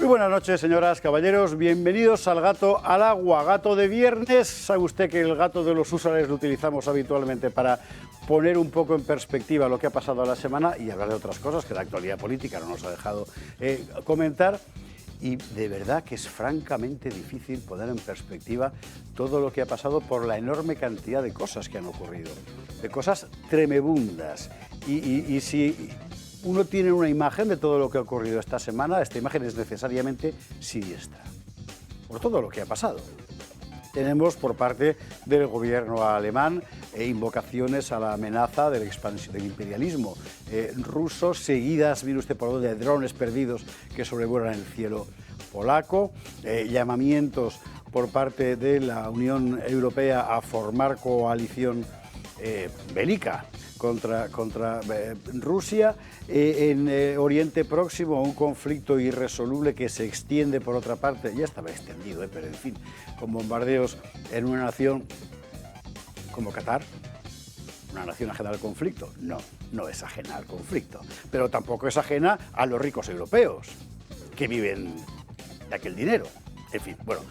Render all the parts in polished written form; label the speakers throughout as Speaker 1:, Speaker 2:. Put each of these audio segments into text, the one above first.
Speaker 1: Muy buenas noches, señoras, caballeros. Bienvenidos al Gato al Agua. Gato de viernes. Sabe usted que el gato de los húsares lo utilizamos habitualmente para poner un poco en perspectiva lo que ha pasado la semana y hablar de otras cosas que la actualidad política no nos ha dejado comentar. Y de verdad que es francamente difícil poner en perspectiva todo lo que ha pasado por la enorme cantidad de cosas que han ocurrido, de cosas tremebundas. Y si uno tiene una imagen de todo lo que ha ocurrido esta semana, esta imagen es necesariamente siniestra, por todo lo que ha pasado. Tenemos por parte del gobierno alemán invocaciones a la amenaza del imperialismo ruso, seguidas, mire usted por dónde, de drones perdidos que sobrevuelan el cielo polaco, llamamientos por parte de la Unión Europea a formar coalición bélica contra Rusia, en Oriente Próximo un conflicto irresoluble que se extiende por otra parte, ya estaba extendido, pero en fin, con bombardeos en una nación como Qatar, una nación ajena al conflicto. No es ajena al conflicto, pero tampoco es ajena a los ricos europeos que viven de aquel dinero. En fin, bueno,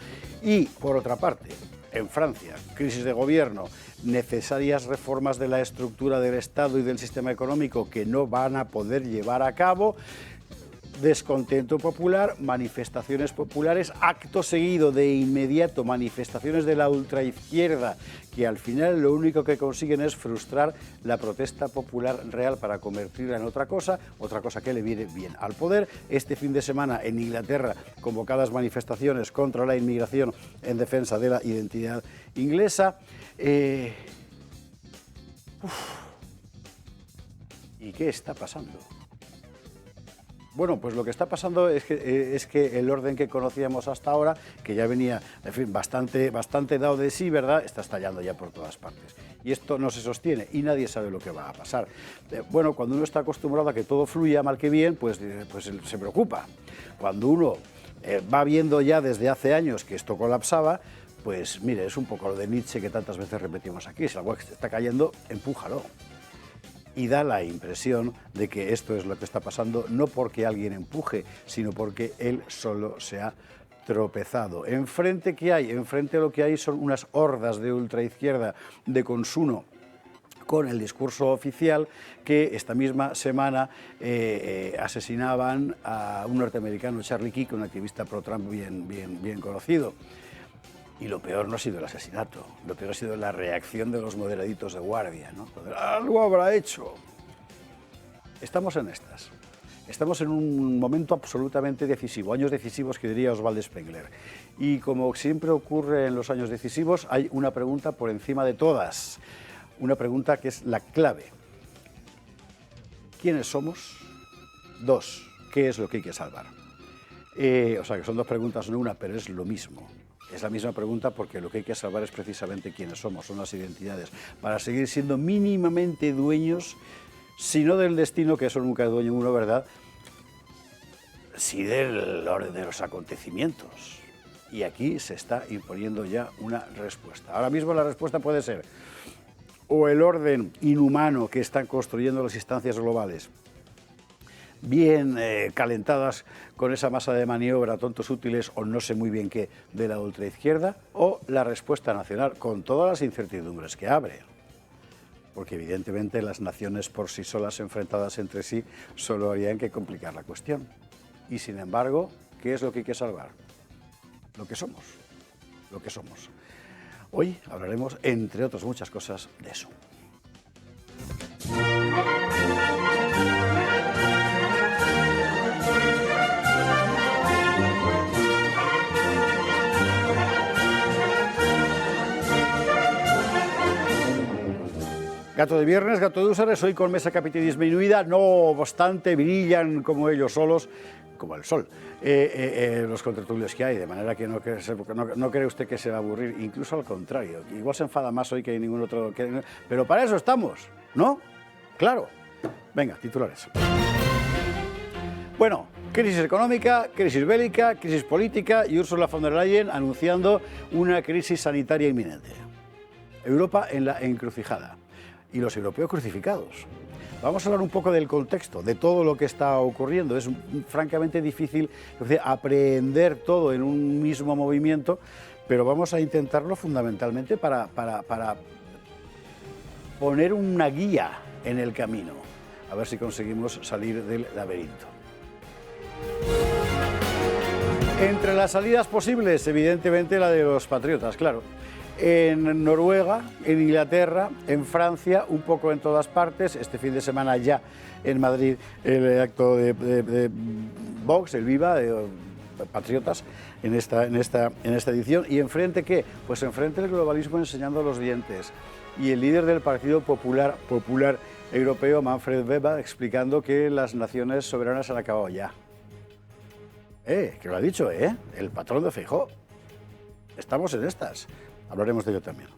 Speaker 1: y por otra parte, en Francia, crisis de gobierno, necesarias reformas de la estructura del Estado y del sistema económico que no van a poder llevar a cabo, descontento popular, manifestaciones populares, acto seguido de inmediato manifestaciones de la ultraizquierda que al final lo único que consiguen es frustrar la protesta popular real para convertirla en otra cosa que le viene bien al poder. Este fin de semana en Inglaterra, convocadas manifestaciones contra la inmigración en defensa de la identidad inglesa. ¿Y qué está pasando? Bueno, pues lo que está pasando es que el orden que conocíamos hasta ahora, que ya venía, en fin, bastante dado de sí, ¿verdad?, está estallando ya por todas partes. Y esto no se sostiene y nadie sabe lo que va a pasar. Bueno, cuando uno está acostumbrado a que todo fluya mal que bien, pues se preocupa. Cuando uno va viendo ya desde hace años que esto colapsaba, pues mire, es un poco lo de Nietzsche que tantas veces repetimos aquí: si algo está cayendo, empújalo. Y da la impresión de que esto es lo que está pasando, no porque alguien empuje, sino porque él solo se ha tropezado. Enfrente, ¿qué hay? Enfrente lo que hay son unas hordas de ultraizquierda de consumo con el discurso oficial que esta misma semana asesinaban a un norteamericano, Charlie Kirk, un activista pro-Trump bien conocido. Y lo peor no ha sido el asesinato, lo peor ha sido la reacción de los moderaditos de guardia, ¿no? Algo habrá hecho. Estamos en estas. Estamos en un momento absolutamente decisivo, años decisivos que diría Oswald Spengler. Y como siempre ocurre en los años decisivos, hay una pregunta por encima de todas, una pregunta que es la clave. ¿Quiénes somos? Dos, ¿qué es lo que hay que salvar? O sea, que son dos preguntas, no una, pero es lo mismo. Es la misma pregunta porque lo que hay que salvar es precisamente quiénes somos, son las identidades, para seguir siendo mínimamente dueños, si no del destino, que eso nunca es dueño uno, ¿verdad?, sí del orden de los acontecimientos. Y aquí se está imponiendo ya una respuesta. Ahora mismo la respuesta puede ser o el orden inhumano que están construyendo las instancias globales, bien calentadas con esa masa de maniobra, tontos útiles o no sé muy bien qué, de la ultraizquierda, o la respuesta nacional, con todas las incertidumbres que abre. Porque evidentemente las naciones por sí solas enfrentadas entre sí solo harían que complicar la cuestión. Y sin embargo, ¿qué es lo que hay que salvar? Lo que somos, lo que somos. Hoy hablaremos, entre otras muchas cosas, de eso. Gato de viernes, gato de húsares, hoy con mesa capital disminuida, no obstante brillan como ellos solos, como el sol, los contertulios que hay, de manera que no cree usted que se va a aburrir, incluso al contrario, igual se enfada más hoy que ningún otro, pero para eso estamos, ¿no? Claro. Venga, titulares. Bueno, crisis económica, crisis bélica, crisis política y Ursula von der Leyen anunciando una crisis sanitaria inminente. Europa en la encrucijada. y los europeos crucificados. Vamos a hablar un poco del contexto, de todo lo que está ocurriendo. Es francamente difícil aprehender todo en un mismo movimiento, pero vamos a intentarlo fundamentalmente para poner una guía en el camino, a ver si conseguimos salir del laberinto. Entre las salidas posibles, evidentemente la de los patriotas, claro. En Noruega, en Inglaterra, en Francia, un poco en todas partes. Este fin de semana ya en Madrid el acto de Vox, el Viva, de patriotas, en esta edición. ¿Y enfrente qué? Pues enfrente el globalismo enseñando los dientes. Y el líder del Partido Popular Europeo, Manfred Weber, explicando que las naciones soberanas han acabado ya. Que lo ha dicho, el patrón de Feijóo. Estamos en estas. Hablaremos de ello también.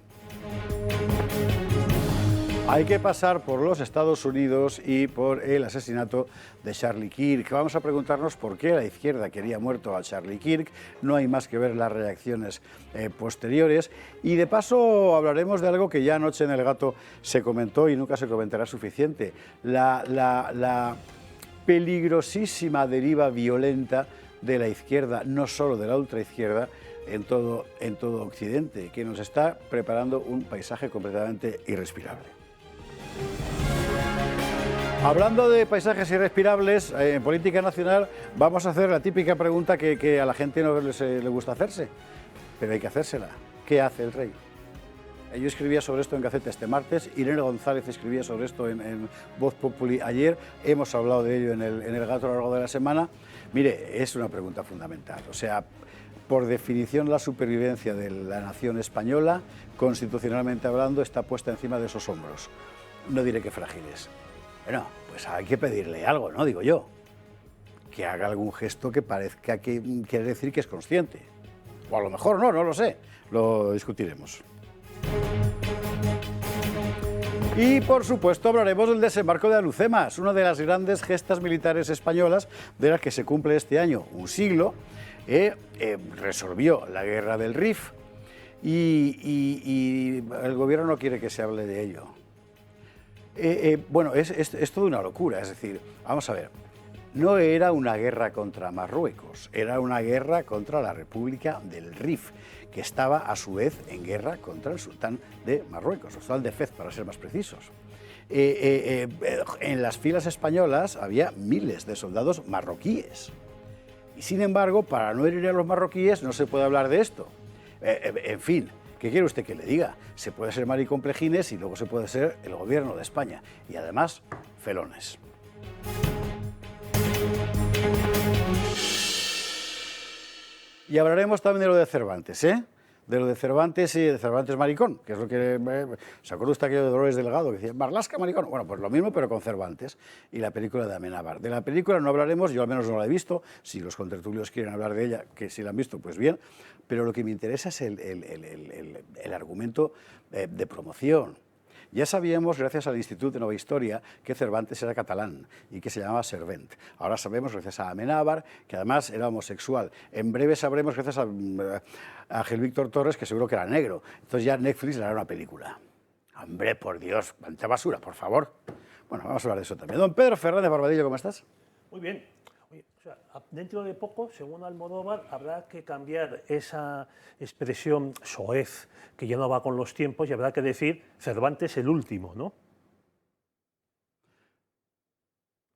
Speaker 1: Hay que pasar por los Estados Unidos y por el asesinato de Charlie Kirk. Vamos a preguntarnos por qué la izquierda quería muerto a Charlie Kirk. No hay más que ver las reacciones posteriores. Y de paso hablaremos de algo que ya anoche en El Gato se comentó y nunca se comentará suficiente. La peligrosísima deriva violenta de la izquierda, no solo de la ultraizquierda, en todo Occidente, que nos está preparando un paisaje completamente irrespirable. Hablando de paisajes irrespirables, en política nacional vamos a hacer la típica pregunta que a la gente no le gusta hacerse, pero hay que hacérsela. ¿Qué hace el rey? Yo escribía sobre esto en Gaceta este martes, Irene González escribía sobre esto en Voz Populi ayer, hemos hablado de ello en el Gato a lo largo de la semana. Mire, es una pregunta fundamental, o sea, por definición la supervivencia de la nación española, constitucionalmente hablando, está puesta encima de esos hombros. No diré que frágiles. Bueno, pues hay que pedirle algo, ¿no? Digo yo. Que haga algún gesto que parezca que quiere decir que es consciente. O a lo mejor no lo sé. Lo discutiremos. Y, por supuesto, hablaremos del desembarco de Alhucemas, una de las grandes gestas militares españolas de las que se cumple este año un siglo. Resolvió la guerra del Rif y el gobierno no quiere que se hable de ello. Bueno, es toda una locura, es decir, vamos a ver, no era una guerra contra Marruecos, era una guerra contra la República del Rif, que estaba a su vez en guerra contra el sultán de Marruecos, el sultán de Fez, para ser más precisos. En las filas españolas había miles de soldados marroquíes. Y sin embargo, para no herir a los marroquíes no se puede hablar de esto. En fin, ¿qué quiere usted que le diga? Se puede ser mariconplejines y luego se puede ser el gobierno de España. Y además, felones. Y hablaremos también de lo de Cervantes, de lo de Cervantes y de Cervantes maricón, que es lo que... ¿Se acuerda usted aquello de Dolores Delgado que decía Marlaska maricón? Bueno, pues lo mismo pero con Cervantes y la película de Amenábar. De la película no hablaremos, yo al menos no la he visto, si los contertulios quieren hablar de ella, que si la han visto, pues bien, pero lo que me interesa es el argumento de promoción. Ya sabíamos, gracias al Institut de Nova Historia, que Cervantes era catalán y que se llamaba Servent. Ahora sabemos, gracias a Amenábar, que además era homosexual. En breve sabremos, gracias a Ángel Víctor Torres, que seguro que era negro. Entonces ya Netflix le hará una película. Hombre, por Dios, cuánta basura, por favor. Bueno, vamos a hablar de eso también. Don Pedro Fernández Barbadillo, ¿cómo estás?
Speaker 2: Muy bien. O sea, dentro de poco, según Almodóvar, habrá que cambiar esa expresión soez, que ya no va con los tiempos, y habrá que decir Cervantes el último, ¿no?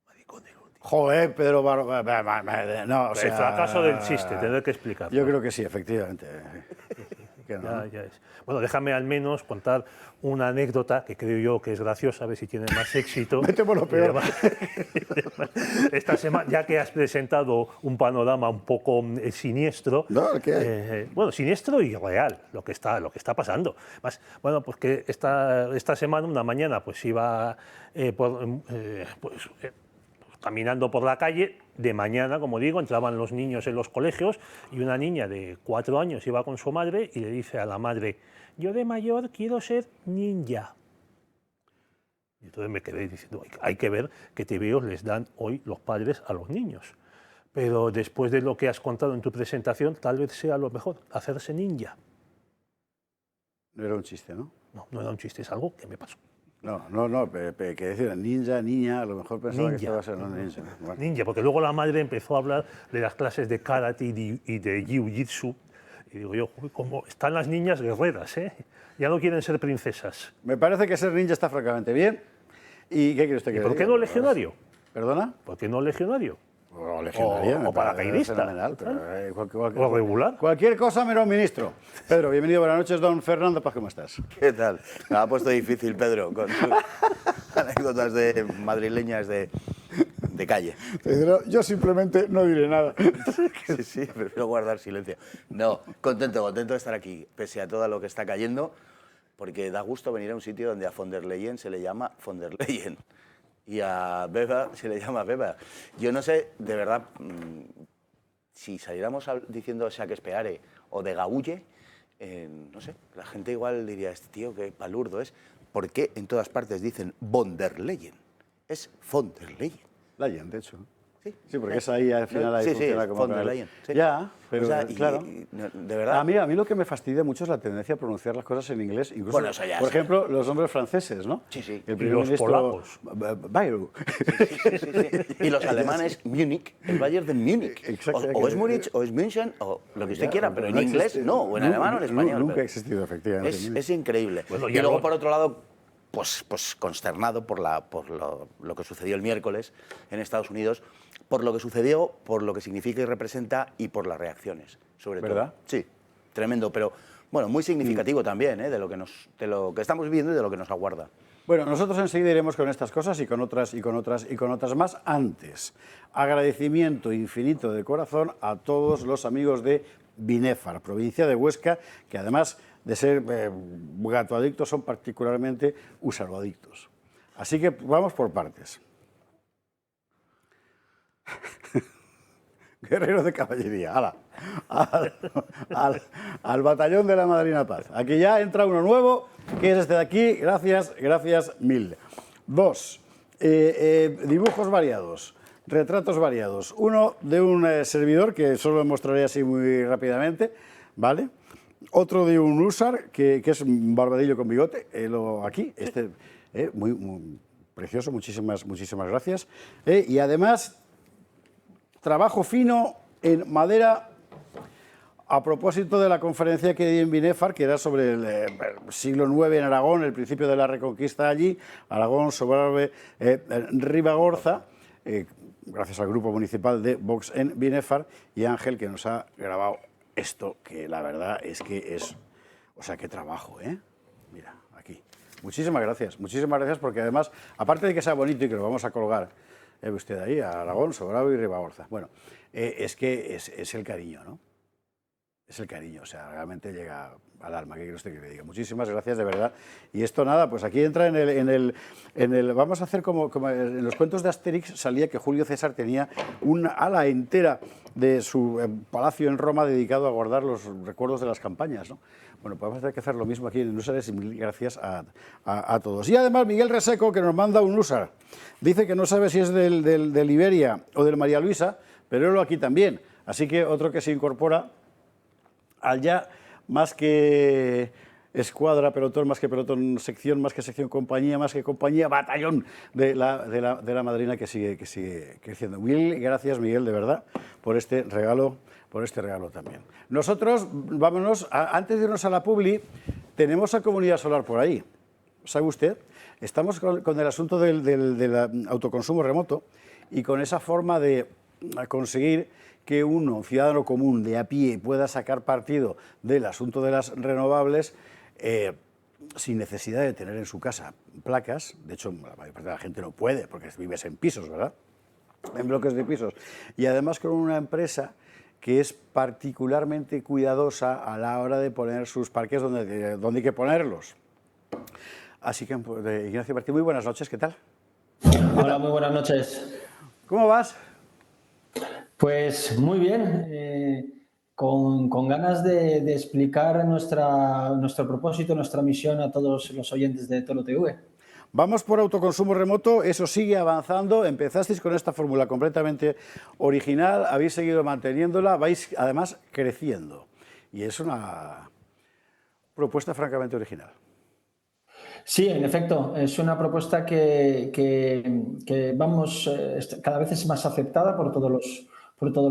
Speaker 2: Maricón el último.
Speaker 1: Joder, Pedro no, o sea,
Speaker 2: el fracaso del chiste, tendré que explicarlo.
Speaker 1: Yo creo que sí, efectivamente. Que no.
Speaker 2: Ya es. Bueno, déjame al menos contar una anécdota que creo yo que es graciosa, a ver si tiene más éxito.
Speaker 1: Vete por lo peor.
Speaker 2: Esta semana, ya que has presentado un panorama un poco siniestro,
Speaker 1: no, ¿qué?
Speaker 2: Bueno, siniestro y real, lo que está pasando. Más, bueno, pues que esta semana, una mañana, pues iba caminando por la calle, de mañana, como digo, entraban los niños en los colegios y una niña de 4 años iba con su madre y le dice a la madre, yo de mayor quiero ser ninja. Y entonces me quedé diciendo, hay que ver qué tebeos les dan hoy los padres a los niños. Pero después de lo que has contado en tu presentación, tal vez sea lo mejor, hacerse ninja.
Speaker 1: No era un chiste, ¿no?
Speaker 2: No, no era un chiste, es algo que me pasó.
Speaker 1: No, que decir ninja, niña, a lo mejor pensaba que estaba siendo ninja. Bueno.
Speaker 2: Ninja, porque luego la madre empezó a hablar de las clases de karate y de jiu-jitsu. Y digo yo, uy, cómo están las niñas guerreras, ¿eh? Ya no quieren ser princesas.
Speaker 1: Me parece que ser ninja está francamente bien. ¿Y qué quiere usted que le
Speaker 2: ¿Por qué
Speaker 1: diga?
Speaker 2: no legionario?
Speaker 1: ¿Perdona?
Speaker 2: ¿Por qué no legionario?
Speaker 1: O legionaria.
Speaker 2: O paracaidista.
Speaker 1: Fenomenal, pero,
Speaker 2: O regular.
Speaker 1: Cualquier cosa menos ministro. Pedro, bienvenido, buenas noches, don Fernando Paz, ¿cómo estás?
Speaker 3: ¿Qué tal? Me ha puesto difícil, Pedro, con sus anécdotas de madrileñas de calle.
Speaker 1: Pedro, yo simplemente no diré nada.
Speaker 3: Sí, prefiero guardar silencio. No, contento de estar aquí, pese a todo lo que está cayendo, porque da gusto venir a un sitio donde a von der Leyen se le llama von der Leyen y a Beba se le llama Beba. Yo no sé, de verdad, si saliéramos diciendo Shakespeare o de Gaulle, no sé, la gente igual diría, este tío qué palurdo es. ¿Por qué en todas partes dicen von der Leyen? Es von der Leyen.
Speaker 1: Leyen, de hecho.
Speaker 3: Sí,
Speaker 1: porque es ahí al final ahí funciona como
Speaker 3: von der Leyen. Sí.
Speaker 1: Ya, pero
Speaker 3: o sea,
Speaker 1: claro.
Speaker 3: De verdad.
Speaker 1: A mí lo que me fastidia mucho es la tendencia a pronunciar las cosas en inglés, incluso,
Speaker 3: Bueno, eso ya
Speaker 1: por
Speaker 3: sí.
Speaker 1: ejemplo, los nombres franceses, ¿no?
Speaker 3: Sí.
Speaker 1: El
Speaker 2: Y
Speaker 1: primer
Speaker 2: los
Speaker 1: ministro,
Speaker 2: polacos.
Speaker 1: Bayrou.
Speaker 3: Sí. Y los alemanes, Múnich, el Bayern de Múnich.
Speaker 1: Exacto.
Speaker 3: O es Múnich, o es München, o lo que usted
Speaker 1: Ya,
Speaker 3: quiera, pero en
Speaker 1: no
Speaker 3: inglés
Speaker 1: existe.
Speaker 3: no, o en alemán o en español.
Speaker 1: Nunca ha
Speaker 3: pero
Speaker 1: existido, efectivamente.
Speaker 3: es increíble.
Speaker 2: Bueno,
Speaker 3: y
Speaker 2: ya
Speaker 3: luego,
Speaker 2: lo-
Speaker 3: por otro lado, pues consternado por lo que sucedió el miércoles en Estados Unidos, por lo que sucedió, por lo que significa y representa y por las reacciones, sobre
Speaker 1: ¿Verdad?
Speaker 3: todo. Sí, tremendo, pero bueno, muy significativo también, de lo que estamos viviendo y de lo que nos aguarda.
Speaker 1: Bueno, nosotros enseguida iremos con estas cosas y con otras más. Antes, agradecimiento infinito de corazón a todos los amigos de Binefar, provincia de Huesca, que además de ser gatoadictos son particularmente usaroadictos. Así que vamos por partes. Guerreros de caballería, ¡hala! Al batallón de la Madrina Paz. Aquí ya entra uno nuevo, que es este de aquí. Gracias mil. 2. Dibujos variados, retratos variados. Uno de un servidor, que solo mostraré así muy rápidamente, ¿vale? Otro de un húsar, que es un barbadillo con bigote, aquí, muy precioso, muchísimas gracias. Y además, trabajo fino en madera a propósito de la conferencia que di en Binefar, que era sobre el siglo IX en Aragón, el principio de la Reconquista allí, Aragón, Sobrarbe, Ribagorza, gracias al grupo municipal de Vox en Binefar, y Ángel, que nos ha grabado esto, que la verdad es que es... O sea, qué trabajo, ¿eh? Mira, aquí. Muchísimas gracias, porque además, aparte de que sea bonito y que lo vamos a colgar, usted ahí, a Aragón, Sobrarbe y Ribagorza. Bueno, es que es el cariño, ¿no? Es el cariño, o sea, realmente llega al alma. ¿Qué quiere usted que le diga? Muchísimas gracias, de verdad. Y esto nada, pues aquí entra en el vamos a hacer como en los cuentos de Asterix salía que Julio César tenía una ala entera de su palacio en Roma dedicado a guardar los recuerdos de las campañas, ¿no? Bueno, pues vamos a tener que hacer lo mismo aquí en Húsares y mil gracias a todos. Y además Miguel Reseco, que nos manda un húsar, dice que no sabe si es del Iberia o del María Luisa, pero él aquí también. Así que otro que se incorpora al ya más que escuadra, pelotón, más que pelotón, sección, más que sección, compañía, más que compañía, batallón de la Madrina que sigue creciendo. Mil gracias, Miguel, de verdad, por este regalo también. Nosotros, vámonos, antes de irnos a la publi, tenemos a Comunidad Solar por ahí. ¿Sabe usted? Estamos con el asunto del autoconsumo remoto y con esa forma de conseguir que uno, un ciudadano común de a pie, pueda sacar partido del asunto de las renovables sin necesidad de tener en su casa placas. De hecho, la mayor parte de la gente no puede porque vives en pisos, ¿verdad? En bloques de pisos. Y además con una empresa que es particularmente cuidadosa a la hora de poner sus parques donde hay que ponerlos. Así que, Ignacio Martín, muy buenas noches, ¿qué tal?
Speaker 4: Hola, muy buenas noches.
Speaker 1: ¿Cómo vas?
Speaker 4: Pues muy bien, con ganas de explicar nuestro propósito, nuestra misión a todos los oyentes de Toro TV.
Speaker 1: Vamos por autoconsumo remoto, eso sigue avanzando, empezasteis con esta fórmula completamente original, habéis seguido manteniéndola, vais además creciendo y es una propuesta francamente original.
Speaker 4: Sí, en efecto, es una propuesta que vamos, cada vez es más aceptada por todos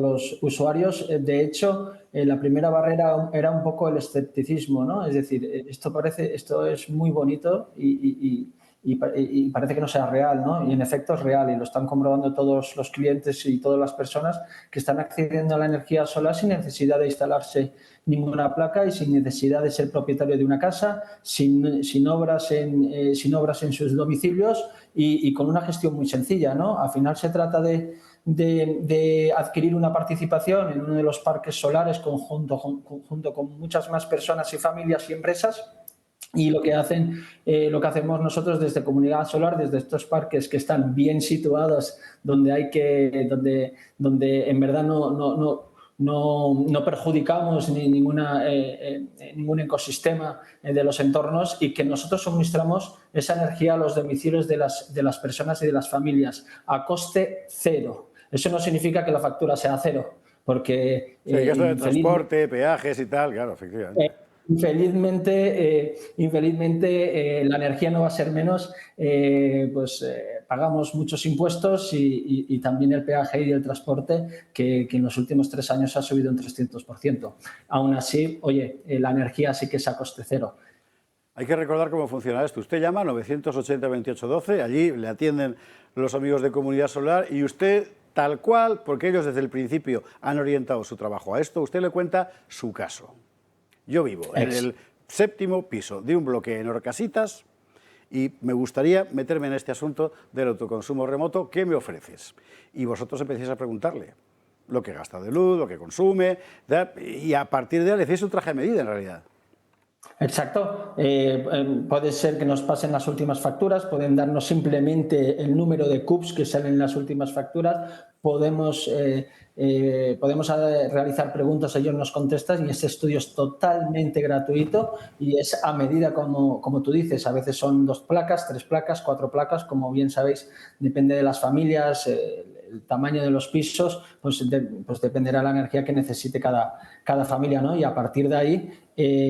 Speaker 4: los usuarios. De hecho, la primera barrera era un poco el escepticismo, ¿no? Es decir, esto es muy bonito y parece que no sea real, ¿no? Y en efecto es real y lo están comprobando todos los clientes y todas las personas que están accediendo a la energía solar sin necesidad de instalarse ninguna placa y sin necesidad de ser propietario de una casa, sin obras en sus domicilios y con una gestión muy sencilla, ¿no? Al final se trata de adquirir una participación en uno de los parques solares junto con muchas más personas y familias y empresas. Y lo que hacemos nosotros desde Comunidad Solar, desde estos parques que están bien situados, donde en verdad no perjudicamos ningún ecosistema de los entornos y que nosotros suministramos esa energía a los domicilios de las personas y de las familias a coste cero. Eso no significa que la factura sea cero, porque
Speaker 1: Sí, gasto de transporte, peajes y tal, claro, efectivamente.
Speaker 4: Infelizmente, la energía no va a ser menos, pagamos muchos impuestos y también el peaje y el transporte que en los últimos 3 años ha subido un 300%. Aún así, oye, la energía sí que es a coste cero.
Speaker 1: Hay que recordar cómo funciona esto. Usted llama 980-2812, allí le atienden los amigos de Comunidad Solar y usted, tal cual, porque ellos desde el principio han orientado su trabajo a esto, usted le cuenta su caso. Yo vivo en el 7º piso de un bloque en Orcasitas y me gustaría meterme en este asunto del autoconsumo remoto. ¿Qué me ofreces? Y vosotros empecéis a preguntarle lo que gasta de luz, lo que consume, y a partir de ahí le hacéis un traje a medida en realidad.
Speaker 4: Exacto. Puede ser que nos pasen las últimas facturas, pueden darnos simplemente el número de CUPs que salen en las últimas facturas, podemos realizar preguntas, ellos nos contestan y este estudio es totalmente gratuito y es a medida como tú dices. A veces son 2 placas, 3 placas, 4 placas, como bien sabéis, depende de las familias, el tamaño de los pisos, pues dependerá la energía que necesite cada familia, ¿no? Y a partir de ahí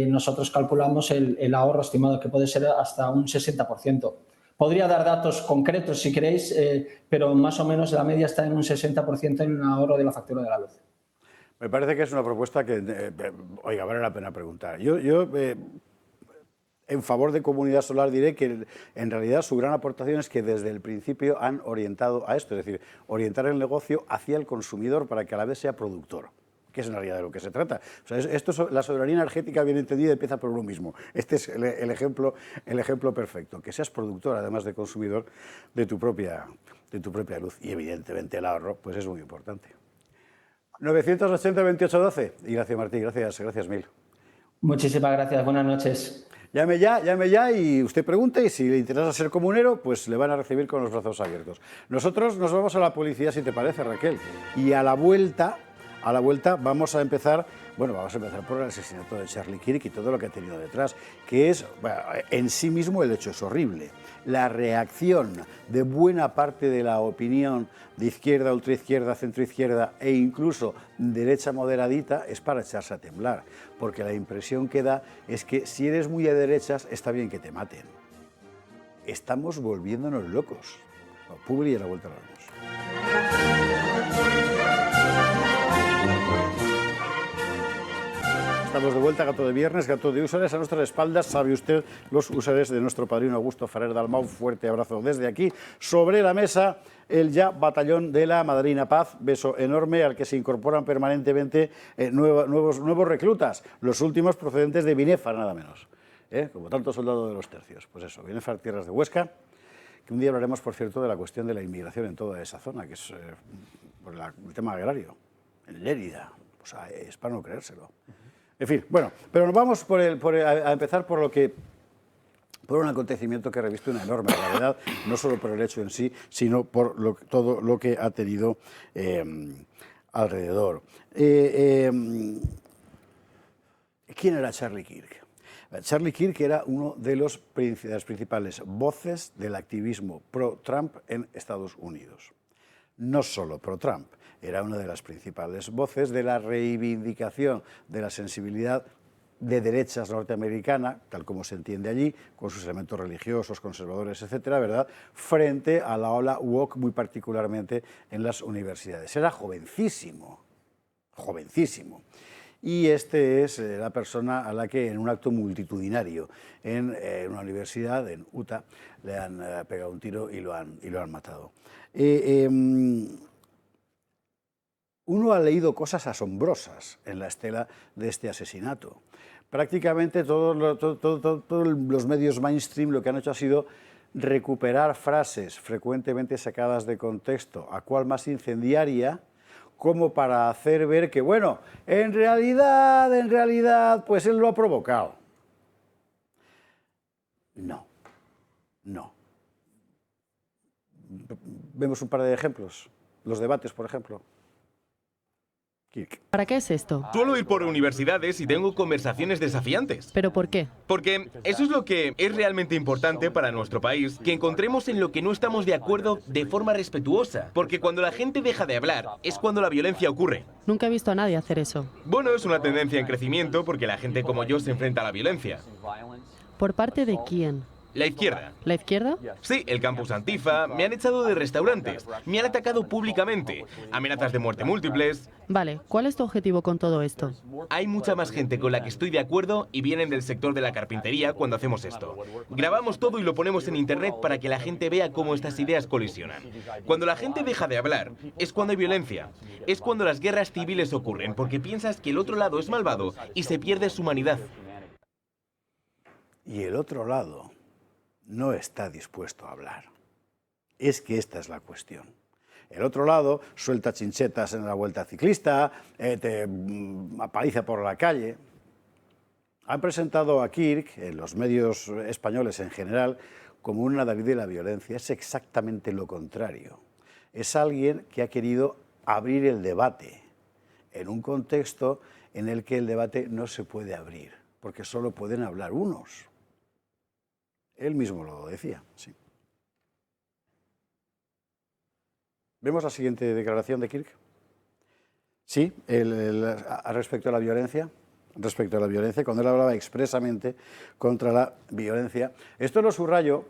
Speaker 4: nosotros calculamos el ahorro estimado, que puede ser hasta un 60%. Podría dar datos concretos si queréis, pero más o menos la media está en un 60% en el ahorro de la factura de la luz.
Speaker 1: Me parece que es una propuesta que, oiga, vale la pena preguntar. Yo en favor de Comunidad Solar diré que en realidad su gran aportación es que desde el principio han orientado a esto, es decir, orientar el negocio hacia el consumidor para que a la vez sea productor, que es en realidad de lo que se trata. O sea, la soberanía energética bien entendida empieza por uno mismo. Este es el ejemplo perfecto, que seas productor además de consumidor de tu propia luz y evidentemente el ahorro pues es muy importante. 980-2812. Ignacio Martí, gracias mil.
Speaker 4: Muchísimas gracias, buenas noches.
Speaker 1: Llame ya y usted pregunte y si le interesa ser comunero, pues le van a recibir con los brazos abiertos. Nosotros nos vamos a la publicidad, si te parece, Raquel, y a la vuelta vamos a empezar por el asesinato de Charlie Kirk y todo lo que ha tenido detrás, que es, bueno, en sí mismo el hecho es horrible. La reacción de buena parte de la opinión de izquierda, ultraizquierda, centroizquierda e incluso derecha moderadita es para echarse a temblar, porque la impresión que da es que si eres muy a derechas está bien que te maten. Estamos volviéndonos locos. Publi y a la vuelta hablamos. Estamos de vuelta, Gato de Viernes, Gato de Usares. A nuestras espaldas, sabe usted, los usares de nuestro padrino Augusto Ferrer Dalmau. Fuerte abrazo desde aquí. Sobre la mesa, el ya batallón de la Madrina Paz. Beso enorme al que se incorporan permanentemente nuevos reclutas. Los últimos procedentes de Binefar, nada menos. Como tanto soldado de los tercios. Pues eso, Binefar, tierras de Huesca. Que un día hablaremos, por cierto, de la cuestión de la inmigración en toda esa zona, que es por el tema agrario. En Lérida. O sea, es para no creérselo. En fin, bueno, pero nos vamos a empezar por un acontecimiento que reviste una enorme gravedad, no solo por el hecho en sí, sino por todo lo que ha tenido alrededor. ¿Quién era Charlie Kirk? Charlie Kirk era uno de las principales voces del activismo pro-Trump en Estados Unidos. No solo pro-Trump, era una de las principales voces de la reivindicación de la sensibilidad de derechas norteamericana, tal como se entiende allí, con sus elementos religiosos, conservadores, etcétera, ¿verdad?, frente a la ola woke, muy particularmente en las universidades. Era jovencísimo, jovencísimo. Y este es la persona a la que en un acto multitudinario en una universidad, en Utah, le han pegado un tiro y lo han matado. Uno ha leído cosas asombrosas en la estela de este asesinato. Prácticamente todos los medios mainstream lo que han hecho ha sido recuperar frases frecuentemente sacadas de contexto, a cual más incendiaria, como para hacer ver que, bueno, en realidad, pues él lo ha provocado. No. Vemos un par de ejemplos. Los debates, por ejemplo.
Speaker 5: ¿Para qué es esto?
Speaker 6: Suelo ir por universidades y tengo conversaciones desafiantes.
Speaker 5: ¿Pero por qué?
Speaker 6: Porque eso es lo que es realmente importante para nuestro país, que encontremos en lo que no estamos de acuerdo de forma respetuosa. Porque cuando la gente deja de hablar, es cuando la violencia ocurre.
Speaker 5: Nunca he visto a nadie hacer eso.
Speaker 6: Bueno, es una tendencia en crecimiento porque la gente como yo se enfrenta a la violencia.
Speaker 5: ¿Por parte de quién?
Speaker 6: La izquierda.
Speaker 5: ¿La izquierda?
Speaker 6: Sí, el campus Antifa, me han echado de restaurantes, me han atacado públicamente, amenazas de muerte múltiples.
Speaker 5: Vale, ¿cuál es tu objetivo con todo esto?
Speaker 6: Hay mucha más gente con la que estoy de acuerdo y vienen del sector de la carpintería cuando hacemos esto. Grabamos todo y lo ponemos en internet para que la gente vea cómo estas ideas colisionan. Cuando la gente deja de hablar, es cuando hay violencia. Es cuando las guerras civiles ocurren, porque piensas que el otro lado es malvado y se pierde su humanidad.
Speaker 1: Y el otro lado no está dispuesto a hablar. Es que esta es la cuestión. El otro lado suelta chinchetas en la vuelta ciclista, te apaliza por la calle. Han presentado a Kirk, en los medios españoles en general, como un adalid de la violencia. Es exactamente lo contrario. Es alguien que ha querido abrir el debate en un contexto en el que el debate no se puede abrir, porque solo pueden hablar unos. Él mismo lo decía, sí. ¿Vemos la siguiente declaración de Kirk? Sí, respecto a la violencia. Respecto a la violencia, cuando él hablaba expresamente contra la violencia. Esto lo subrayo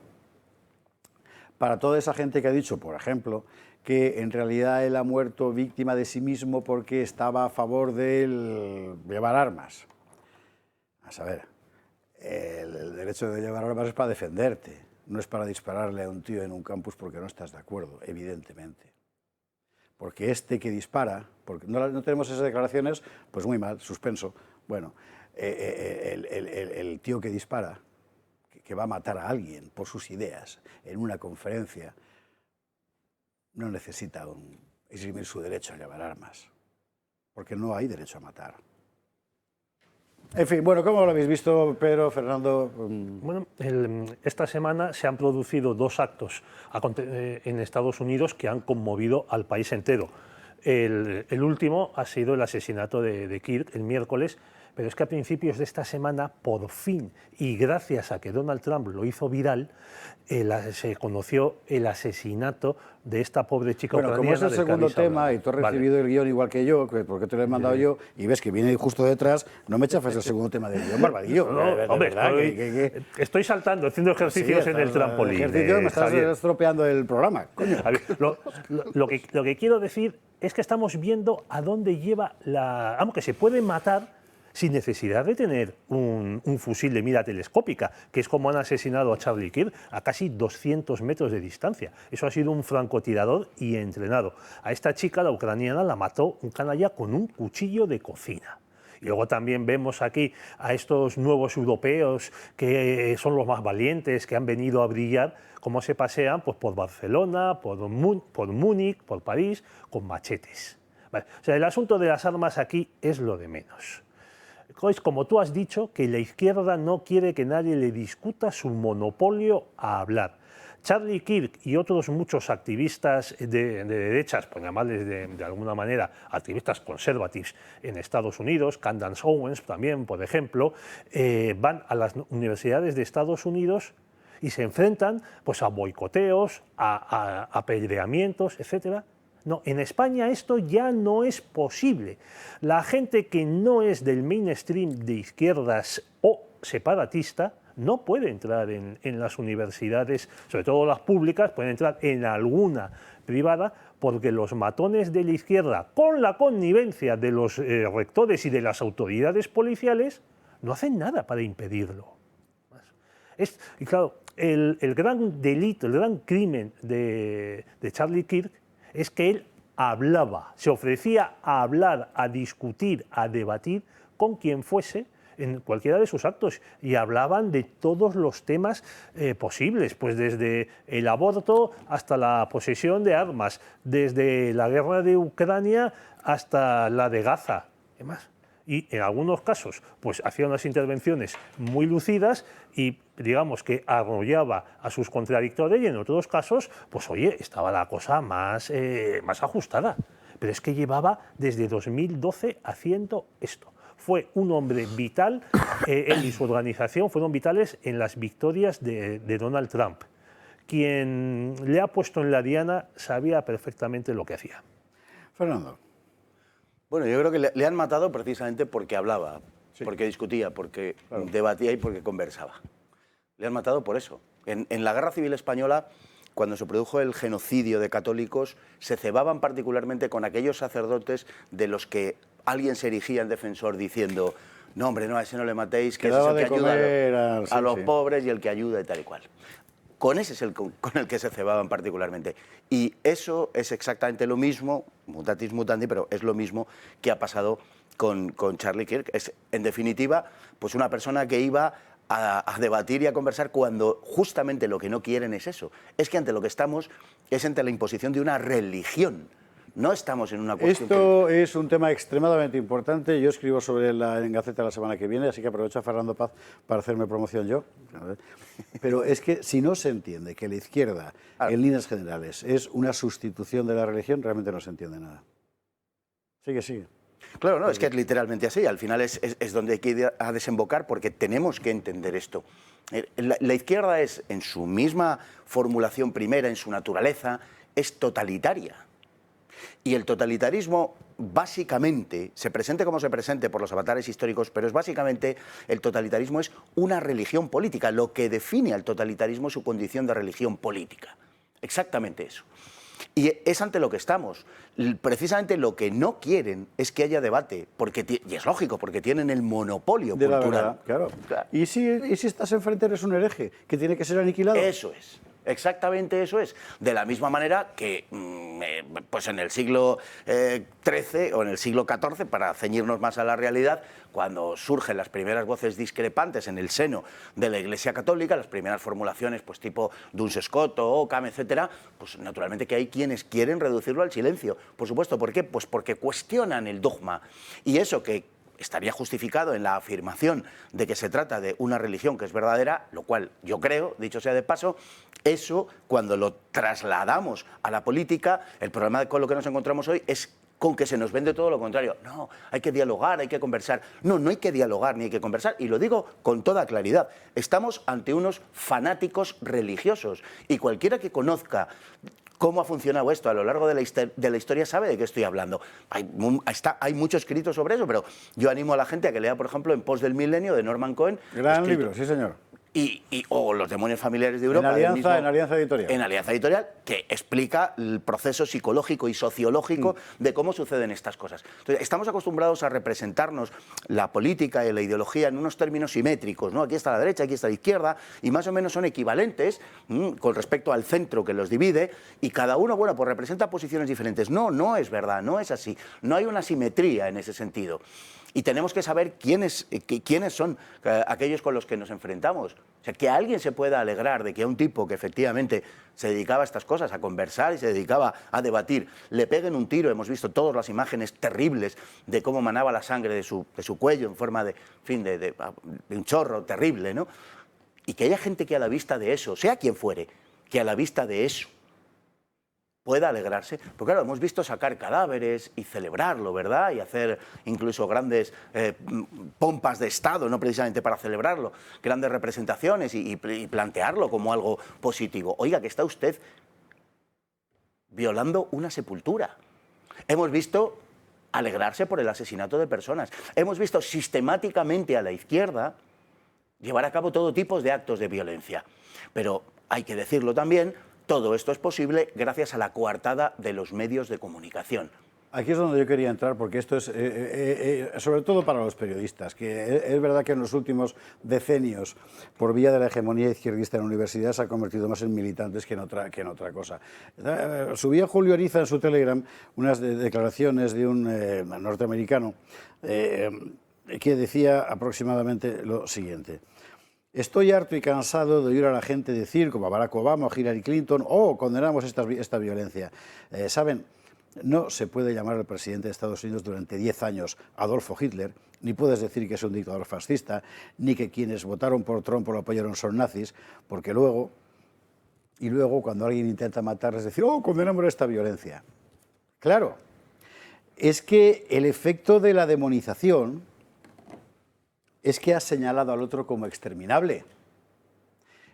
Speaker 1: para toda esa gente que ha dicho, por ejemplo, que en realidad él ha muerto víctima de sí mismo porque estaba a favor de llevar armas. A saber, el derecho de llevar armas es para defenderte, no es para dispararle a un tío en un campus porque no estás de acuerdo, evidentemente. Porque este que dispara, porque no tenemos esas declaraciones, pues muy mal, suspenso. Bueno, el tío que dispara, que va a matar a alguien por sus ideas en una conferencia, no necesita eximir su derecho a llevar armas, porque no hay derecho a matar. En fin, bueno, ¿cómo lo habéis visto, Pedro, Fernando?
Speaker 2: Bueno, esta semana se han producido dos actos en Estados Unidos que han conmovido al país entero. El último ha sido el asesinato de Kirk el miércoles, pero es que a principios de esta semana, por fin, y gracias a que Donald Trump lo hizo viral, se conoció el asesinato de esta pobre chica ucraniana.
Speaker 1: Bueno, como es el segundo tema y tú has recibido el guión igual que yo, porque te lo he mandado yo, y ves que viene justo detrás, no me chafes el segundo tema del guión, Barbadillo.
Speaker 2: No, hombre, estoy saltando, haciendo ejercicios en el trampolín.
Speaker 1: Me estás estropeando el programa, coño.
Speaker 2: A ver, lo que quiero decir es que estamos viendo a dónde lleva la... Vamos, que se puede matar sin necesidad de tener un fusil de mira telescópica, que es como han asesinado a Charlie Kirk, a casi 200 metros de distancia. Eso ha sido un francotirador y entrenado. A esta chica, la ucraniana, la mató un canalla con un cuchillo de cocina. Y luego también vemos aquí a estos nuevos europeos que son los más valientes, que han venido a brillar, cómo se pasean pues, por Barcelona, por Múnich, por París, con machetes. Vale. O sea, el asunto de las armas aquí es lo de menos. Es como tú has dicho, que la izquierda no quiere que nadie le discuta su monopolio a hablar. Charlie Kirk y otros muchos activistas de derechas, por llamarles de alguna manera, activistas conservativos en Estados Unidos, Candace Owens también, por ejemplo, van a las universidades de Estados Unidos y se enfrentan pues, a boicoteos, a apedreamientos, etc. No, en España esto ya no es posible. La gente que no es del mainstream de izquierdas o separatista no puede entrar en las universidades, sobre todo las públicas, pueden entrar en alguna privada, porque los matones de la izquierda, con la connivencia de los rectores y de las autoridades policiales, no hacen nada para impedirlo. Y claro, el gran delito, el gran crimen de Charlie Kirk es que él hablaba, se ofrecía a hablar, a discutir, a debatir con quien fuese en cualquiera de sus actos, y hablaban de todos los temas posibles, pues desde el aborto hasta la posesión de armas, desde la guerra de Ucrania hasta la de Gaza, y más. Y en algunos casos pues hacía unas intervenciones muy lucidas y digamos que arrollaba a sus contradictores, y en otros casos pues oye, estaba la cosa más ajustada. Pero es que llevaba desde 2012 haciendo esto. Fue un hombre vital, él y su organización fueron vitales en las victorias de Donald Trump. Quien le ha puesto en la diana sabía perfectamente lo que hacía.
Speaker 1: Fernando.
Speaker 3: Bueno, yo creo que le han matado precisamente porque hablaba,
Speaker 1: Sí.
Speaker 3: porque discutía, porque
Speaker 1: Claro.
Speaker 3: debatía y porque conversaba. Le han matado por eso. En la Guerra Civil Española, cuando se produjo el genocidio de católicos, se cebaban particularmente con aquellos sacerdotes de los que alguien se erigía en defensor diciendo: no, hombre, no, a ese no le matéis, que ese es
Speaker 1: daba
Speaker 3: el que
Speaker 1: de
Speaker 3: ayuda
Speaker 1: comer
Speaker 3: a los
Speaker 1: sí.
Speaker 3: pobres y el que ayuda y tal y cual. Con ese es con el que se cebaban particularmente. Y eso es exactamente lo mismo, mutatis mutandi, pero es lo mismo que ha pasado con Charlie Kirk. Es, en definitiva, pues una persona que iba a debatir y a conversar cuando justamente lo que no quieren es eso. Es que ante lo que estamos es ante la imposición de una religión. No estamos en una cuestión...
Speaker 1: Esto es un tema extremadamente importante. Yo escribo sobre en Gaceta la semana que viene, así que aprovecho a Fernando Paz para hacerme promoción yo. Pero es que si no se entiende que la izquierda, en líneas generales, es una sustitución de la religión, realmente no se entiende nada. Sigue.
Speaker 3: Claro, no, es que es literalmente así. Al final es donde hay que ir a desembocar, porque tenemos que entender esto. La izquierda es, en su misma formulación primera, en su naturaleza, es totalitaria. Y el totalitarismo, básicamente, se presente como se presente por los avatares históricos, pero es básicamente, el totalitarismo es una religión política. Lo que define al totalitarismo es su condición de religión política. Exactamente eso. Y es ante lo que estamos. Precisamente lo que no quieren es que haya debate, y es lógico, porque tienen el monopolio
Speaker 1: De la
Speaker 3: cultural.
Speaker 1: verdad, claro. ¿Y si estás enfrente eres un hereje que tiene que ser aniquilado?
Speaker 3: Eso es. Exactamente eso es. De la misma manera que pues en el siglo XIII o en el siglo XIV, para ceñirnos más a la realidad, cuando surgen las primeras voces discrepantes en el seno de la Iglesia Católica, las primeras formulaciones pues tipo Duns Scott o Occam, etcétera, pues naturalmente que hay quienes quieren reducirlo al silencio. Por supuesto, ¿por qué? Pues porque cuestionan el dogma. Y eso que estaría justificado en la afirmación de que se trata de una religión que es verdadera, lo cual yo creo, dicho sea de paso, eso cuando lo trasladamos a la política, el problema con lo que nos encontramos hoy es con que se nos vende todo lo contrario. No, hay que dialogar, hay que conversar. No, no hay que dialogar ni hay que conversar. Y lo digo con toda claridad. Estamos ante unos fanáticos religiosos. Y cualquiera que conozca cómo ha funcionado esto a lo largo de la historia sabe de qué estoy hablando. Hay mucho escrito sobre eso, pero yo animo a la gente a que lea, por ejemplo, En pos del milenio, de Norman Cohen.
Speaker 1: Gran libro, sí señor.
Speaker 3: O Los demonios familiares de Europa.
Speaker 1: En Alianza Editorial.
Speaker 3: En Alianza Editorial, que explica el proceso psicológico y sociológico de cómo suceden estas cosas. Entonces, estamos acostumbrados a representarnos la política y la ideología en unos términos simétricos, ¿no? Aquí está la derecha, aquí está la izquierda, y más o menos son equivalentes con respecto al centro que los divide, y cada uno, bueno, pues representa posiciones diferentes. No, no es verdad, no es así. No hay una simetría en ese sentido. Y tenemos que saber quiénes son aquellos con los que nos enfrentamos. O sea, que alguien se pueda alegrar de que a un tipo que efectivamente se dedicaba a estas cosas, a conversar y se dedicaba a debatir, le peguen un tiro. Hemos visto todas las imágenes terribles de cómo manaba la sangre de su cuello en forma de un chorro terrible, ¿no? Y que haya gente que a la vista de eso, sea quien fuere, que a la vista de eso pueda alegrarse, porque claro, hemos visto sacar cadáveres y celebrarlo, ¿verdad? Y hacer incluso grandes pompas de Estado, no precisamente para celebrarlo, grandes representaciones y plantearlo como algo positivo. Oiga, que está usted violando una sepultura. Hemos visto alegrarse por el asesinato de personas. Hemos visto sistemáticamente a la izquierda llevar a cabo todo tipo de actos de violencia. Pero hay que decirlo también, todo esto es posible gracias a la coartada de los medios de comunicación.
Speaker 1: Aquí es donde yo quería entrar, porque esto es, sobre todo para los periodistas, que es verdad que en los últimos decenios, por vía de la hegemonía izquierdista en la universidad, se ha convertido más en militantes que en otra cosa. Subía Julio Ariza en su Telegram unas declaraciones de un norteamericano que decía aproximadamente lo siguiente: estoy harto y cansado de oír a la gente decir, como a Barack Obama o Hillary Clinton, condenamos esta violencia. ¿Saben? No se puede llamar al presidente de Estados Unidos durante 10 años Adolfo Hitler, ni puedes decir que es un dictador fascista, ni que quienes votaron por Trump o lo apoyaron son nazis, porque luego cuando alguien intenta matarles, decir, condenamos esta violencia. Claro, es que el efecto de la demonización es que has señalado al otro como exterminable.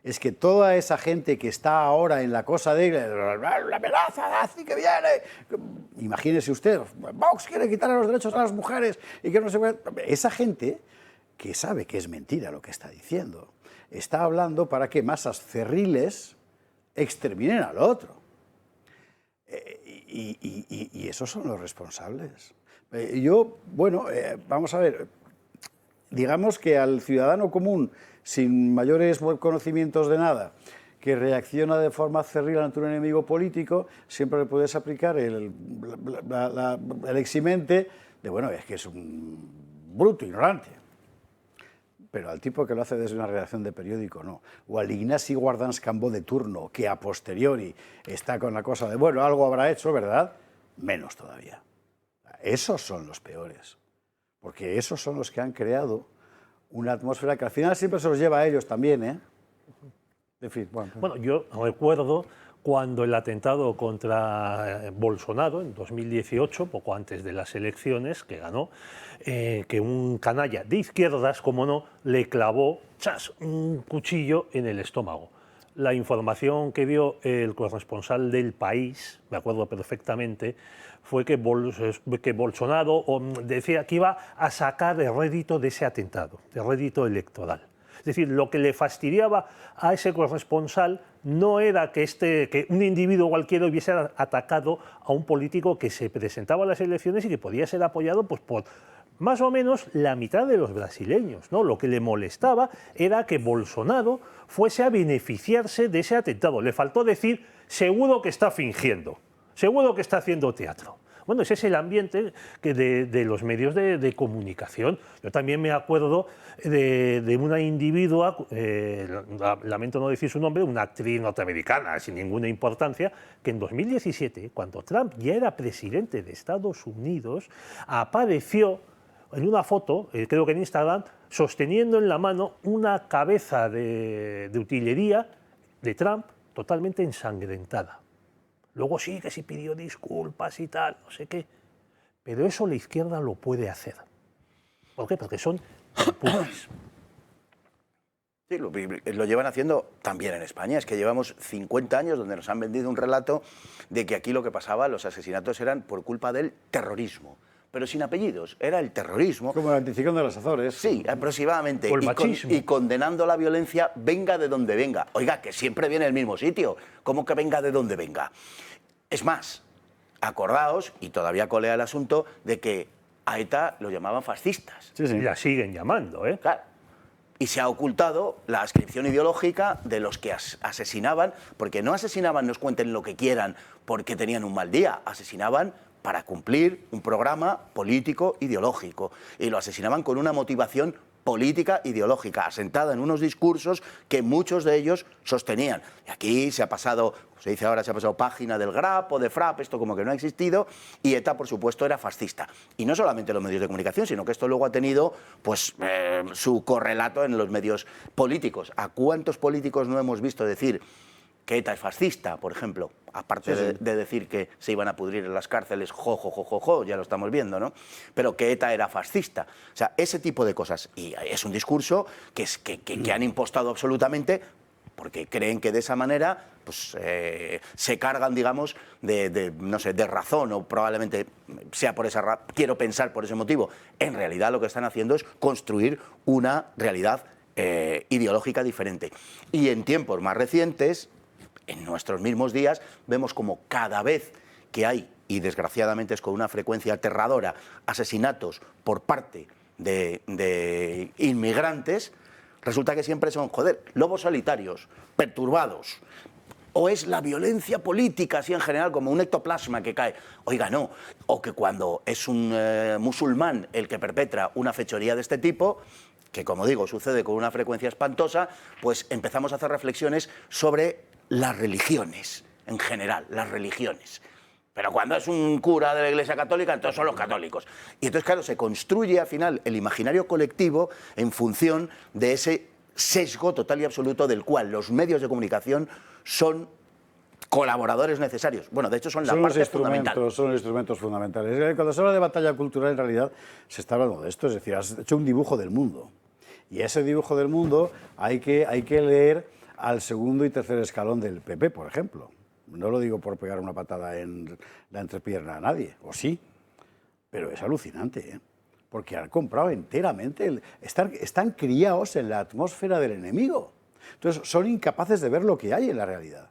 Speaker 1: Es que toda esa gente que está ahora en la cosa de la amenaza nazi que viene, imagínese usted, Vox quiere quitar los derechos a las mujeres y que no se puede. Esa gente que sabe que es mentira lo que está diciendo, está hablando para que masas cerriles exterminen al otro. Y esos son los responsables. Vamos a ver, digamos que al ciudadano común, sin mayores conocimientos de nada, que reacciona de forma cerril ante un enemigo político, siempre le puedes aplicar el eximente de, es que es un bruto, ignorante. Pero al tipo que lo hace desde una redacción de periódico, no. O al Ignasi Guardans Cambó de turno, que a posteriori está con la cosa de, algo habrá hecho, ¿verdad? Menos todavía. Esos son los peores. Porque esos son los que han creado una atmósfera que al final siempre se los lleva a ellos también, ¿eh? En fin,
Speaker 2: bueno, yo recuerdo cuando el atentado contra Bolsonaro en 2018, poco antes de las elecciones, que ganó, que un canalla de izquierdas, como no, le clavó un cuchillo en el estómago. La información que dio el corresponsal del País, me acuerdo perfectamente, fue que Bolsonaro decía que iba a sacar de rédito de ese atentado, de rédito electoral. Es decir, lo que le fastidiaba a ese corresponsal no era que un individuo cualquiera hubiese atacado a un político que se presentaba a las elecciones y que podía ser apoyado por más o menos la mitad de los brasileños, ¿no? Lo que le molestaba era que Bolsonaro fuese a beneficiarse de ese atentado. Le faltó decir, seguro que está fingiendo, seguro que está haciendo teatro. Bueno, ese es el ambiente de los medios de comunicación. Yo también me acuerdo de una individua, lamento no decir su nombre, una actriz norteamericana sin ninguna importancia, que en 2017, cuando Trump ya era presidente de Estados Unidos, apareció en una foto, creo que en Instagram, sosteniendo en la mano una cabeza de utilería de Trump totalmente ensangrentada. Luego sí que sí pidió disculpas y tal, no sé qué. Pero eso la izquierda lo puede hacer. ¿Por qué? Porque son impunes.
Speaker 3: Sí, lo llevan haciendo también en España. Es que llevamos 50 años donde nos han vendido un relato de que aquí lo que pasaba, los asesinatos eran por culpa del terrorismo. Pero sin apellidos, era el terrorismo.
Speaker 1: Como la anticiclón de las Azores.
Speaker 3: Sí, aproximadamente.
Speaker 2: O el machismo.
Speaker 3: Y condenando la violencia, venga de donde venga. Oiga, que siempre viene el mismo sitio. ¿Cómo que venga de donde venga? Es más, acordaos, y todavía colea el asunto, de que a ETA lo llamaban fascistas.
Speaker 2: Sí, sí. Y la siguen llamando, ¿eh?
Speaker 3: Claro. Y se ha ocultado la adscripción ideológica de los que asesinaban, porque no asesinaban, nos cuenten lo que quieran, porque tenían un mal día, asesinaban para cumplir un programa político ideológico, y lo asesinaban con una motivación política ideológica, asentada en unos discursos que muchos de ellos sostenían. Y aquí se ha pasado, se dice ahora, se ha pasado página del GRAP o de FRAP, esto como que no ha existido, y ETA, por supuesto, era fascista. Y no solamente los medios de comunicación, sino que esto luego ha tenido pues, su correlato en los medios políticos. ¿A cuántos políticos no hemos visto decir que ETA es fascista, por ejemplo? Aparte de decir que se iban a pudrir en las cárceles, ya lo estamos viendo, ¿no? Pero que ETA era fascista. O sea, ese tipo de cosas. Y es un discurso que han impostado absolutamente porque creen que de esa manera pues, se cargan, digamos, no sé, de razón, o probablemente sea por esa quiero pensar por ese motivo. En realidad lo que están haciendo es construir una realidad ideológica diferente. Y en tiempos más recientes, en nuestros mismos días, vemos como cada vez que hay, y desgraciadamente es con una frecuencia aterradora, asesinatos por parte de inmigrantes, resulta que siempre son, joder, lobos solitarios, perturbados, o es la violencia política, así en general, como un ectoplasma que cae. Oiga, no. O que cuando es un musulmán el que perpetra una fechoría de este tipo, que como digo, sucede con una frecuencia espantosa, pues empezamos a hacer reflexiones sobre las religiones, en general, las religiones. Pero cuando es un cura de la Iglesia Católica, entonces son los católicos. Y entonces, claro, se construye al final el imaginario colectivo en función de ese sesgo total y absoluto del cual los medios de comunicación son colaboradores necesarios. Bueno, de hecho son la parte fundamental.
Speaker 1: Son los instrumentos fundamentales. Cuando se habla de batalla cultural, en realidad se está hablando de esto, es decir, has hecho un dibujo del mundo. Y ese dibujo del mundo hay que leer al segundo y tercer escalón del PP, por ejemplo. No lo digo por pegar una patada en la entrepierna a nadie, o sí, pero es alucinante, ¿eh? Porque han comprado enteramente, están criados en la atmósfera del enemigo. Entonces son incapaces de ver lo que hay en la realidad.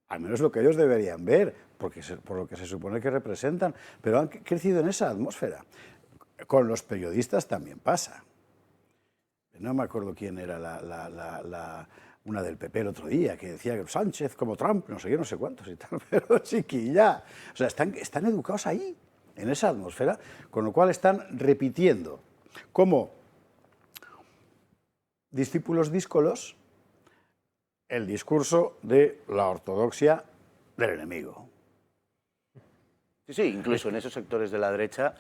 Speaker 1: Al menos lo que ellos deberían ver, por lo que se supone que representan, pero han crecido en esa atmósfera. Con los periodistas también pasa. No me acuerdo quién era una del PP el otro día, que decía que Sánchez como Trump, no sé qué, no sé cuántos y tal, pero chiquilla. O sea, están educados ahí, en esa atmósfera, con lo cual están repitiendo como discípulos díscolos el discurso de la ortodoxia del enemigo.
Speaker 3: Sí, sí, incluso en esos sectores de la derecha,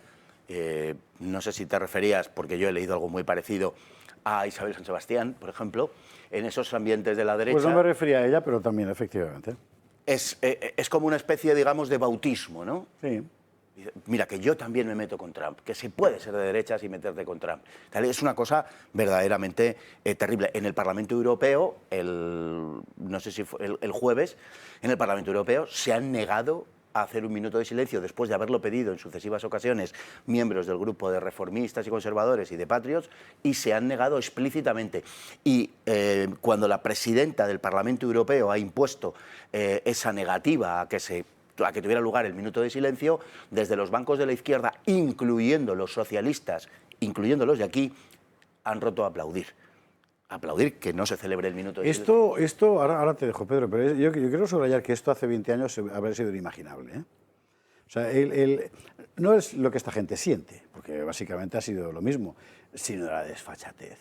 Speaker 3: no sé si te referías, porque yo he leído algo muy parecido, a Isabel San Sebastián, por ejemplo, en esos ambientes de la derecha...
Speaker 1: Pues no me refería a ella, pero también, efectivamente.
Speaker 3: Es como una especie, digamos, de bautismo, ¿no?
Speaker 1: Sí.
Speaker 3: Mira, que yo también me meto con Trump, que se puede ser de derechas y meterte con Trump. Es una cosa verdaderamente terrible. En el Parlamento Europeo, no sé si fue el jueves, en el Parlamento Europeo se han negado a hacer un minuto de silencio después de haberlo pedido en sucesivas ocasiones miembros del grupo de reformistas y conservadores y de Patriots, y se han negado explícitamente. Y cuando la presidenta del Parlamento Europeo ha impuesto esa negativa a que tuviera lugar el minuto de silencio, desde los bancos de la izquierda, incluyendo los socialistas, incluyendo los de aquí, han roto a aplaudir. Aplaudir que no se celebre el minuto de silencio.
Speaker 1: Esto ahora te dejo, Pedro, pero yo quiero subrayar que esto hace 20 años habría sido inimaginable, ¿eh? O sea, no es lo que esta gente siente, porque básicamente ha sido lo mismo, sino la desfachatez.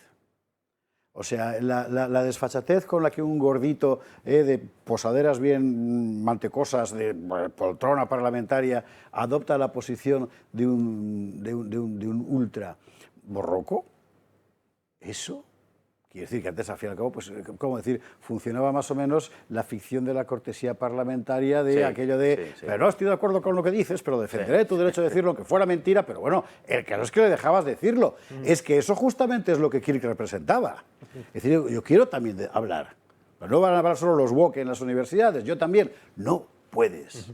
Speaker 1: O sea, la desfachatez con la que un gordito de posaderas bien mantecosas, de poltrona parlamentaria, adopta la posición de un ultra borroco, eso quiere decir que antes, al fin y al cabo, pues, ¿cómo decir? Funcionaba más o menos la ficción de la cortesía parlamentaria de aquello de, pero no estoy de acuerdo con lo que dices, pero defenderé tu derecho a decirlo, aunque fuera mentira, pero bueno, el caso es que le dejabas decirlo. Es que eso justamente es lo que Kirk representaba. Es decir, yo quiero también hablar. Pero no van a hablar solo los woke en las universidades, yo también. No puedes.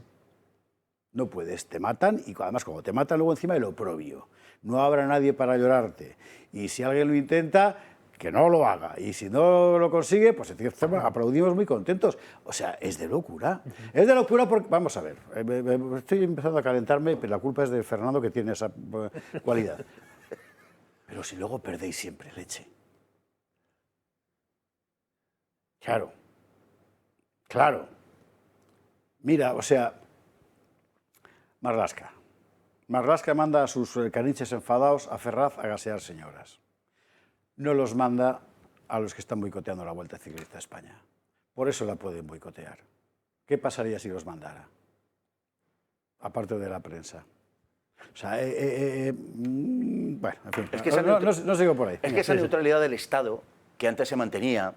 Speaker 1: No puedes, te matan y además como te matan luego encima el oprobio. No habrá nadie para llorarte. Y si alguien lo intenta, que no lo haga. Y si no lo consigue, pues aplaudimos muy contentos. O sea, es de locura. Es de locura porque, vamos a ver, estoy empezando a calentarme, pero la culpa es de Fernando, que tiene esa cualidad. Pero si luego perdéis siempre leche. Claro. Claro. Mira, o sea, Marlaska. Marlaska manda a sus caniches enfadados a Ferraz a gasear señoras. No los manda a los que están boicoteando la Vuelta Ciclista a España. Por eso la pueden boicotear. ¿Qué pasaría si los mandara? Aparte de la prensa. O sea, bueno, en fin,
Speaker 3: es que
Speaker 1: no sigo por ahí.
Speaker 3: Es que esa neutralidad del Estado, que antes se mantenía,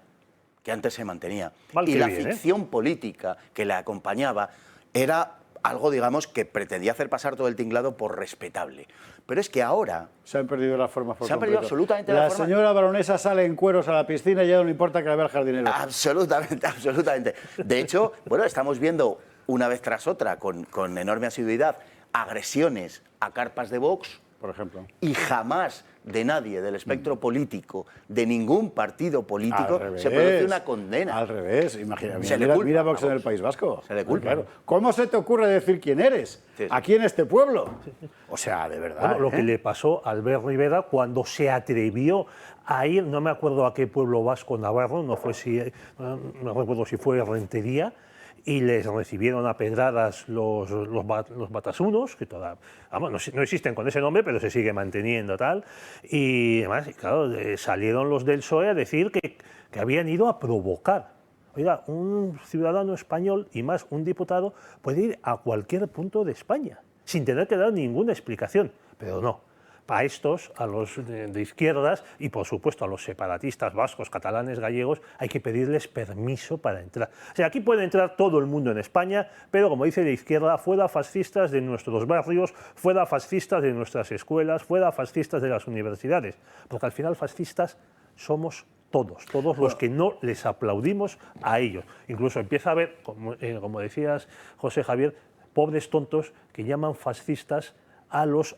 Speaker 3: y la ficción política que la acompañaba, era algo, digamos, que pretendía hacer pasar todo el tinglado por respetable. Pero es que ahora...
Speaker 1: Se han perdido las formas por
Speaker 3: Se han perdido
Speaker 1: completo.
Speaker 3: absolutamente
Speaker 1: La
Speaker 3: las formas.
Speaker 1: señora baronesa sale en cueros a la piscina y ya no le importa que la vea el jardinero.
Speaker 3: Absolutamente, absolutamente. De hecho, bueno, estamos viendo una vez tras otra, con enorme asiduidad, agresiones a carpas de Vox,
Speaker 1: Por ejemplo.
Speaker 3: y jamás de nadie del espectro político, de ningún partido político,
Speaker 1: Al revés.
Speaker 3: se produce una condena.
Speaker 1: Al revés, imagina,
Speaker 3: Se le
Speaker 1: mira,
Speaker 3: culpa
Speaker 1: mira
Speaker 3: a
Speaker 1: Vox en
Speaker 3: Vox.
Speaker 1: el País Vasco.
Speaker 3: Se le culpa.
Speaker 1: Claro. ¿Cómo se te ocurre decir quién eres
Speaker 3: Sí, sí.
Speaker 1: aquí en este pueblo? O sea, de verdad.
Speaker 2: Bueno, lo que le pasó a Albert Rivera cuando se atrevió a ir, no me acuerdo a qué pueblo vasco navarro, no recuerdo si fue Rentería, y les recibieron a pedradas los batasunos, que vamos, no existen con ese nombre, pero se sigue manteniendo tal, y además, claro, salieron los del PSOE a decir que habían ido a provocar. Oiga, un ciudadano español, y más un diputado, puede ir a cualquier punto de España, sin tener que dar ninguna explicación, pero no. A estos, a los de izquierdas y por supuesto a los separatistas vascos, catalanes, gallegos, hay que pedirles permiso para entrar. O sea, aquí puede entrar todo el mundo en España, pero como dice de izquierda, fuera fascistas de nuestros barrios, fuera fascistas de nuestras escuelas, fuera fascistas de las universidades, porque al final fascistas somos todos los que no les aplaudimos a ellos. Incluso empieza a haber, como decías, José Javier, pobres tontos que llaman fascistas a los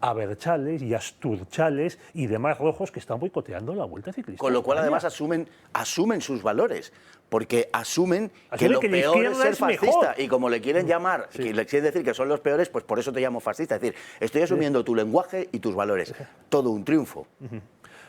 Speaker 2: abertzales y asturchales y demás rojos que están boicoteando la Vuelta Ciclista.
Speaker 3: Con lo cual,
Speaker 2: España.
Speaker 3: además, asumen sus valores, porque asumen que
Speaker 2: Asumen
Speaker 3: lo
Speaker 2: que la
Speaker 3: peor es
Speaker 2: izquierda
Speaker 3: ser
Speaker 2: es
Speaker 3: fascista.
Speaker 2: mejor.
Speaker 3: Y como le quieren llamar, que le quieren decir que son los peores, pues por eso te llamo fascista. Es decir, estoy asumiendo tu lenguaje y tus valores. Todo un triunfo.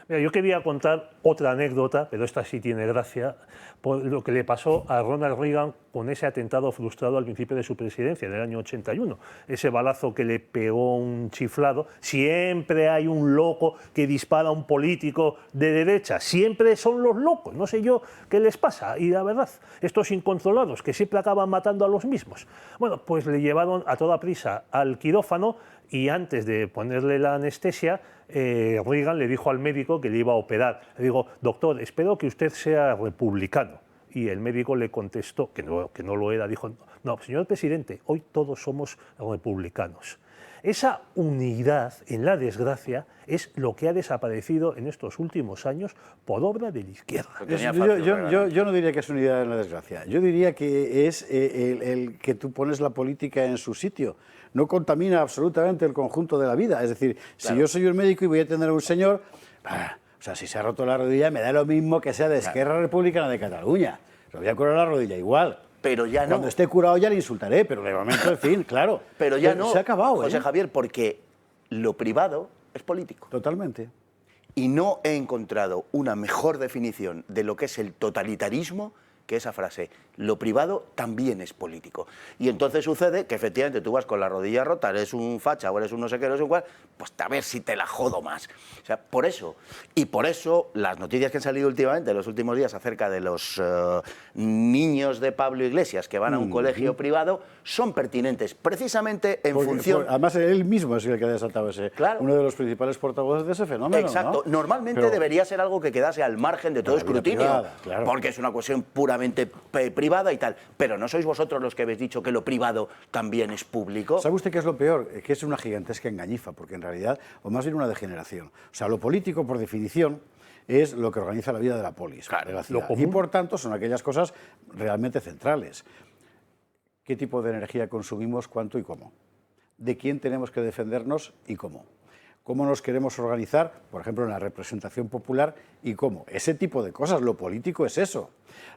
Speaker 2: Mira, yo quería contar otra anécdota, pero esta sí tiene gracia, por lo que le pasó a Ronald Reagan con ese atentado frustrado al principio de su presidencia, del año 81. Ese balazo que le pegó un chiflado. Siempre hay un loco que dispara a un político de derecha. Siempre son los locos. No sé yo qué les pasa. Y la verdad, estos incontrolados que siempre acaban matando a los mismos. Bueno, pues le llevaron a toda prisa al quirófano y antes de ponerle la anestesia, Reagan le dijo al médico que le iba a operar. Le digo, doctor, espero que usted sea republicano. Y el médico le contestó que no lo era. Dijo, no, señor presidente, hoy todos somos republicanos. Esa unidad en la desgracia es lo que ha desaparecido en estos últimos años por obra de la izquierda.
Speaker 1: Yo no diría que es unidad en la desgracia. Yo diría que es el que tú pones la política en su sitio. No contamina absolutamente el conjunto de la vida. Es decir, si yo soy un médico y voy a atender a un señor, o sea, si se ha roto la rodilla, me da lo mismo que sea de Esquerra Republicana de Cataluña. Lo voy a curar la rodilla igual.
Speaker 3: Pero ya no.
Speaker 1: Cuando esté curado ya le insultaré, pero de momento, en fin, claro.
Speaker 3: Pero ya no.
Speaker 1: Se ha acabado,
Speaker 3: José Javier, porque lo privado es político.
Speaker 1: Totalmente.
Speaker 3: Y no he encontrado una mejor definición de lo que es el totalitarismo que esa frase. Lo privado también es político. Y entonces sucede que efectivamente tú vas con la rodilla rota, eres un facha o eres un no sé qué, no sé cuál, pues a ver si te la jodo más. O sea, por eso, las noticias que han salido últimamente, en los últimos días, acerca de los niños de Pablo Iglesias que van a un colegio privado, son pertinentes, precisamente en función...
Speaker 1: Además, él mismo es el que ha desatado uno de los principales portavoces de ese fenómeno.
Speaker 3: Exacto.
Speaker 1: ¿no?
Speaker 3: Normalmente debería ser algo que quedase al margen de todo escrutinio,
Speaker 1: privada, claro.
Speaker 3: porque es una cuestión puramente privada y tal. Pero ¿no sois vosotros los que habéis dicho que lo privado también es público?
Speaker 1: ¿Sabe usted qué es lo peor? Que es una gigantesca engañifa, porque en realidad, o más bien una degeneración. O sea, lo político, por definición, es lo que organiza la vida de la polis, de la ciudad. Y por tanto, son aquellas cosas realmente centrales. ¿Qué tipo de energía consumimos, cuánto y cómo? ¿De quién tenemos que defendernos y cómo? ¿Cómo nos queremos organizar, por ejemplo, en la representación popular y cómo? Ese tipo de cosas. Lo político es eso.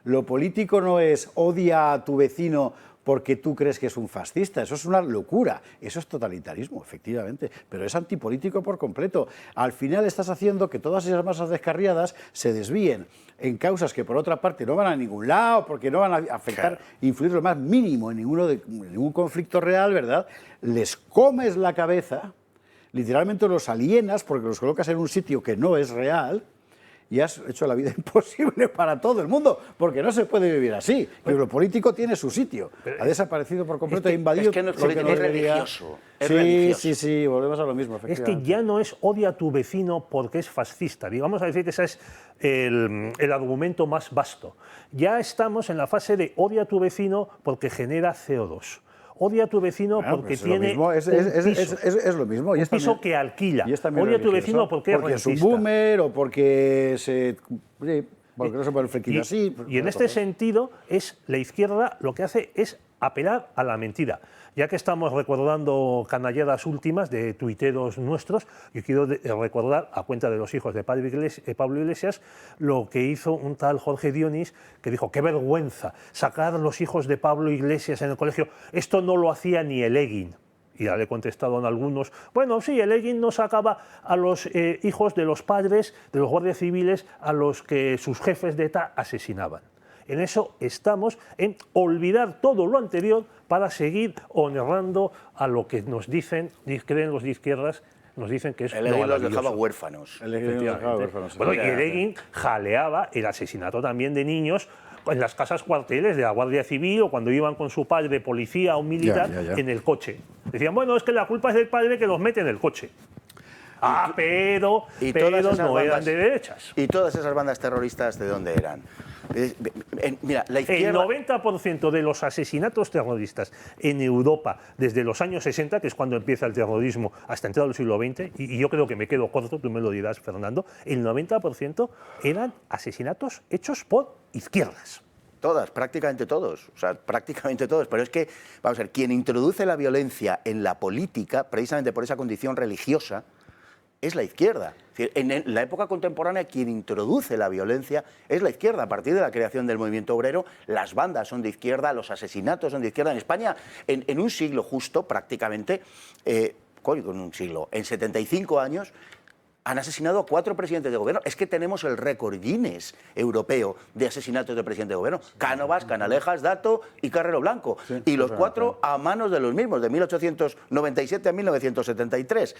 Speaker 1: Lo político no es odia a tu vecino porque tú crees que es un fascista. Eso es una locura. Eso es totalitarismo, efectivamente. Pero es antipolítico por completo. Al final estás haciendo que todas esas masas descarriadas se desvíen en causas que, por otra parte, no van a ningún lado, porque no van a afectar, influir lo más mínimo en ningún conflicto real, ¿verdad? Les comes la cabeza, literalmente los alienas porque los colocas en un sitio que no es real y has hecho la vida imposible para todo el mundo, porque no se puede vivir así. Pero lo político tiene su sitio. Ha desaparecido por completo, ha invadido...
Speaker 3: Es que no es político, es religioso.
Speaker 1: Sí, volvemos a lo mismo,
Speaker 2: Es que ya no es odia a tu vecino porque es fascista. Digamos a decir que ese es el argumento más vasto. Ya estamos en la fase de odia a tu vecino porque genera CO2. Odia a tu vecino
Speaker 1: Bueno,
Speaker 2: porque
Speaker 1: pues
Speaker 2: tiene
Speaker 1: es lo mismo, es lo mismo. Y
Speaker 2: un piso que alquila.
Speaker 1: y es también
Speaker 2: Odia a tu
Speaker 1: religioso,
Speaker 2: vecino porque es
Speaker 1: es un
Speaker 2: rentista.
Speaker 1: boomer o porque porque no se pone el flequillo así.
Speaker 2: Y en este sentido, la izquierda lo que hace es apelar a la mentira. Ya que estamos recordando canalladas últimas de tuiteros nuestros, yo quiero recordar, a cuenta de los hijos de Pablo Iglesias, lo que hizo un tal Jorge Dionís, que dijo, qué vergüenza, sacar a los hijos de Pablo Iglesias en el colegio, esto no lo hacía ni el Egin. Y ya le contestaron algunos, bueno, sí, el Egin no sacaba a los hijos de los padres, de los guardias civiles, a los que sus jefes de ETA asesinaban. En eso estamos, en olvidar todo lo anterior para seguir honrando a lo que nos dicen, creen los de izquierdas, nos dicen que es
Speaker 3: El Egin los
Speaker 2: maravilloso.
Speaker 3: dejaba huérfanos.
Speaker 2: Bueno, y el Egin jaleaba el asesinato también de niños en las casas cuarteles de la Guardia Civil o cuando iban con su padre de policía o militar en el coche. Decían, bueno, es que la culpa es del padre que los mete en el coche. Pero no eran de derechas.
Speaker 3: ¿Y todas esas bandas terroristas de dónde eran? Mira, la izquierda...
Speaker 2: El 90% de los asesinatos terroristas en Europa desde los años 60, que es cuando empieza el terrorismo, hasta entrado el siglo XX, y yo creo que me quedo corto, tú me lo dirás, Fernando, el 90% eran asesinatos hechos por izquierdas.
Speaker 3: Todas, prácticamente todos, o sea, prácticamente todos. Pero es que, vamos a ver, quien introduce la violencia en la política, precisamente por esa condición religiosa, es la izquierda. Es decir, en la época contemporánea quien introduce la violencia es la izquierda. A partir de la creación del movimiento obrero, las bandas son de izquierda, los asesinatos son de izquierda. En España, en un siglo justo, prácticamente, en un siglo, en 75 años, han asesinado a 4 presidentes de gobierno. Es que tenemos el récord Guinness europeo de asesinatos de presidentes de gobierno. Cánovas, Canalejas, Dato y Carrero Blanco. Sí, y los 4 a manos de los mismos, de 1897 a 1973.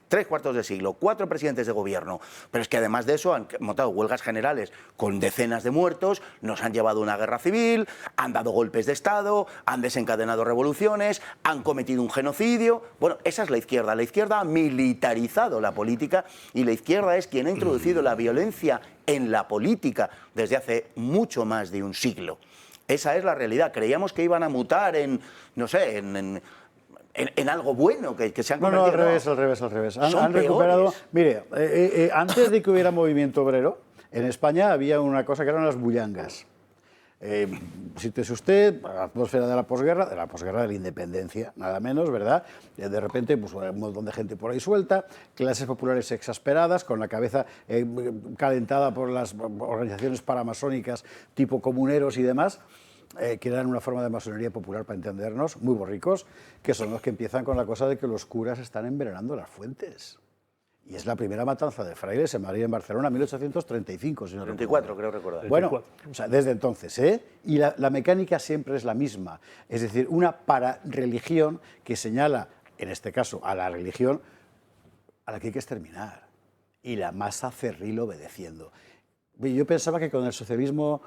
Speaker 3: 3/4 de siglo, 4 presidentes de gobierno. Pero es que además de eso han montado huelgas generales con decenas de muertos, nos han llevado a una guerra civil, han dado golpes de Estado, han desencadenado revoluciones, han cometido un genocidio. Bueno, esa es la izquierda. La izquierda ha militarizado la política y la izquierda es quien ha introducido la violencia en la política desde hace mucho más de un siglo. Esa es la realidad. Creíamos que iban a mutar en, no sé, en algo bueno, que se han convertido...
Speaker 1: No, al revés. Han recuperado... Mire, antes de que hubiera movimiento obrero, en España había una cosa que eran las bullangas. Sítese usted, la atmósfera de la posguerra de la independencia, nada menos, ¿verdad? De repente, pues un montón de gente por ahí suelta, clases populares exasperadas, con la cabeza calentada por las organizaciones paramasónicas tipo comuneros y demás, que eran una forma de masonería popular, para entendernos, muy borricos, que son los que empiezan con la cosa de que los curas están envenenando las fuentes. Y es la primera matanza de frailes en Madrid, en Barcelona, en 1835, si no
Speaker 3: 34, creo recordar.
Speaker 1: Bueno, o sea, desde entonces, ¿eh? Y la mecánica siempre es la misma. Es decir, una pararreligión que señala, en este caso, a la religión a la que hay que exterminar. Y la masa cerril obedeciendo. Yo pensaba que con el socialismo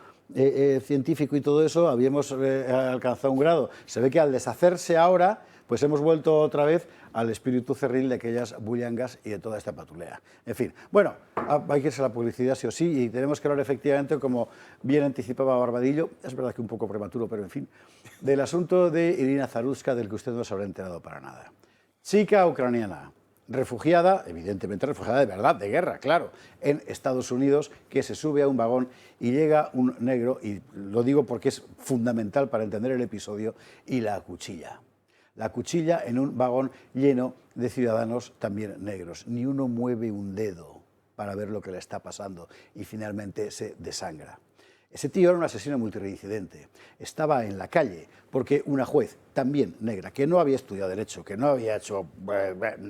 Speaker 1: científico y todo eso habíamos alcanzado un grado. Se ve que al deshacerse ahora, pues hemos vuelto otra vez al espíritu cerril de aquellas bullangas y de toda esta patulea. En fin, bueno, hay que irse a la publicidad sí o sí, y tenemos que hablar efectivamente, como bien anticipaba Barbadillo, es verdad que un poco prematuro, pero en fin, del asunto de Irina Zarutska, del que usted no se habrá enterado para nada. Chica ucraniana, refugiada, evidentemente refugiada de verdad, de guerra, claro, en Estados Unidos, que se sube a un vagón y llega un negro, y lo digo porque es fundamental para entender el episodio, y la acuchilla. La acuchilla en un vagón lleno de ciudadanos también negros. Ni uno mueve un dedo para ver lo que le está pasando y finalmente se desangra. Ese tío era un asesino multireincidente. Estaba en la calle porque una juez, también negra, que no había estudiado Derecho, que no había hecho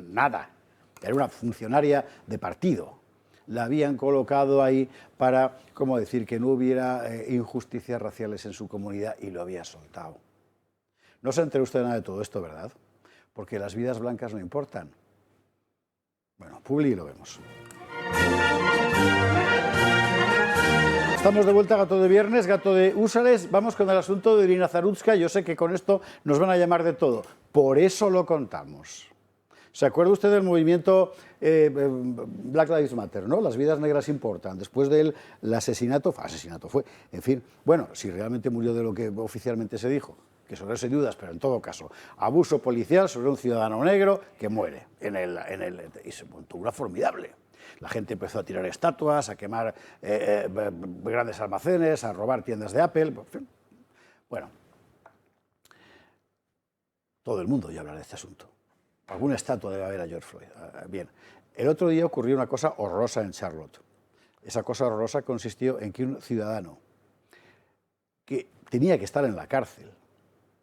Speaker 1: nada, era una funcionaria de partido, la habían colocado ahí para, ¿cómo decir?, que no hubiera injusticias raciales en su comunidad, y lo había soltado. No se enteró usted nada de todo esto, ¿verdad? Porque las vidas blancas no importan. Bueno, publi y lo vemos. Estamos de vuelta, Gato de Viernes, Gato de Húsares. Vamos con el asunto de Irina Zarutska. Yo sé que con esto nos van a llamar de todo. Por eso lo contamos. ¿Se acuerda usted del movimiento Black Lives Matter, ¿no? Las vidas negras importan. Después del asesinato fue, en fin, bueno, si realmente murió de lo que oficialmente se dijo, que sobre eso hay dudas, pero en todo caso, abuso policial sobre un ciudadano negro que muere y se montó una formidable. La gente empezó a tirar estatuas, a quemar grandes almacenes, a robar tiendas de Apple, en fin. Bueno, todo el mundo ya habla de este asunto. Alguna estatua debe haber a George Floyd. Bien, el otro día ocurrió una cosa horrorosa en Charlotte. Esa cosa horrorosa consistió en que un ciudadano que tenía que estar en la cárcel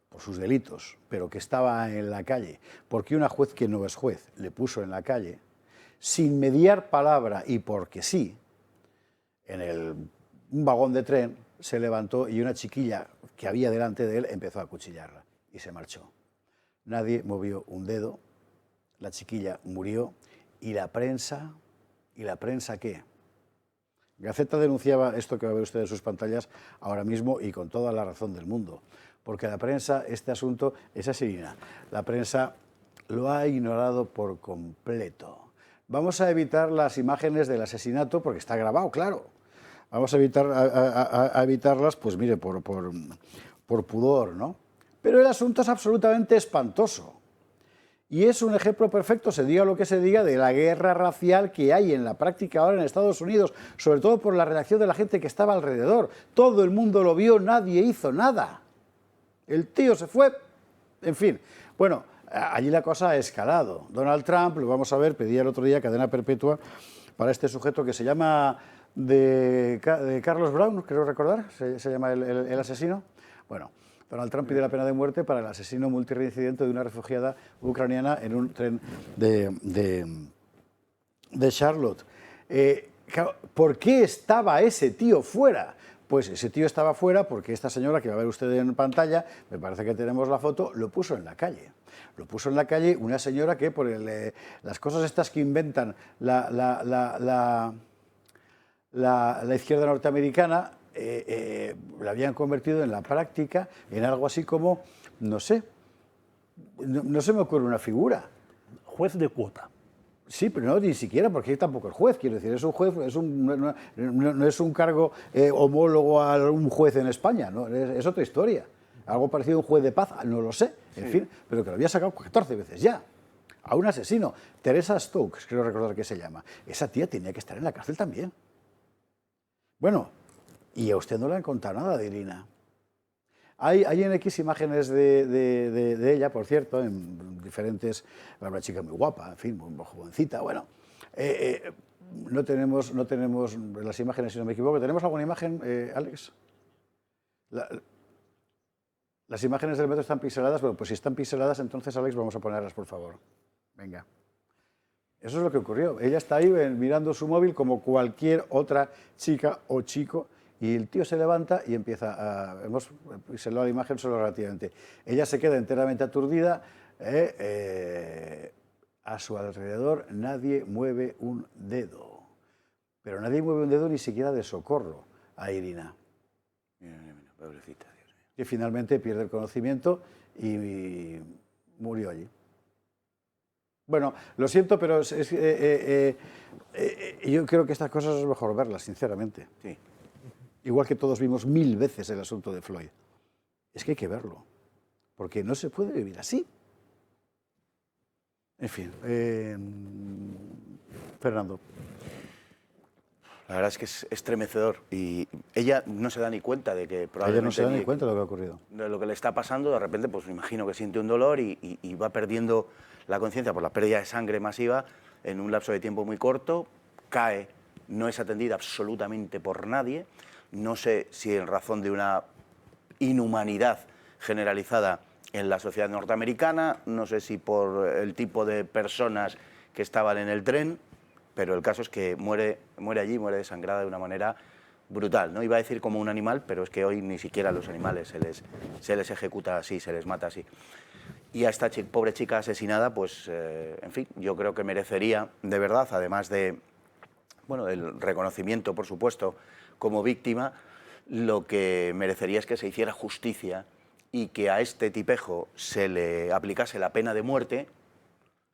Speaker 1: por sus delitos, pero que estaba en la calle, porque una juez que no es juez le puso en la calle, sin mediar palabra y porque sí, un vagón de tren se levantó y una chiquilla que había delante de él empezó a acuchillarla y se marchó. Nadie movió un dedo, la chiquilla murió y la prensa ¿qué? Gaceta denunciaba esto que va a ver usted en sus pantallas ahora mismo y con toda la razón del mundo, porque la prensa, este asunto es así, la prensa lo ha ignorado por completo. Vamos a evitar las imágenes del asesinato porque está grabado, claro. Vamos a evitarlas, pues mire, por pudor, ¿no? Pero el asunto es absolutamente espantoso. Y es un ejemplo perfecto, se diga lo que se diga, de la guerra racial que hay en la práctica ahora en Estados Unidos, sobre todo por la reacción de la gente que estaba alrededor. Todo el mundo lo vio, nadie hizo nada. El tío se fue, en fin. Bueno, allí la cosa ha escalado. Donald Trump, lo vamos a ver, pedía el otro día cadena perpetua para este sujeto que se llama de Carlos Brown, creo recordar, se llama el asesino. Bueno, Donald Trump pide la pena de muerte para el asesino multireincidente de una refugiada ucraniana en un tren de Charlotte. ¿Por qué estaba ese tío fuera? Pues ese tío estaba fuera porque esta señora, que va a ver usted en pantalla, me parece que tenemos la foto, lo puso en la calle. Lo puso en la calle una señora que por las cosas estas que inventan la izquierda norteamericana, la habían convertido en la práctica en algo así como, no sé, no se me ocurre una figura.
Speaker 2: Juez de cuota.
Speaker 1: Sí, pero no, ni siquiera, porque tampoco es juez, quiero decir, es un juez, no es un cargo homólogo a un juez en España, ¿no? Es otra historia. Algo parecido a un juez de paz, no lo sé, en fin, pero que lo había sacado 14 veces ya. A un asesino, Teresa Stokes, creo recordar que se llama. Esa tía tenía que estar en la cárcel también. Bueno, y a usted no le han contado nada de Irina. Hay en X imágenes de ella, por cierto, en diferentes... Una chica muy guapa, en fin, muy jovencita, bueno. No tenemos las imágenes, si no me equivoco. ¿Tenemos alguna imagen, Alex? Las imágenes del metro están pixeladas. Bueno, pues si están pixeladas, entonces, Alex, vamos a ponerlas, por favor. Venga. Eso es lo que ocurrió. Ella está ahí mirando su móvil como cualquier otra chica o chico. Y el tío se levanta y empieza a... Hemos pixelado la imagen solo relativamente. Ella se queda enteramente aturdida. A su alrededor nadie mueve un dedo. Pero nadie mueve un dedo ni siquiera de socorro a Irina.
Speaker 3: Mira, pobrecita, Dios mío.
Speaker 1: Que finalmente pierde el conocimiento y murió allí. Bueno, lo siento, pero yo creo que estas cosas es mejor verlas, sinceramente.
Speaker 3: Sí.
Speaker 1: Igual que todos vimos 1000 veces el asunto de Floyd. Es que hay que verlo, porque no se puede vivir así. En fin, Fernando.
Speaker 3: La verdad es que es estremecedor y ella no se da ni cuenta de que probablemente...
Speaker 1: Ella no se da ni cuenta de lo que ha ocurrido.
Speaker 3: De lo que le está pasando, de repente, pues me imagino que siente un dolor y va perdiendo la conciencia por la pérdida de sangre masiva en un lapso de tiempo muy corto, cae, no es atendida absolutamente por nadie. No sé si en razón de una inhumanidad generalizada en la sociedad norteamericana, no sé si por el tipo de personas que estaban en el tren, pero el caso es que muere allí, muere desangrada de una manera brutal. No iba a decir como un animal, pero es que hoy ni siquiera a los animales se les ejecuta así, se les mata así. Y a esta pobre chica asesinada, pues, en fin, yo creo que merecería, de verdad, además de, bueno, del reconocimiento, por supuesto, como víctima, lo que merecería es que se hiciera justicia y que a este tipejo se le aplicase la pena de muerte,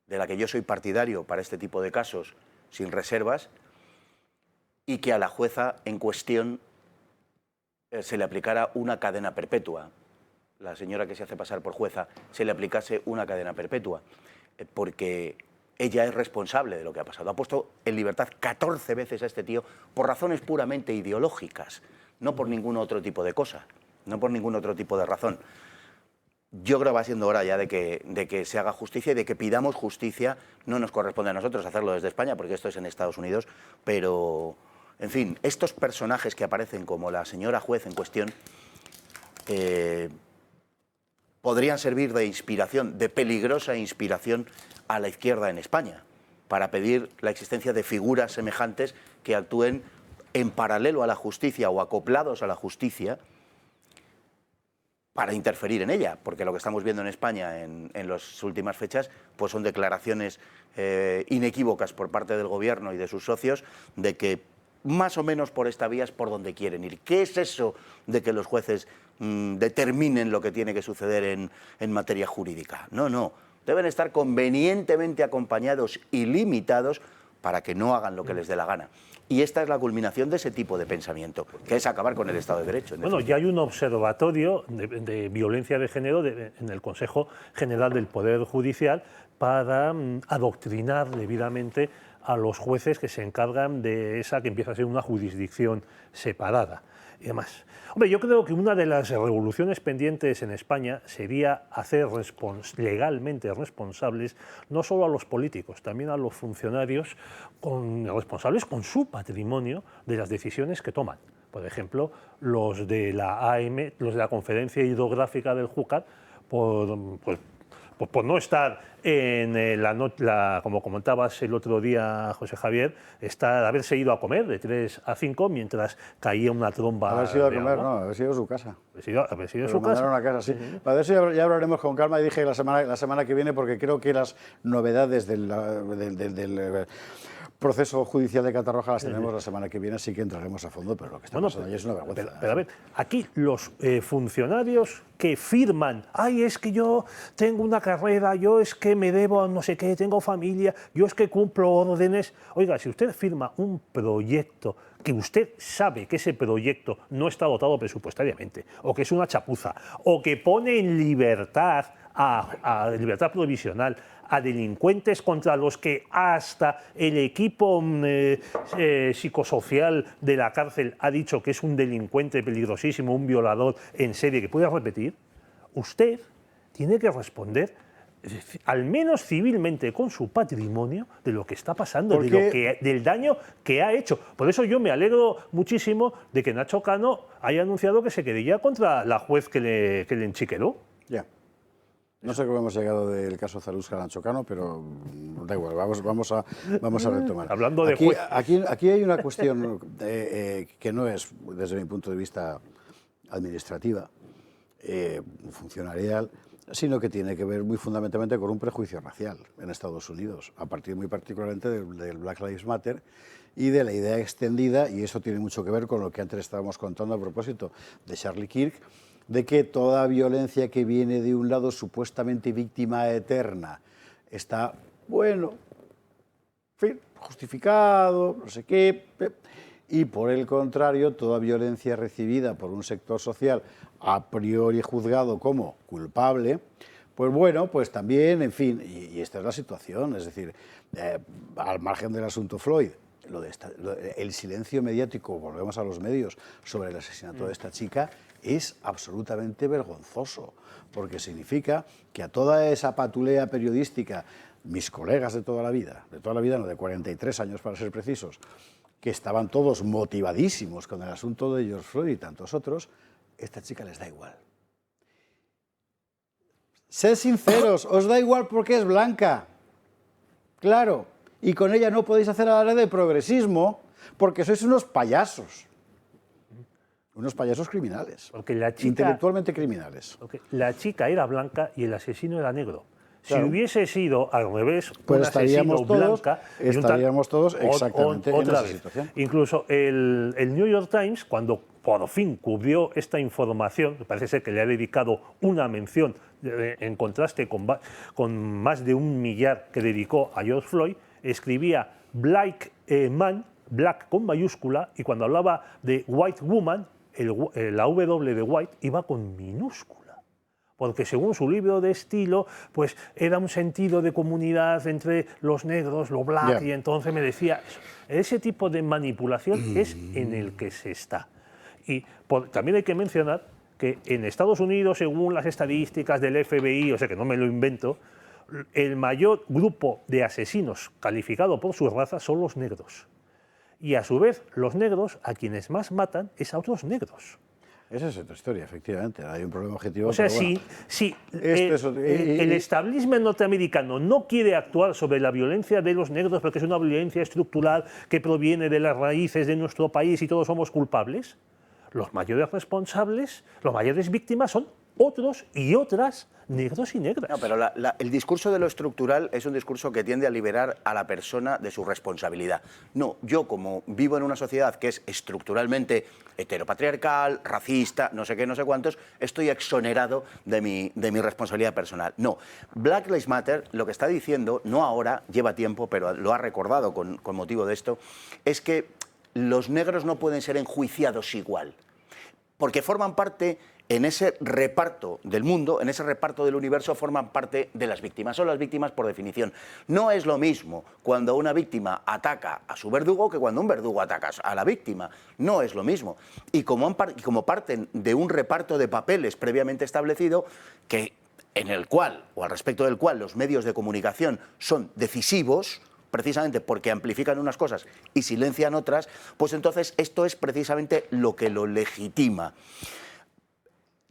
Speaker 3: de la que yo soy partidario para este tipo de casos, sin reservas, y que a la jueza en cuestión se le aplicara una cadena perpetua. la señora que se hace pasar por jueza, se le aplicase una cadena perpetua, porque ella es responsable de lo que ha pasado. Ha puesto en libertad 14 veces a este tío por razones puramente ideológicas, no por ningún otro tipo de cosa, no por ningún otro tipo de razón. Yo creo que va siendo hora ya de que se haga justicia y de que pidamos justicia. No nos corresponde a nosotros hacerlo desde España, porque esto es en Estados Unidos, pero, en fin, estos personajes que aparecen como la señora juez en cuestión podrían servir de inspiración, de peligrosa inspiración a la izquierda en España, para pedir la existencia de figuras semejantes que actúen en paralelo a la justicia o acoplados a la justicia, para interferir en ella, porque lo que estamos viendo en España en las últimas fechas pues son declaraciones inequívocas por parte del gobierno y de sus socios de que más o menos por esta vía es por donde quieren ir. ¿Qué es eso de que los jueces determinen lo que tiene que suceder en materia jurídica? No, no, deben estar convenientemente acompañados y limitados para que no hagan lo que les dé la gana. Y esta es la culminación de ese tipo de pensamiento, que es acabar con el Estado de Derecho.
Speaker 2: Bueno, ya hay un observatorio de violencia de género en el Consejo General del Poder Judicial para adoctrinar debidamente a los jueces que se encargan de esa que empieza a ser una jurisdicción separada y demás. Hombre, yo creo que una de las revoluciones pendientes en España sería hacer legalmente responsables no solo a los políticos, también a los funcionarios responsables con su patrimonio de las decisiones que toman. Por ejemplo, los de la AM, los de la Conferencia Hidrográfica del Júcar, por no estar en como comentabas el otro día, José Javier, haberse ido a comer de 3 a 5 mientras caía una tromba.
Speaker 1: Haber sido a comer, no, haber sido a su casa.
Speaker 2: Haber sido a su casa.
Speaker 1: A casa, sí. Para eso ya hablaremos con calma, y dije la semana que viene, porque creo que las novedades del proceso judicial de Catarroja las tenemos la semana que viene, así que entraremos a fondo, pero lo que está pasando ahí es una vergüenza.
Speaker 2: Pero a ver, aquí los funcionarios que firman, ay, es que yo tengo una carrera, yo es que me debo a no sé qué, tengo familia, yo es que cumplo órdenes. Oiga, si usted firma un proyecto que usted sabe que ese proyecto no está dotado presupuestariamente, o que es una chapuza, o que pone en libertad, a libertad provisional, a delincuentes contra los que hasta el equipo psicosocial de la cárcel ha dicho que es un delincuente peligrosísimo, un violador en serie que puede repetir, usted tiene que responder, al menos civilmente, con su patrimonio de lo que está pasando, del daño que ha hecho. Por eso yo me alegro muchísimo de que Nacho Cano haya anunciado que se querella contra la juez que le enchiqueló.
Speaker 1: Ya. No sé cómo hemos llegado del caso Zalusca a Nacho Cano, pero da igual, vamos a retomar.
Speaker 2: Hablando de
Speaker 1: aquí hay una cuestión que no es, desde mi punto de vista, administrativa, funcionarial, sino que tiene que ver muy fundamentalmente con un prejuicio racial en Estados Unidos, a partir muy particularmente del Black Lives Matter y de la idea extendida, y eso tiene mucho que ver con lo que antes estábamos contando a propósito de Charlie Kirk, de que toda violencia que viene de un lado supuestamente víctima eterna está, bueno, en fin, justificado, no sé qué, y por el contrario, toda violencia recibida por un sector social a priori juzgado como culpable, pues bueno, pues también, en fin, y esta es la situación, es decir, al margen del asunto Floyd, el silencio mediático, volvemos a los medios, sobre el asesinato de esta chica, es absolutamente vergonzoso, porque significa que a toda esa patulea periodística, mis colegas de toda la vida no, de 43 años para ser precisos, que estaban todos motivadísimos con el asunto de George Floyd y tantos otros, esta chica les da igual. Sed sinceros, os da igual porque es blanca, claro, y con ella no podéis hacer alarde de progresismo porque sois unos payasos. Unos payasos criminales,
Speaker 2: porque la chica,
Speaker 1: intelectualmente criminales.
Speaker 2: Porque la chica era blanca y el asesino era negro.
Speaker 1: Claro.
Speaker 2: Si hubiese sido al revés,
Speaker 1: pues
Speaker 2: un asesino blanca...
Speaker 1: Estaríamos todos exactamente en esa situación.
Speaker 2: Incluso el New York Times, cuando por fin cubrió esta información, parece ser que le ha dedicado una mención, en contraste con más de 1 millar que dedicó a George Floyd, escribía Black Man, Black con mayúscula, y cuando hablaba de White Woman, la W de White iba con minúscula. porque según su libro de estilo, pues era un sentido de comunidad entre los negros, los black,
Speaker 1: Ya.
Speaker 2: y entonces me decía eso. Ese tipo de manipulación es en el que se está. Y también hay que mencionar que en Estados Unidos, según las estadísticas del FBI, o sea que no me lo invento, el mayor grupo de asesinos calificado por su raza son los negros. Y a su vez, los negros a quienes más matan es a otros negros.
Speaker 1: Esa es otra historia, efectivamente. Hay un problema objetivo.
Speaker 2: O sea,
Speaker 1: pero bueno.
Speaker 2: si
Speaker 1: Esto es otro-
Speaker 2: el establishment norteamericano no quiere actuar sobre la violencia de los negros porque es una violencia estructural que proviene de las raíces de nuestro país y todos somos culpables, los mayores responsables, las mayores víctimas son otros y otras negros y negras.
Speaker 3: No, pero el discurso de lo estructural es un discurso que tiende a liberar a la persona de su responsabilidad. No, yo como vivo en una sociedad que es estructuralmente heteropatriarcal, racista, no sé qué, no sé cuántos, estoy exonerado de mi responsabilidad personal. No, Black Lives Matter lo que está diciendo, no ahora, lleva tiempo, pero lo ha recordado con motivo de esto, es que los negros no pueden ser enjuiciados igual, porque forman parte. En ese reparto del mundo, en ese reparto del universo, forman parte de las víctimas. Son las víctimas por definición. No es lo mismo cuando una víctima ataca a su verdugo que cuando un verdugo ataca a la víctima. No es lo mismo. Y como parten de un reparto de papeles previamente establecido, en el cual, o al respecto del cual, los medios de comunicación son decisivos, precisamente porque amplifican unas cosas y silencian otras, pues entonces esto es precisamente lo que lo legitima.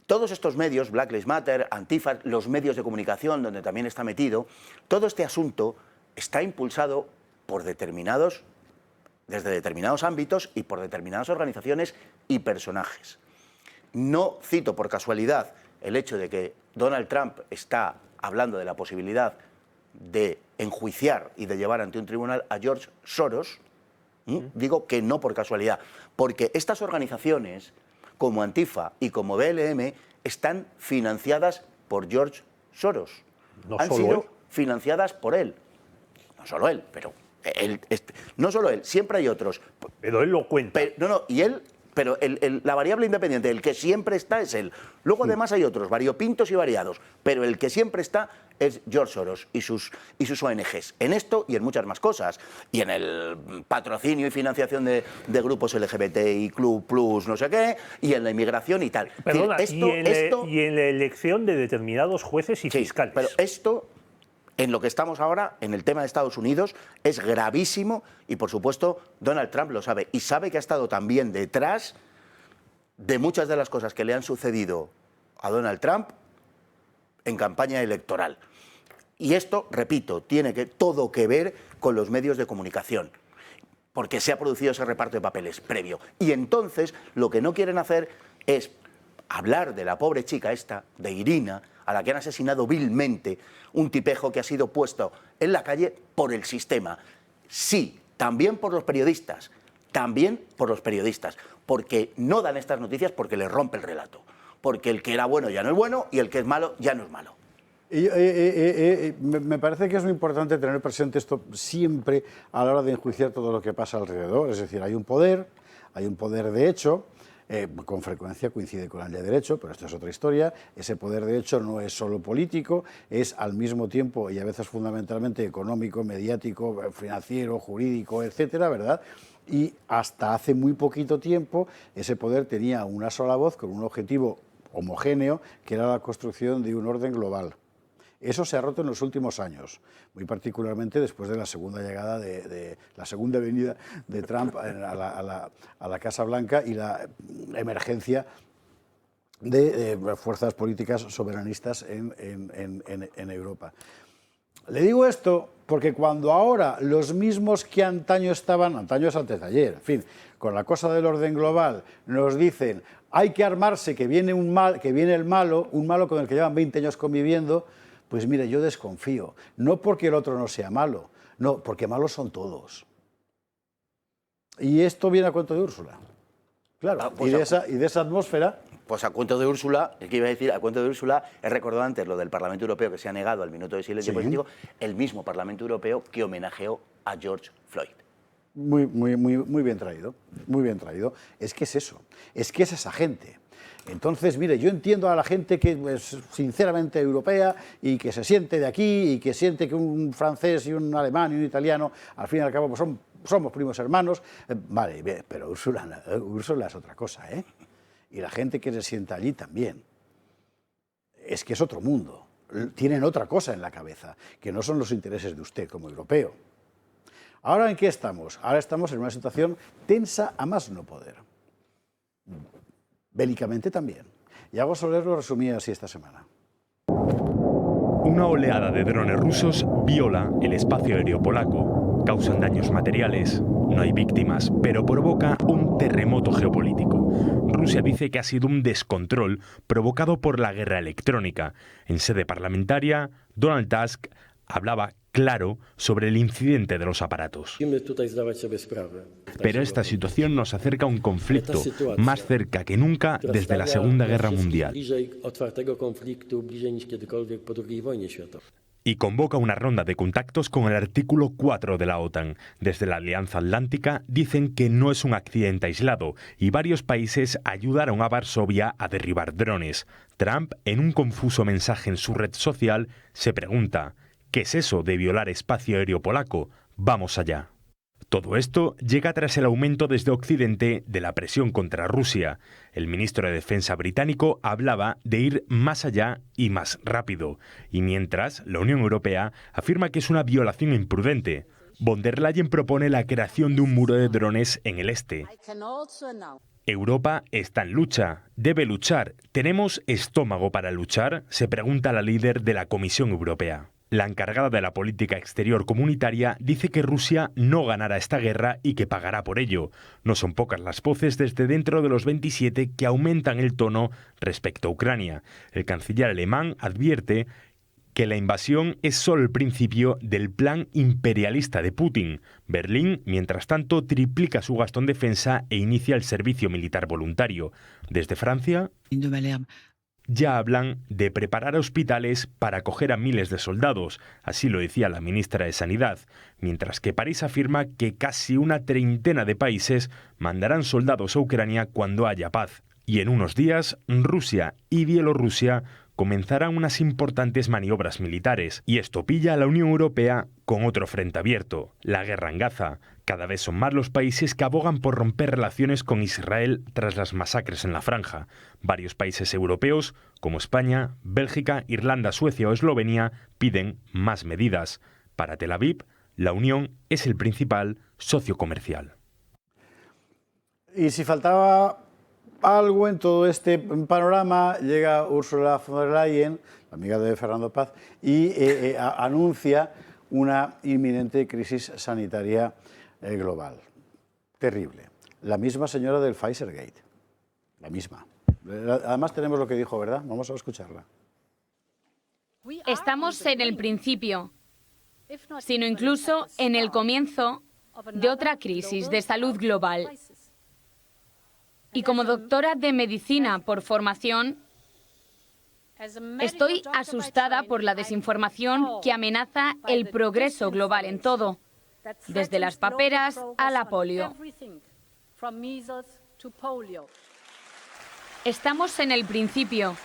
Speaker 3: Todos estos medios, Black Lives Matter, Antifa, los medios de comunicación donde también está metido, todo este asunto está impulsado por desde determinados ámbitos y por determinadas organizaciones y personajes. No cito por casualidad el hecho de que Donald Trump está hablando de la posibilidad de enjuiciar y de llevar ante un tribunal a George Soros. Digo que no por casualidad, porque estas organizaciones como Antifa y como BLM, están financiadas por George Soros. Han sido financiadas por él. No solo él, pero no solo él, siempre hay otros.
Speaker 2: Pero él lo cuenta.
Speaker 3: Pero la variable independiente, el que siempre está es él. Luego además hay otros, variopintos y variados, pero el que siempre está es George Soros y sus ONGs, en esto y en muchas más cosas, y en el patrocinio y financiación de grupos LGBTI, Club Plus, no sé qué, y en la inmigración y tal.
Speaker 2: Perdona, y en la elección de determinados jueces y fiscales.
Speaker 3: Pero esto, en lo que estamos ahora, en el tema de Estados Unidos, es gravísimo y, por supuesto, Donald Trump lo sabe. Y sabe que ha estado también detrás de muchas de las cosas que le han sucedido a Donald Trump en campaña electoral. Y esto, repito, tiene todo que ver con los medios de comunicación, porque se ha producido ese reparto de papeles previo. Y entonces lo que no quieren hacer es hablar de la pobre chica esta, de Irina, a la que han asesinado vilmente, un tipejo que ha sido puesto en la calle por el sistema. Sí, también por los periodistas, porque no dan estas noticias porque les rompe el relato, porque el que era bueno ya no es bueno y el que es malo ya no es malo.
Speaker 1: Me parece que es muy importante tener presente esto siempre a la hora de enjuiciar todo lo que pasa alrededor. Es decir, hay un poder de hecho, con frecuencia coincide con el de derecho, pero esto es otra historia. Ese poder de hecho no es solo político, es al mismo tiempo y a veces fundamentalmente económico, mediático, financiero, jurídico, etcétera, ¿verdad? Y hasta hace muy poquito tiempo ese poder tenía una sola voz con un objetivo homogéneo, que era la construcción de un orden global. Eso se ha roto en los últimos años, muy particularmente después de la segunda llegada de la segunda venida de Trump a la Casa Blanca y la emergencia de fuerzas políticas soberanistas en Europa. Le digo esto porque cuando ahora los mismos que antaño estaban, antaño es antes de ayer, en fin, con la cosa del orden global, nos dicen hay que armarse, que viene el malo, un malo con el que llevan 20 años conviviendo. Pues mire, yo desconfío, no porque el otro no sea malo, no, porque malos son todos. Y esto viene a cuento de Úrsula. Claro, pues y de esa atmósfera.
Speaker 3: Pues a cuento de Úrsula, es que iba a decir, a cuento de Úrsula, he recordado antes lo del Parlamento Europeo que se ha negado al minuto de silencio político, el mismo Parlamento Europeo que homenajeó a George Floyd.
Speaker 1: Muy bien traído, muy bien traído. Es que es eso, es que es esa gente. Entonces, mire, yo entiendo a la gente que es sinceramente europea y que se siente de aquí y que siente que un francés y un alemán y un italiano, al fin y al cabo, pues somos primos hermanos. Vale, bien, pero Úrsula es otra cosa, ¿eh? Y la gente que se sienta allí también. Es que es otro mundo. Tienen otra cosa en la cabeza, que no son los intereses de usted como europeo. ¿Ahora en qué estamos? Ahora estamos en una situación tensa a más no poder. Bélicamente también. Yago Soler lo resumía así esta semana.
Speaker 7: Una oleada de drones rusos viola el espacio aéreo polaco. Causan daños materiales, no hay víctimas, pero provoca un terremoto geopolítico. Rusia dice que ha sido un descontrol provocado por la guerra electrónica. En sede parlamentaria, Donald Tusk hablaba claro sobre el incidente de los aparatos. Pero esta situación nos acerca a un conflicto más cerca que nunca desde la Segunda Guerra Mundial. Y convoca una ronda de contactos con el artículo 4 de la OTAN. Desde la Alianza Atlántica dicen que no es un accidente aislado y varios países ayudaron a Varsovia a derribar drones. Trump, en un confuso mensaje en su red social, se pregunta: ¿qué es eso de violar espacio aéreo polaco? Vamos allá. Todo esto llega tras el aumento desde Occidente de la presión contra Rusia. El ministro de Defensa británico hablaba de ir más allá y más rápido. Y mientras, la Unión Europea afirma que es una violación imprudente. Von der Leyen propone la creación de un muro de drones en el este. Europa está en lucha, debe luchar. ¿Tenemos estómago para luchar?, se pregunta la líder de la Comisión Europea. La encargada de la política exterior comunitaria dice que Rusia no ganará esta guerra y que pagará por ello. No son pocas las voces desde dentro de los 27 que aumentan el tono respecto a Ucrania. El canciller alemán advierte que la invasión es solo el principio del plan imperialista de Putin. Berlín, mientras tanto, triplica su gasto en defensa e inicia el servicio militar voluntario. Desde Francia ya hablan de preparar hospitales para acoger a miles de soldados, así lo decía la ministra de Sanidad, mientras que París afirma que casi una treintena de países mandarán soldados a Ucrania cuando haya paz. Y en unos días, Rusia y Bielorrusia comenzarán unas importantes maniobras militares, y esto pilla a la Unión Europea con otro frente abierto, la guerra en Gaza. Cada vez son más los países que abogan por romper relaciones con Israel tras las masacres en la franja. Varios países europeos, como España, Bélgica, Irlanda, Suecia o Eslovenia, piden más medidas. Para Tel Aviv, la Unión es el principal socio comercial.
Speaker 1: Y si faltaba algo en todo este panorama, llega Ursula von der Leyen, la amiga de Fernando Paz, y anuncia una inminente crisis sanitaria global. Terrible. La misma señora del Pfizergate. La misma. Además tenemos lo que dijo, ¿verdad? Vamos a escucharla.
Speaker 8: Estamos en el principio, sino incluso en el comienzo de otra crisis de salud global. Y como doctora de medicina por formación, estoy asustada por la desinformación que amenaza el progreso global en todo, desde las paperas a la polio. Estamos en el principio,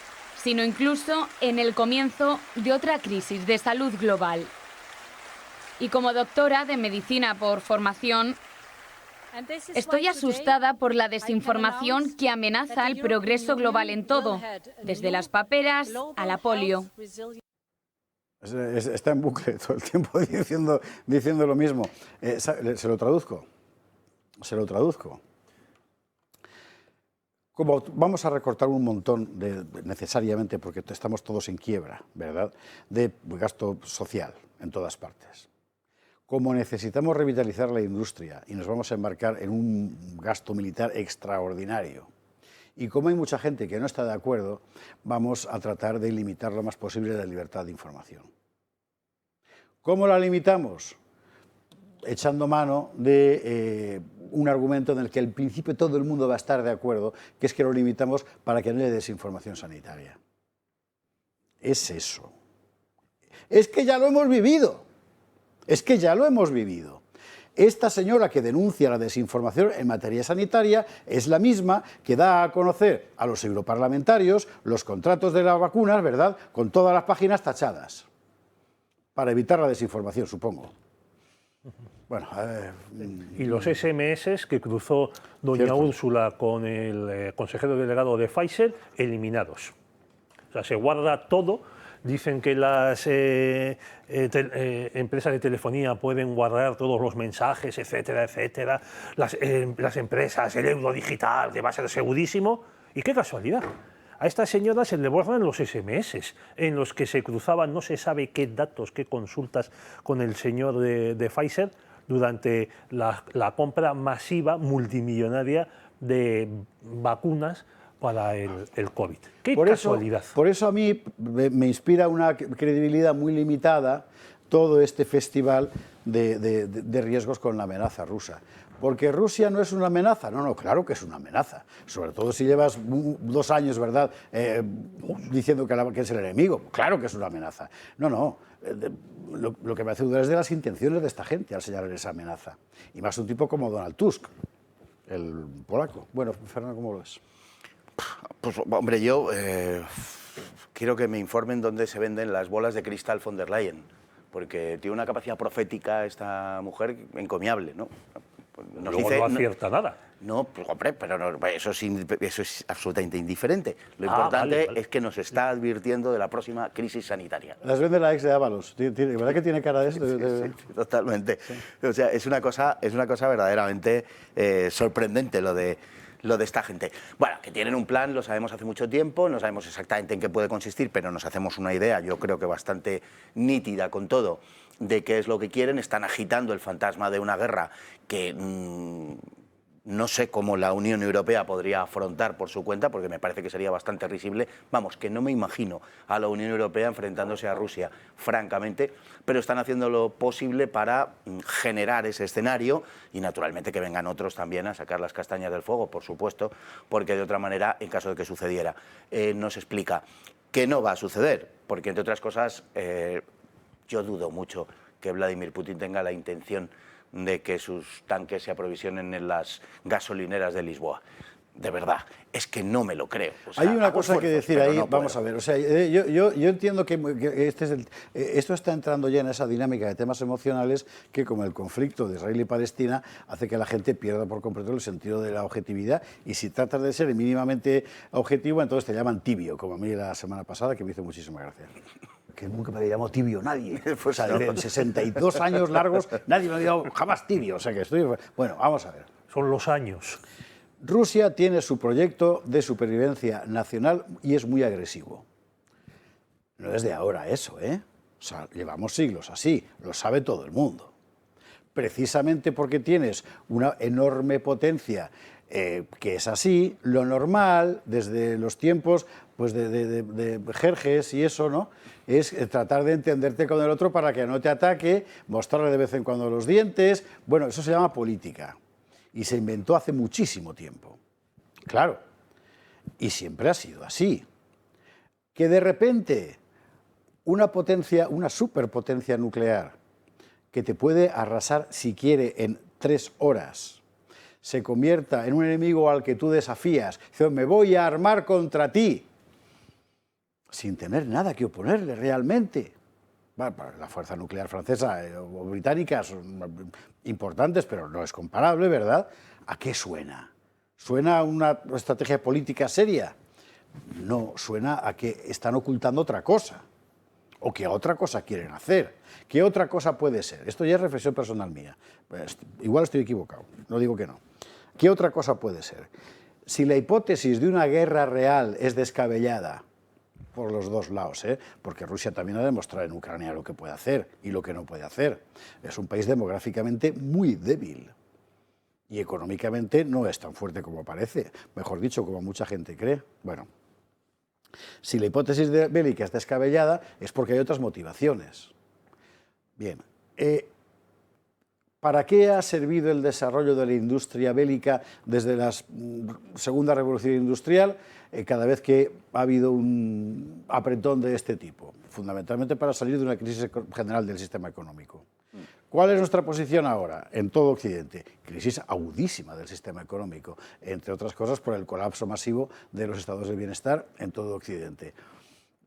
Speaker 8: sino incluso en el comienzo de otra crisis de salud global. Y como doctora de medicina por formación, estoy asustada por la desinformación que amenaza el progreso global en todo, desde las paperas a la polio.
Speaker 1: Está en bucle todo el tiempo diciendo lo mismo. Se lo traduzco. Como vamos a recortar un montón, necesariamente, porque estamos todos en quiebra, ¿verdad?, de gasto social en todas partes. Como necesitamos revitalizar la industria y nos vamos a embarcar en un gasto militar extraordinario, y como hay mucha gente que no está de acuerdo, vamos a tratar de limitar lo más posible la libertad de información. ¿Cómo la limitamos? Echando mano de un argumento en el que al principio todo el mundo va a estar de acuerdo, que es que lo limitamos para que no haya desinformación sanitaria. Es eso. Es que ya lo hemos vivido. Es que ya lo hemos vivido. Esta señora que denuncia la desinformación en materia sanitaria es la misma que da a conocer a los europarlamentarios los contratos de las vacunas, ¿verdad?, con todas las páginas tachadas, para evitar la desinformación, supongo. Bueno,
Speaker 2: y los SMS que cruzó doña
Speaker 1: Cierto.
Speaker 2: Úrsula con el consejero delegado de Pfizer, eliminados. O sea, se guarda todo. Dicen que las empresas de telefonía pueden guardar todos los mensajes, etcétera, etcétera. Las empresas, el euro digital, que va a ser segurísimo. Y qué casualidad. A esta señora se le borran los SMS en los que se cruzaban no se sabe qué datos, qué consultas con el señor de Pfizer durante la compra masiva multimillonaria de vacunas para el COVID. ¡Qué casualidad!
Speaker 1: Por eso a mí me inspira una credibilidad muy limitada todo este festival de riesgos con la amenaza rusa. Porque Rusia no es una amenaza. No, claro que es una amenaza. Sobre todo si llevas 2 años, ¿verdad?, diciendo que es el enemigo. Claro que es una amenaza. No. Lo que me hace dudar es de las intenciones de esta gente al señalar esa amenaza. Y más un tipo como Donald Tusk, el polaco. Bueno, Fernando, ¿cómo lo ves?
Speaker 3: Pues, hombre, yo quiero que me informen dónde se venden las bolas de cristal von der Leyen, porque tiene una capacidad profética esta mujer encomiable, ¿no?
Speaker 2: Nos luego dice, no acierta nada.
Speaker 3: No, pues, hombre, pero no, eso es absolutamente indiferente. Lo importante
Speaker 2: vale.
Speaker 3: es que nos está advirtiendo de la próxima crisis sanitaria.
Speaker 1: Las vende la ex de Ábalos. ¿Verdad que tiene cara de esto?
Speaker 3: Sí, totalmente. Sí. O sea, es una cosa verdaderamente sorprendente lo de esta gente. Bueno, que tienen un plan, lo sabemos hace mucho tiempo, no sabemos exactamente en qué puede consistir, pero nos hacemos una idea, yo creo que bastante nítida con todo, de qué es lo que quieren. Están agitando el fantasma de una guerra que no sé cómo la Unión Europea podría afrontar por su cuenta, porque me parece que sería bastante risible. Vamos, que no me imagino a la Unión Europea enfrentándose a Rusia, francamente, pero están haciendo lo posible para generar ese escenario y, naturalmente, que vengan otros también a sacar las castañas del fuego, por supuesto, porque de otra manera, en caso de que sucediera, no se explica que no va a suceder, porque, entre otras cosas, yo dudo mucho que Vladimir Putin tenga la intención de que sus tanques se aprovisionen en las gasolineras de Lisboa. De verdad, es que no me lo creo. O sea,
Speaker 1: hay una cosa que decir ahí,
Speaker 3: no
Speaker 1: vamos a ver, o sea, yo entiendo que esto está entrando ya en esa dinámica de temas emocionales que, como el conflicto de Israel y Palestina, hace que la gente pierda por completo el sentido de la objetividad, y si tratas de ser mínimamente objetivo, entonces te llaman tibio, como a mí la semana pasada, que me hizo muchísima gracia. Que nunca me llamó tibio nadie. Pues, o sea, en 62 años largos nadie me ha llamado jamás tibio. O sea que estoy... Bueno, vamos a ver.
Speaker 2: Son los años.
Speaker 1: Rusia tiene su proyecto de supervivencia nacional y es muy agresivo. No es de ahora eso, ¿eh? O sea, llevamos siglos así, lo sabe todo el mundo. Precisamente porque tienes una enorme potencia que es así, lo normal, desde los tiempos pues de Jerjes y eso, ¿no?, es tratar de entenderte con el otro para que no te ataque, mostrarle de vez en cuando los dientes. Bueno, eso se llama política y se inventó hace muchísimo tiempo. Claro, y siempre ha sido así. Que de repente una potencia, una superpotencia nuclear que te puede arrasar si quiere en 3 horas, se convierta en un enemigo al que tú desafías, diciendo, me voy a armar contra ti, sin tener nada que oponerle realmente. Bueno, la fuerza nuclear francesa o británica son importantes, pero no es comparable, ¿verdad? ¿A qué suena? ¿Suena a una estrategia política seria? No, suena a que están ocultando otra cosa, o que otra cosa quieren hacer. ¿Qué otra cosa puede ser? Esto ya es reflexión personal mía. Pues, igual estoy equivocado, no digo que no. ¿Qué otra cosa puede ser? Si la hipótesis de una guerra real es descabellada, por los dos lados, porque Rusia también ha demostrado en Ucrania lo que puede hacer y lo que no puede hacer. Es un país demográficamente muy débil y económicamente no es tan fuerte como parece, mejor dicho, como mucha gente cree. Bueno, si la hipótesis bélica es descabellada es porque hay otras motivaciones. Bien, ¿para qué ha servido el desarrollo de la industria bélica desde la Segunda Revolución Industrial cada vez que ha habido un apretón de este tipo? Fundamentalmente para salir de una crisis general del sistema económico. ¿Cuál es nuestra posición ahora en todo Occidente? Crisis agudísima del sistema económico, entre otras cosas por el colapso masivo de los estados de bienestar en todo Occidente.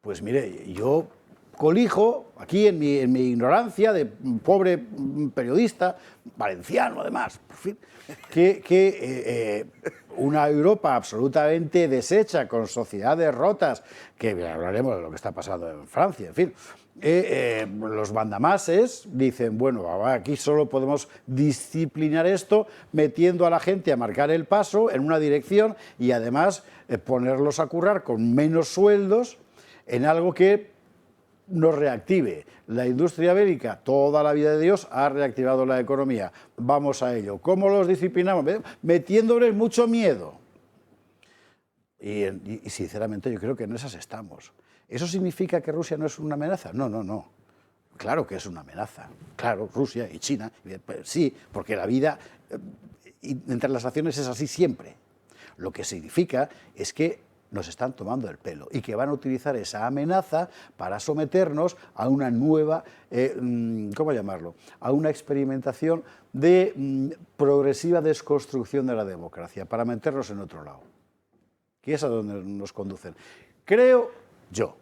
Speaker 1: Pues mire, yo colijo, aquí en mi ignorancia de pobre periodista, valenciano además, por fin, que una Europa absolutamente deshecha, con sociedades rotas, que hablaremos de lo que está pasando en Francia, en fin, los mandamases dicen, bueno, aquí solo podemos disciplinar esto metiendo a la gente a marcar el paso en una dirección y además ponerlos a currar con menos sueldos en algo que nos reactive. La industria bélica, toda la vida de Dios, ha reactivado la economía. Vamos a ello. ¿Cómo los disciplinamos? Metiéndoles mucho miedo. Y sinceramente yo creo que en esas estamos. ¿Eso significa que Rusia no es una amenaza? No, no, no. Claro que es una amenaza. Claro, Rusia y China, sí, porque la vida entre las naciones es así siempre. Lo que significa es que nos están tomando el pelo y que van a utilizar esa amenaza para someternos a una nueva, ¿cómo llamarlo?, a una experimentación de progresiva desconstrucción de la democracia, para meternos en otro lado, que es a donde nos conducen. Creo yo.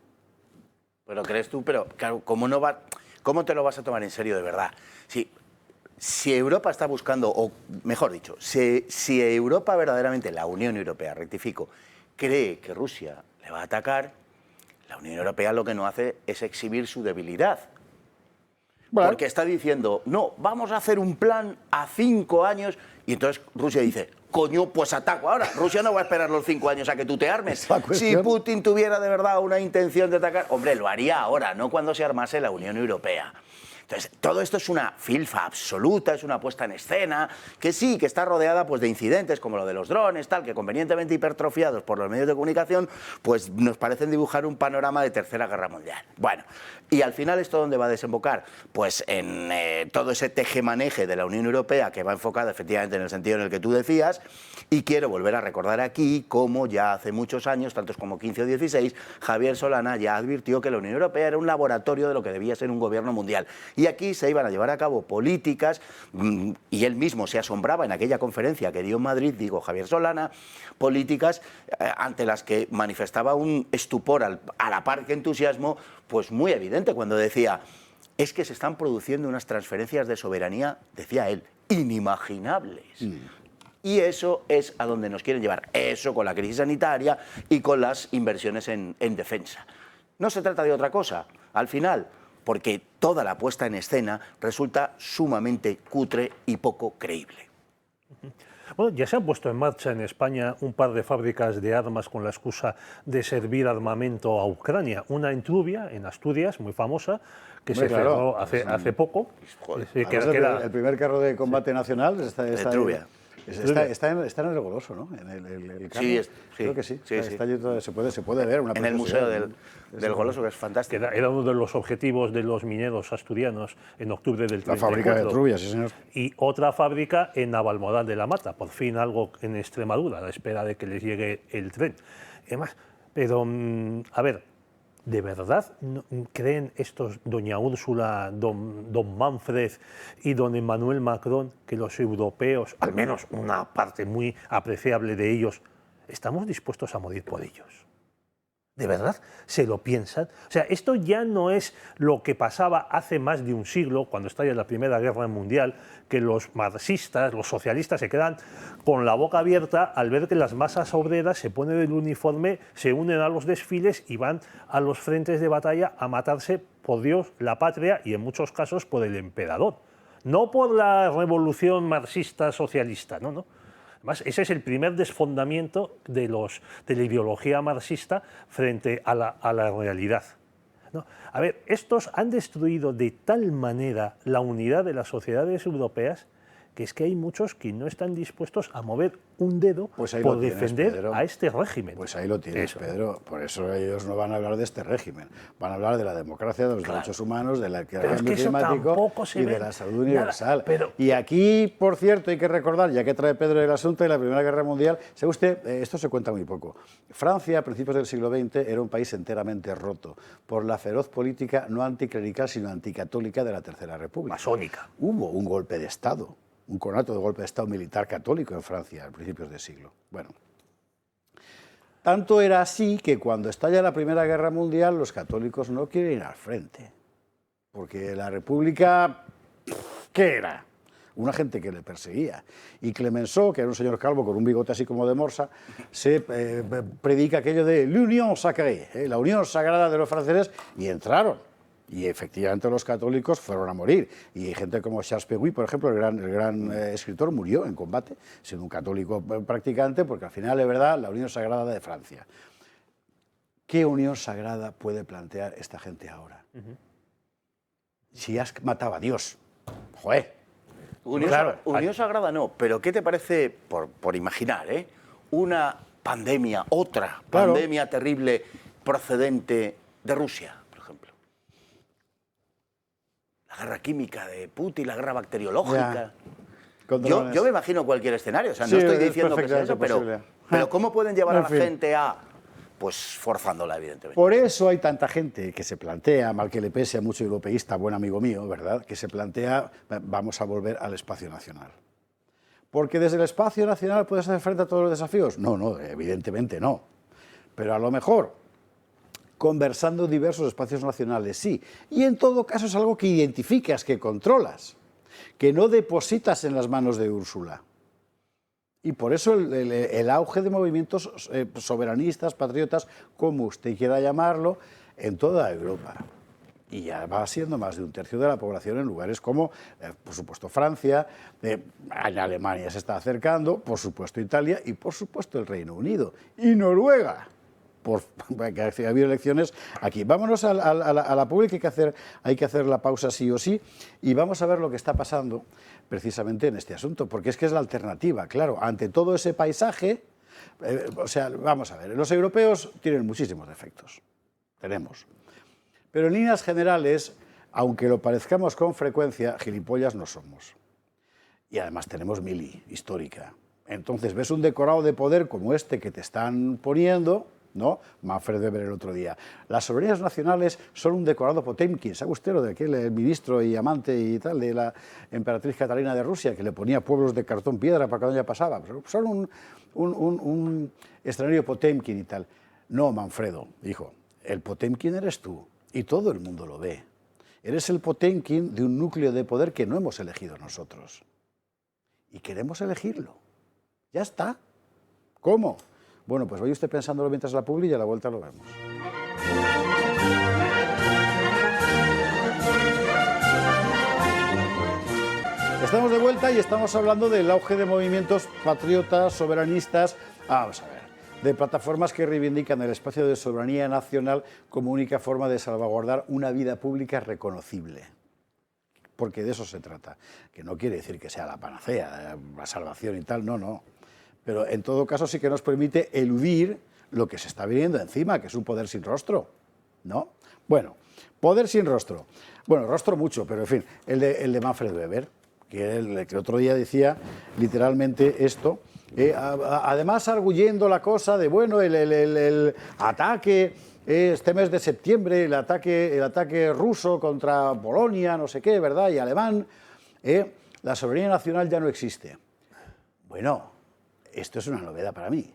Speaker 3: Pero crees tú, pero claro, ¿cómo te lo vas a tomar en serio de verdad? Si Europa está buscando, o mejor dicho, si Europa verdaderamente, la Unión Europea, rectifico, cree que Rusia le va a atacar, la Unión Europea lo que no hace es exhibir su debilidad. Bueno. Porque está diciendo, no, vamos a hacer un plan a 5 años, y entonces Rusia dice, coño, pues ataco ahora. Rusia no va a esperar los 5 años a que tú te armes. Si Putin tuviera de verdad una intención de atacar, hombre, lo haría ahora, no cuando se armase la Unión Europea. Entonces, todo esto es una filfa absoluta, es una puesta en escena, que sí, que está rodeada pues, de incidentes como lo de los drones, tal, que convenientemente hipertrofiados por los medios de comunicación, pues nos parecen dibujar un panorama de Tercera Guerra Mundial. Bueno, y al final, ¿esto dónde va a desembocar? Pues en todo ese tejemaneje de la Unión Europea, que va enfocada efectivamente en el sentido en el que tú decías, y quiero volver a recordar aquí cómo ya hace muchos años, tantos como 15 o 16, Javier Solana ya advirtió que la Unión Europea era un laboratorio de lo que debía ser un gobierno mundial. Y aquí se iban a llevar a cabo políticas, y él mismo se asombraba en aquella conferencia que dio en Madrid, digo Javier Solana, políticas ante las que manifestaba un estupor a la par que entusiasmo, pues muy evidente cuando decía, es que se están produciendo unas transferencias de soberanía, decía él, inimaginables. Y eso es a donde nos quieren llevar, eso con la crisis sanitaria y con las inversiones en defensa. No se trata de otra cosa, al final, porque toda la puesta en escena resulta sumamente cutre y poco creíble.
Speaker 2: Bueno, ya se han puesto en marcha en España un par de fábricas de armas con la excusa de servir armamento a Ucrania. Una en Trubia, en Asturias, muy famosa, que se cerró hace poco.
Speaker 1: El primer carro de combate nacional está
Speaker 3: de Trubia.
Speaker 1: Está en el Goloso, ¿no? En el
Speaker 3: sí,
Speaker 1: creo que sí. Está allí todo, se puede ver.
Speaker 3: En el Museo del Goloso, que es fantástico.
Speaker 2: Era uno de los objetivos de los mineros asturianos en octubre del 34.
Speaker 1: La fábrica de Trubia, sí, señor.
Speaker 2: Y otra fábrica en Navalmoral de la Mata, por fin algo en Extremadura, a la espera de que les llegue el tren. Además, pero, a ver, ¿de verdad creen estos, doña Úrsula, don Manfred y don Emmanuel Macron, que los europeos, al menos una parte muy apreciable de ellos, estamos dispuestos a morir por ellos? ¿De verdad se lo piensan? O sea, esto ya no es lo que pasaba hace más de un siglo, cuando estalla la Primera Guerra Mundial, que los marxistas, los socialistas se quedan con la boca abierta al ver que las masas obreras se ponen el uniforme, se unen a los desfiles y van a los frentes de batalla a matarse por Dios, la patria y en muchos casos por el emperador. No por la revolución marxista socialista, no. Además, ese es el primer desfondamiento de la ideología marxista frente a la realidad. ¿No? A ver, estos han destruido de tal manera la unidad de las sociedades europeas que es que hay muchos que no están dispuestos a mover un dedo
Speaker 1: Pues ahí
Speaker 2: por
Speaker 1: lo tienes,
Speaker 2: defender
Speaker 1: Pedro.
Speaker 2: a este régimen.
Speaker 1: Pues ahí lo tienes,
Speaker 2: Eso.
Speaker 1: Pedro. Por eso ellos no van a hablar de este régimen. Van a hablar de la democracia, de los derechos humanos, del
Speaker 2: Pero es que
Speaker 1: cambio
Speaker 2: eso
Speaker 1: climático
Speaker 2: tampoco se
Speaker 1: y
Speaker 2: ve
Speaker 1: de la salud
Speaker 2: nada.
Speaker 1: universal.
Speaker 2: Pero-
Speaker 1: Y aquí, por cierto, hay que recordar, ya que trae Pedro el asunto de la Primera Guerra Mundial, ¿sabe usted? Esto se cuenta muy poco. Francia, a principios del siglo XX, era un país enteramente roto por la feroz política no anticlerical, sino anticatólica de la Tercera República.
Speaker 2: Masónica.
Speaker 1: Hubo un golpe de Estado, un conato de golpe de Estado militar católico en Francia a principios de siglo. Bueno, tanto era así que cuando estalla la Primera Guerra Mundial los católicos no quieren ir al frente, porque la República, ¿qué era? Una gente que le perseguía. Y Clemenceau, que era un señor calvo con un bigote así como de morsa, se predica aquello de l'union sacrée, la unión sagrada de los franceses, y entraron. Y efectivamente los católicos fueron a morir. Y gente como Charles Péguy, por ejemplo, el gran escritor, murió en combate, siendo un católico practicante, porque al final, de verdad, la unión sagrada de Francia. ¿Qué unión sagrada puede plantear esta gente ahora? Si has matado a Dios. ¡Joder!
Speaker 3: Unión sagrada no, pero ¿qué te parece, por imaginar, una pandemia, otra
Speaker 1: Claro.
Speaker 3: pandemia terrible procedente de Rusia, por ejemplo? La guerra química de Putin, la guerra bacteriológica.
Speaker 1: Con
Speaker 3: Yo
Speaker 1: drones.
Speaker 3: me imagino cualquier escenario, o sea,
Speaker 1: Sí,
Speaker 3: no estoy
Speaker 1: es
Speaker 3: diciendo que sea
Speaker 1: perfectamente
Speaker 3: eso,
Speaker 1: posible.
Speaker 3: pero ¿cómo pueden llevar a
Speaker 1: En
Speaker 3: la
Speaker 1: fin.
Speaker 3: gente a, pues, forzándola, evidentemente?
Speaker 1: Por eso hay tanta gente que se plantea, mal que le pese a mucho europeísta, buen amigo mío, ¿verdad?, que se plantea, vamos a volver al espacio nacional. ¿Porque desde el espacio nacional puedes hacer frente a todos los desafíos? No, no, evidentemente no. Pero a lo mejor, conversando en diversos espacios nacionales, sí. Y en todo caso es algo que identificas, que controlas, que no depositas en las manos de Úrsula. Y por eso el auge de movimientos soberanistas, patriotas, como usted quiera llamarlo, en toda Europa. Y ya va siendo más de un tercio de la población en lugares como, por supuesto, Francia, en Alemania se está acercando, por supuesto Italia y, por supuesto, el Reino Unido. Y Noruega, que ha habido elecciones aquí. Vámonos a la pública, hay que hacer la pausa sí o sí, y vamos a ver lo que está pasando precisamente en este asunto, porque es que es la alternativa, claro, ante todo ese paisaje, o sea, vamos a ver, los europeos tienen muchísimos defectos, tenemos, pero en líneas generales, aunque lo parezcamos con frecuencia, gilipollas no somos. Y además tenemos mili histórica. Entonces ves un decorado de poder como este que te están poniendo, ¿no? Manfred Weber el otro día. Las soberanías nacionales son un decorado Potemkin. ¿Sabe usted lo de aquel el ministro y amante y tal de la emperatriz Catalina de Rusia, que le ponía pueblos de cartón piedra para cuando ella pasaba? Son un escenario Potemkin y tal. No, Manfredo, dijo, el Potemkin eres tú y todo el mundo lo ve. Eres el Potemkin de un núcleo de poder que no hemos elegido nosotros. Y queremos elegirlo. Ya está. ¿Cómo? Bueno, pues vaya usted pensándolo mientras la publi y a la vuelta lo vemos. Estamos de vuelta y estamos hablando del auge de movimientos patriotas, soberanistas, vamos a ver, de plataformas que reivindican el espacio de soberanía nacional como única forma de salvaguardar una vida pública reconocible. Porque de eso se trata, que no quiere decir que sea la panacea, la salvación y tal, no, no. Pero en todo caso sí que nos permite eludir lo que se está viniendo encima, que es un poder sin rostro, ¿no? Bueno, poder sin rostro. Bueno, rostro mucho, pero en fin, el de Manfred Weber, que el que otro día decía literalmente esto, además arguyendo la cosa de, bueno, el ataque, este mes de septiembre, el ataque ruso contra Polonia, no sé qué, ¿verdad?, y alemán, la soberanía nacional ya no existe. Bueno, esto es una novedad para mí.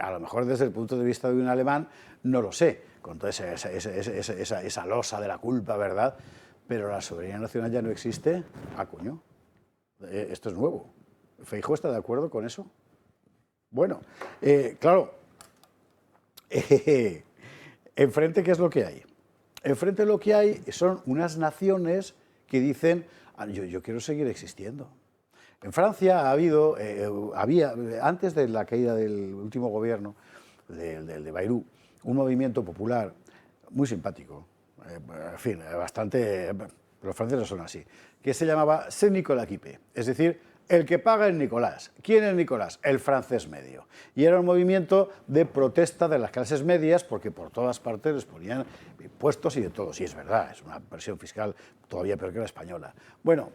Speaker 1: A lo mejor desde el punto de vista de un alemán no lo sé, con toda esa losa de la culpa, ¿verdad? Pero la soberanía nacional ya no existe. Ah, coño, esto es nuevo. ¿Feijóo está de acuerdo con eso? Bueno, claro, enfrente, ¿qué es lo que hay? Enfrente lo que hay son unas naciones que dicen, yo quiero seguir existiendo. En Francia había, antes de la caída del último gobierno, de Bayrou, un movimiento popular muy simpático, en fin, bastante los franceses son así, que se llamaba Saint-Nicolas Quipe, es decir, el que paga es Nicolás. ¿Quién es Nicolás? El francés medio. Y era un movimiento de protesta de las clases medias porque por todas partes les ponían impuestos y de todo. Sí, es verdad, es una presión fiscal todavía peor que la española. Bueno,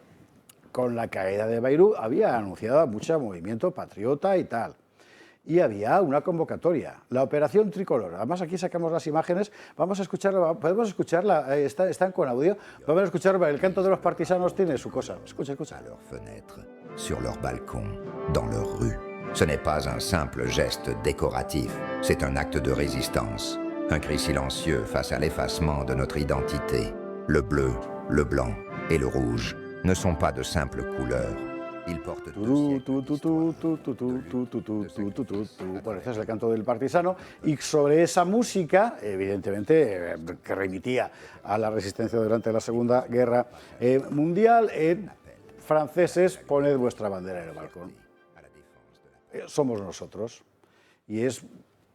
Speaker 1: con la caída de Bayrou había anunciado mucho movimiento patriota y tal. Y había una convocatoria, la Operación Tricolor. Además, aquí sacamos las imágenes, vamos a escucharla, podemos escucharla, están con audio, vamos a escuchar, el canto de los partisanos tiene su cosa. Escucha, escucha.
Speaker 9: À leurs fenêtres, sur leurs balcons, dans leurs rues. Ce n'est pas un simple geste décoratif, c'est un acte de résistance, un cri silencieux face à l'effacement de notre identité. Le bleu, le blanc et le rouge ne sont pas de simples couleurs.
Speaker 1: Bueno, ese es el canto del partisano y sobre esa música, evidentemente, que remitía a la resistencia durante la Segunda Guerra Mundial, franceses, poned vuestra bandera en el balcón. Somos nosotros y es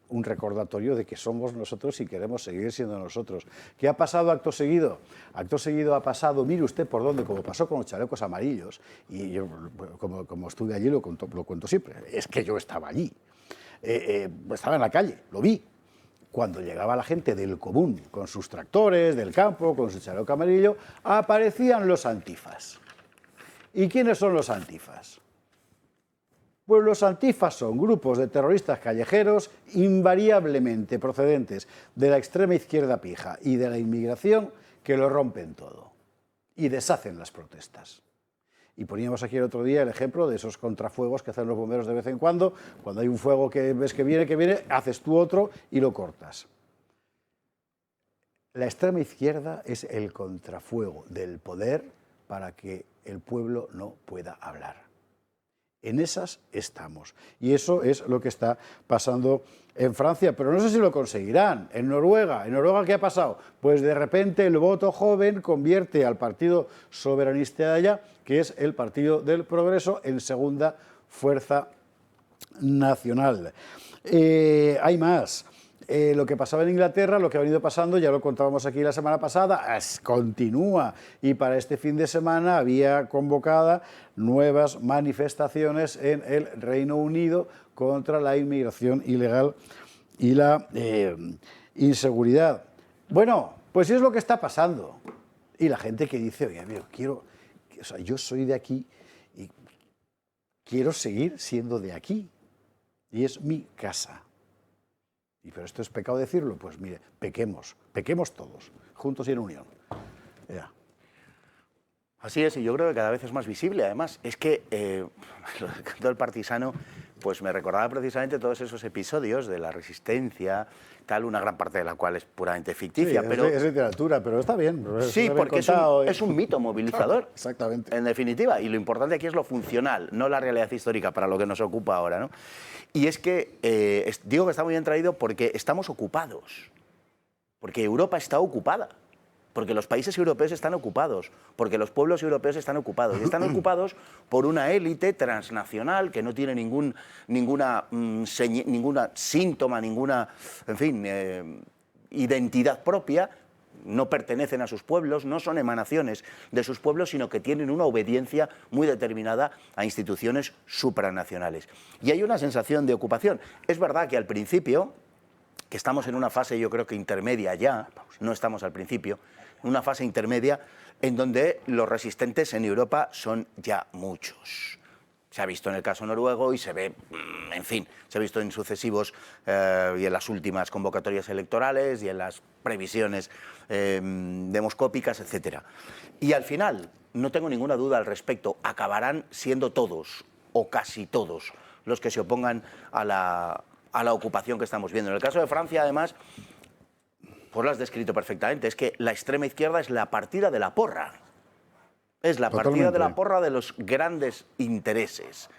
Speaker 1: un recordatorio de que somos nosotros y queremos seguir siendo nosotros. ¿Qué ha pasado acto seguido? Acto seguido ha pasado, mire usted por dónde, como pasó con los chalecos amarillos, y yo como estuve allí lo cuento siempre, es que yo estaba allí, estaba en la calle, lo vi. Cuando llegaba la gente del común, con sus tractores, del campo, con su chaleco amarillo, aparecían los antifas. ¿Y quiénes son los antifas? Pues los antifas son grupos de terroristas callejeros invariablemente procedentes de la extrema izquierda pija y de la inmigración que lo rompen todo y deshacen las protestas. Y poníamos aquí el otro día el ejemplo de esos contrafuegos que hacen los bomberos de vez en cuando hay un fuego que ves que viene, haces tú otro y lo cortas. La extrema izquierda es el contrafuego del poder para que el pueblo no pueda hablar. En esas estamos. Y eso es lo que está pasando en Francia. Pero no sé si lo conseguirán. En Noruega, ¿qué ha pasado? Pues de repente el voto joven convierte al partido soberanista de allá, que es el Partido del Progreso, en segunda fuerza nacional. Hay más. Lo que pasaba en Inglaterra, lo que ha venido pasando, ya lo contábamos aquí la semana pasada, continúa. Y para este fin de semana había convocada nuevas manifestaciones en el Reino Unido contra la inmigración ilegal y la inseguridad. Bueno, pues es lo que está pasando. Y la gente que dice, oye, amigo, yo soy de aquí y quiero seguir siendo de aquí. Y es mi casa. Pero esto es pecado decirlo, pues mire, pequemos todos, juntos y en unión. Ya.
Speaker 3: Así es, y yo creo que cada vez es más visible. Además, es que lo del canto del partisano, pues me recordaba precisamente todos esos episodios de la resistencia, tal, una gran parte de la cual es puramente ficticia.
Speaker 1: Sí,
Speaker 3: pero
Speaker 1: es literatura, pero está bien.
Speaker 3: Sí, porque es un mito movilizador.
Speaker 1: Exactamente.
Speaker 3: En definitiva, y lo importante aquí es lo funcional, no la realidad histórica para lo que nos ocupa ahora, ¿no? Y es que, digo que está muy bien traído porque estamos ocupados, porque Europa está ocupada, porque los países europeos están ocupados, porque los pueblos europeos están ocupados. Y están ocupados por una élite transnacional que no tiene ninguna síntoma, ninguna, en fin, identidad propia. No pertenecen a sus pueblos, no son emanaciones de sus pueblos, sino que tienen una obediencia muy determinada a instituciones supranacionales. Y hay una sensación de ocupación. Es verdad que al principio, que estamos en una fase yo creo que intermedia ya, no estamos al principio, una fase intermedia en donde los resistentes en Europa son ya muchos. Se ha visto en el caso noruego y se ve, en fin, se ha visto en sucesivos y en las últimas convocatorias electorales y en las previsiones demoscópicas, etc. Y al final, no tengo ninguna duda al respecto, acabarán siendo todos o casi todos los que se opongan a la ocupación que estamos viendo. En el caso de Francia, además, pues lo has descrito perfectamente, es que la extrema izquierda es la partida de la porra. Es la partida de la porra de los grandes intereses.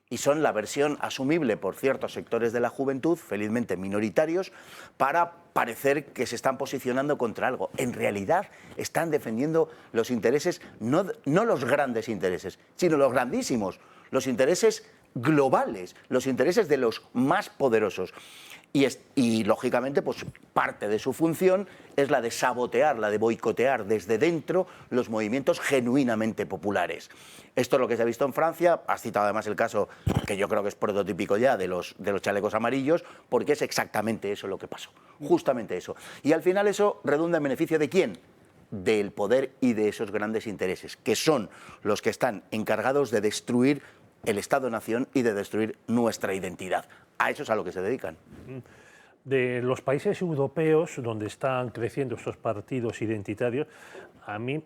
Speaker 3: Y son la versión asumible por ciertos sectores de la juventud, felizmente minoritarios, para parecer que se están posicionando contra algo. En realidad están defendiendo los intereses, no los grandes intereses, sino los grandísimos, los intereses globales, los intereses de los más poderosos. Y lógicamente, pues parte de su función es la de sabotear, la de boicotear desde dentro los movimientos genuinamente populares. Esto es lo que se ha visto en Francia. Has citado además el caso, que yo creo que es prototípico ya, de los chalecos amarillos, porque es exactamente eso lo que pasó, justamente eso. Y al final eso redunda en beneficio ¿de quién? Del poder y de esos grandes intereses, que son los que están encargados de destruir el Estado-nación y de destruir nuestra identidad. A eso es a lo que se dedican.
Speaker 2: De los países europeos donde están creciendo estos partidos identitarios, a mí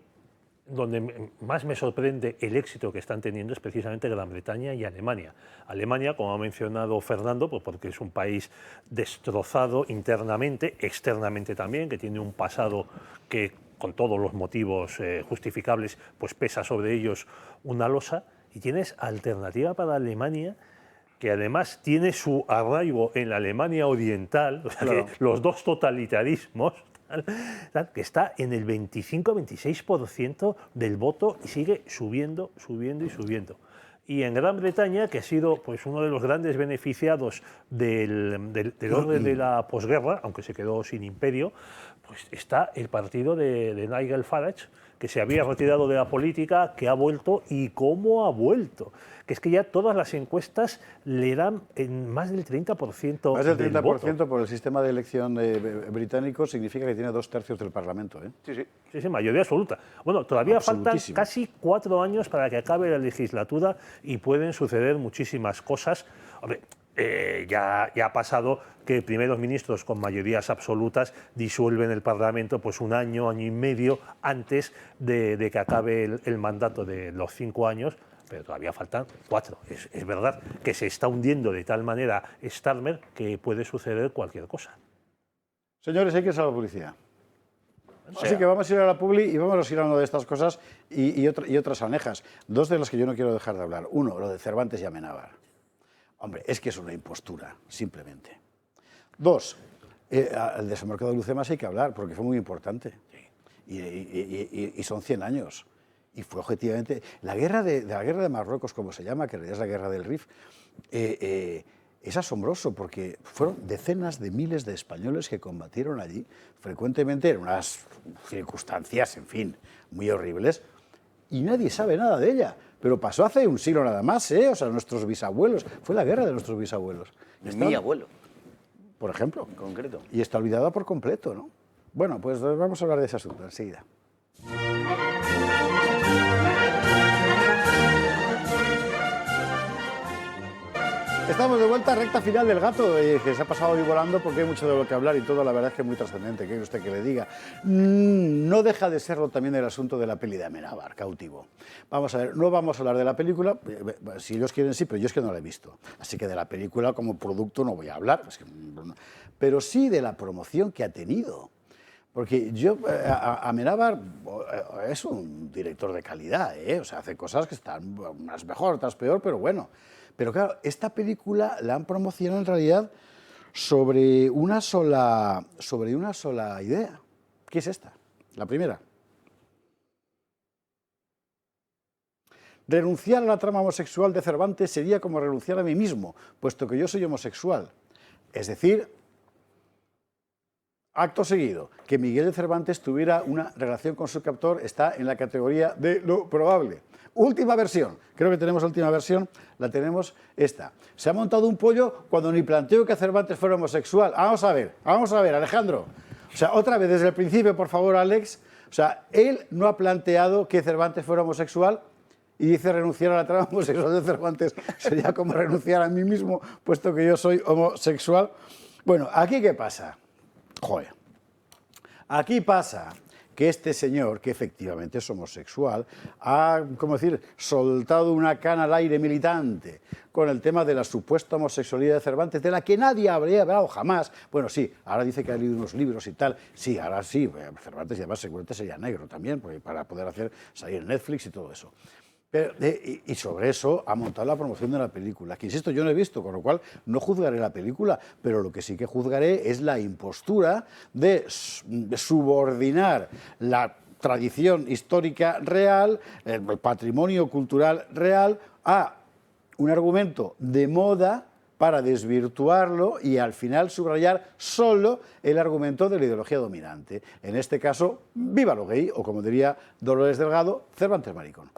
Speaker 2: donde más me sorprende el éxito que están teniendo es precisamente Gran Bretaña y Alemania. Alemania, como ha mencionado Fernando, pues porque es un país destrozado internamente, externamente también, que tiene un pasado que, con todos los motivos justificables, pues pesa sobre ellos una losa, y tienes alternativa para Alemania, que además tiene su arraigo en la Alemania oriental, o sea, claro, que los dos totalitarismos, que está en el 25-26% del voto y sigue subiendo, subiendo y subiendo. Y en Gran Bretaña, que ha sido pues, uno de los grandes beneficiados del orden de la posguerra, aunque se quedó sin imperio, pues está el partido de Nigel Farage, que se había retirado de la política, que ha vuelto, y cómo ha vuelto. Que es que ya todas las encuestas le dan en más del 30%.
Speaker 1: Más del 30%
Speaker 2: voto.
Speaker 1: Por el sistema de elección británico significa que tiene 2/3 del Parlamento.
Speaker 2: Sí, mayoría absoluta. Bueno, todavía faltan casi 4 años para que acabe la legislatura y pueden suceder muchísimas cosas. Hombre, ya ha pasado que primeros ministros con mayorías absolutas disuelven el Parlamento pues un año, año y medio antes de que acabe el mandato de los 5 años, pero todavía faltan 4. Es verdad que se está hundiendo de tal manera Starmer que puede suceder cualquier cosa.
Speaker 1: Señores, hay que ir a la publicidad. Así que vamos a ir a la publi y vamos a ir hablando de estas cosas y otras anejas. 2 de las que yo no quiero dejar de hablar. 1, lo de Cervantes y Amenábar. Hombre, es que es una impostura, simplemente. 2, el desembarco de Lucemas hay que hablar, porque fue muy importante. Y son 100 años. Y fue objetivamente... La guerra de Marruecos, como se llama, que en realidad es la guerra del Rif, es asombroso, porque fueron decenas de miles de españoles que combatieron allí, frecuentemente en unas circunstancias, en fin, muy horribles, y nadie sabe nada de ella. Pero pasó hace un siglo nada más, o sea, nuestros bisabuelos. Fue la guerra de nuestros bisabuelos.
Speaker 3: Mi abuelo.
Speaker 1: Por ejemplo.
Speaker 3: En concreto.
Speaker 1: Y está olvidada por completo, ¿no? Bueno, pues vamos a hablar de ese asunto enseguida. Estamos de vuelta, recta final del Gato, que se ha pasado hoy volando porque hay mucho de lo que hablar y todo, la verdad es que es muy trascendente, ¿qué quiere usted que le diga? No deja de serlo también el asunto de la peli de Amenábar, Cautivo. Vamos a ver, no vamos a hablar de la película, si ellos quieren sí, pero yo es que no la he visto, así que de la película como producto no voy a hablar, pero sí de la promoción que ha tenido. Porque Amenábar es un director de calidad, o sea, hace cosas que están unas mejor, otras peor, pero bueno. Pero claro, esta película la han promocionado en realidad sobre una sola idea. ¿Qué es esta? La primera. Renunciar a la trama homosexual de Cervantes sería como renunciar a mí mismo, puesto que yo soy homosexual. Es decir, acto seguido, que Miguel de Cervantes tuviera una relación con su captor está en la categoría de lo probable. Última versión, creo que tenemos la última versión, la tenemos esta. Se ha montado un pollo cuando ni planteó que Cervantes fuera homosexual. Vamos a ver, Alejandro. O sea, otra vez desde el principio, por favor, Alex. O sea, él no ha planteado que Cervantes fuera homosexual y dice renunciar a la trama homosexual de Cervantes sería como renunciar a mí mismo, puesto que yo soy homosexual. Bueno, ¿aquí qué pasa? Joder. Aquí pasa que este señor, que efectivamente es homosexual, ha, soltado una cana al aire militante con el tema de la supuesta homosexualidad de Cervantes, de la que nadie habría hablado jamás. Bueno, sí, ahora dice que ha leído unos libros y tal. Sí, ahora sí, Cervantes además seguramente sería negro también, porque para poder salir en Netflix y todo eso. Pero, y sobre eso ha montado la promoción de la película, que insisto, yo no he visto, con lo cual no juzgaré la película, pero lo que sí que juzgaré es la impostura de subordinar la tradición histórica real, el patrimonio cultural real, a un argumento de moda para desvirtuarlo y al final subrayar solo el argumento de la ideología dominante. En este caso, viva lo gay, o como diría Dolores Delgado, Cervantes maricón.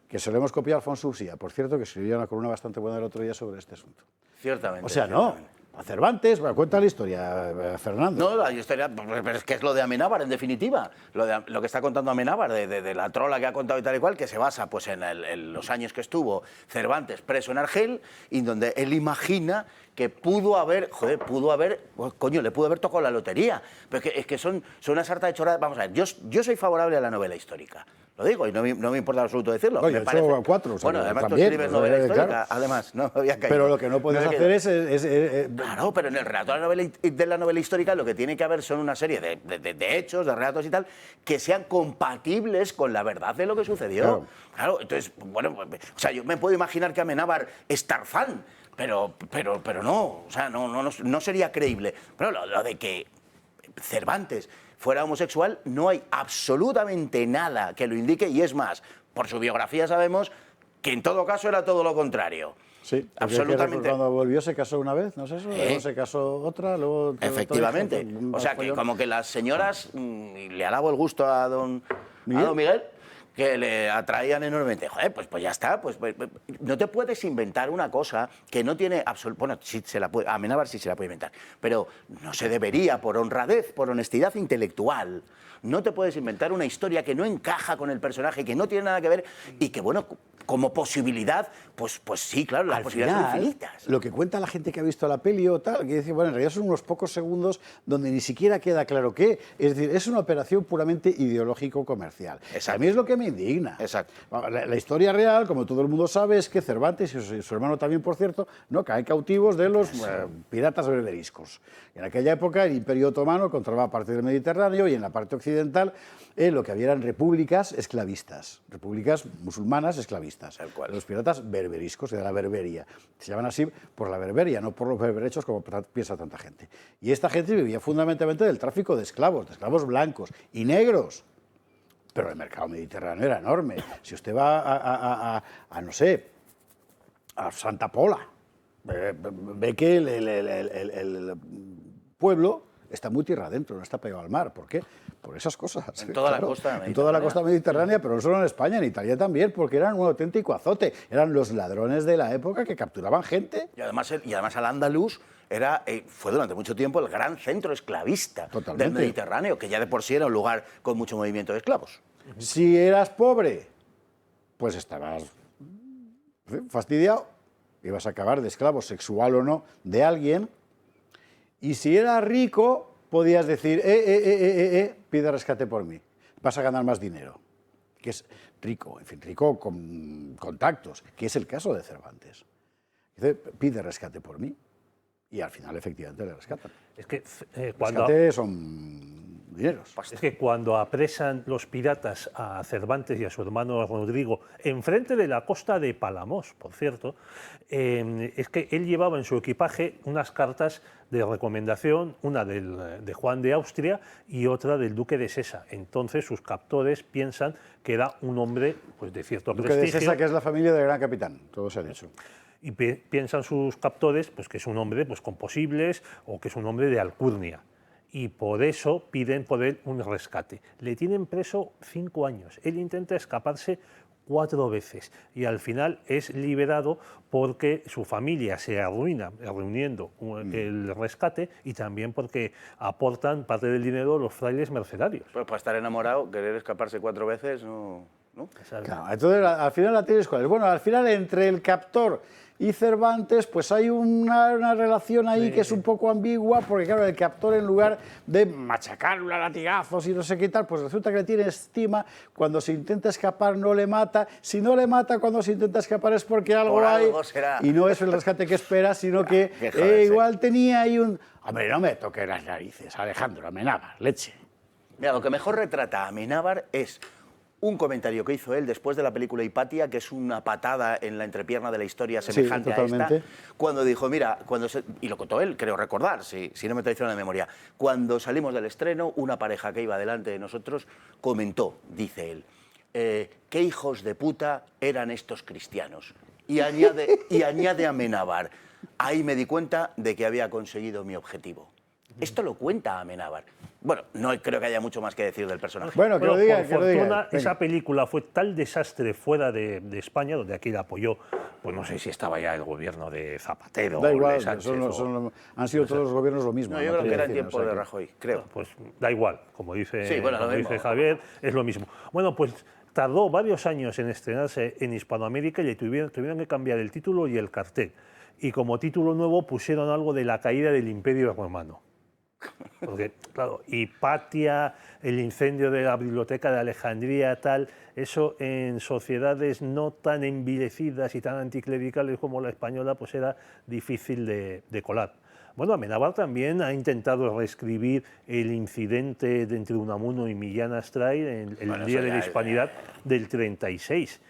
Speaker 1: Que se lo hemos copiado a Alfonso Usía, por cierto, que escribió una columna bastante buena el otro día sobre este asunto.
Speaker 3: Ciertamente.
Speaker 1: O sea,
Speaker 3: ciertamente.
Speaker 1: no. A Cervantes, bueno, cuenta la historia, Fernando.
Speaker 3: No, la historia, pero es que es lo de Amenábar, en definitiva. Lo que está contando Amenábar, de la trola que ha contado y tal y cual, que se basa pues, en los años que estuvo Cervantes preso en Argel, y donde él imagina que pudo haber, pues, coño, le pudo haber tocado la lotería. Pero es que son una sarta de chorradas. Vamos a ver, yo soy favorable a la novela histórica. Lo digo, y no me importa en absoluto decirlo.
Speaker 1: Oye,
Speaker 3: me parece...
Speaker 1: 4, o sea,
Speaker 3: bueno, además
Speaker 1: también,
Speaker 3: tú escribes novela histórica,
Speaker 1: claro.
Speaker 3: además, no me había caído.
Speaker 1: Pero lo que no puedes hacer es
Speaker 3: Claro, pero en el relato de la novela histórica lo que tiene que haber son una serie de hechos, de relatos y tal, que sean compatibles con la verdad de lo que sucedió. Claro, entonces, bueno, o sea, yo me puedo imaginar que Amenábar es Tarzán, pero no, o sea, no sería creíble. Pero lo de que Cervantes fuera homosexual, no hay absolutamente nada que lo indique, y es más, por su biografía sabemos que en todo caso era todo lo contrario.
Speaker 1: Sí,
Speaker 3: absolutamente.
Speaker 1: Cuando volvió se casó una vez, ¿no es eso? Luego se casó otra, luego...
Speaker 3: Efectivamente. O sea, que como que las señoras, y le alabo el gusto a don Miguel, que le atraían enormemente. Joder, pues ya está. Pues no te puedes inventar una cosa que no tiene bueno, sí se la puede, Amenábar sí se la puede inventar, pero no se debería, por honradez, por honestidad intelectual. No te puedes inventar una historia que no encaja con el personaje, que no tiene nada que ver y que, bueno, como posibilidad, pues sí, claro, las posibilidades son infinitas.
Speaker 1: Lo que cuenta la gente que ha visto la peli o tal, que dice, bueno, en realidad son unos pocos segundos donde ni siquiera queda claro qué. Es decir, es una operación puramente ideológico-comercial. A mí es lo que me indigna.
Speaker 3: Exacto.
Speaker 1: La historia real, como todo el mundo sabe, es que Cervantes y su hermano también, por cierto, no caen cautivos de los piratas berberiscos. En aquella época el Imperio Otomano controlaba parte del Mediterráneo y en la parte occidental lo que había eran repúblicas esclavistas, repúblicas musulmanas esclavistas. Los piratas berberiscos, de la Berberia. Se llaman así por la Berberia, no por los berberechos como piensa tanta gente. Y esta gente vivía fundamentalmente del tráfico de esclavos blancos y negros. Pero el mercado mediterráneo era enorme. Si usted va no sé, a Santa Pola, ve que el pueblo está muy tierra adentro, no está pegado al mar. ¿Por qué? Por esas cosas.
Speaker 3: En toda la costa mediterránea.
Speaker 1: En toda la costa mediterránea, pero no solo en España, en Italia también, porque eran un auténtico azote. Eran los ladrones de la época que capturaban gente.
Speaker 3: Y además al-Ándalus fue durante mucho tiempo el gran centro esclavista del Mediterráneo, que ya de por sí era un lugar con mucho movimiento de esclavos.
Speaker 1: Si eras pobre, pues estabas fastidiado, ibas a acabar de esclavo, sexual o no, de alguien. Y si eras rico, podías decir, pide rescate por mí, vas a ganar más dinero. Que es rico, en fin, rico con contactos, que es el caso de Cervantes. Dice, pide rescate por mí. Y al final, efectivamente, le rescatan.
Speaker 2: Es que
Speaker 1: rescate son dineros.
Speaker 2: Es que cuando apresan los piratas a Cervantes y a su hermano Rodrigo, enfrente de la costa de Palamos, por cierto, es que él llevaba en su equipaje unas cartas de recomendación, una de Juan de Austria y otra del duque de Sesa. Entonces sus captores piensan que era un hombre pues, de cierto
Speaker 1: prestigio.
Speaker 2: prestigio.
Speaker 1: Duque de Sesa, que es la familia del gran capitán, todo se ha dicho.
Speaker 2: Y piensan sus captores pues, que es un hombre pues, con posibles o que es un hombre de alcurnia. Y por eso piden por él un rescate. Le tienen preso 5 años. Él intenta escaparse 4 veces y al final es liberado porque su familia se arruina reuniendo el rescate y también porque aportan parte del dinero los frailes mercenarios.
Speaker 3: Pues para estar enamorado, querer escaparse 4 veces, no.
Speaker 1: Claro, entonces al final la tienes con él. Bueno, al final entre el captor y Cervantes, pues hay una relación ahí que es un poco ambigua, porque claro, el captor en lugar de machacarlo a latigazos y no sé qué tal, pues resulta que le tiene estima, cuando se intenta escapar no le mata, si no le mata cuando se intenta escapar es porque algo hay,
Speaker 3: será.
Speaker 1: Y no es el rescate que espera, sino que igual tenía ahí un... Hombre, no me toques las narices, Alejandro, Amenábar, leche.
Speaker 3: Mira, lo que mejor retrata a Amenábar es un comentario que hizo él después de la película Hipatia, que es una patada en la entrepierna de la historia semejante a esta, cuando dijo, mira, y lo contó él, creo recordar, si no me traiciona la memoria, cuando salimos del estreno, una pareja que iba delante de nosotros comentó, dice él, qué hijos de puta eran estos cristianos. Y añade Amenábar. Ahí me di cuenta de que había conseguido mi objetivo. Esto lo cuenta Amenábar. Bueno, no creo que haya mucho más que decir del personaje.
Speaker 1: Bueno, que lo diga,
Speaker 2: por
Speaker 1: que lo diga.
Speaker 2: fortuna, esa película fue tal desastre fuera de España, donde aquí la apoyó, pues no sé si estaba ya el gobierno de Zapatero
Speaker 1: Da
Speaker 2: o
Speaker 1: igual,
Speaker 2: de Sánchez.
Speaker 1: han sido todos los gobiernos lo mismo.
Speaker 3: No, yo creo que era en tiempo de Rajoy, creo.
Speaker 2: Pues da igual, como dice,
Speaker 3: Sí, bueno,
Speaker 2: como dice Javier, es lo mismo. Bueno, pues tardó varios años en estrenarse en Hispanoamérica y le tuvieron que cambiar el título y el cartel. Y como título nuevo pusieron algo de la caída del Imperio Romano. Porque, claro, Hipatia, el incendio de la biblioteca de Alejandría, tal, eso en sociedades no tan envilecidas y tan anticlericales como la española, pues era difícil de colar. Bueno, Amenábar también ha intentado reescribir el incidente de entre Unamuno y Millán Astray en el Día de la Hispanidad del 36.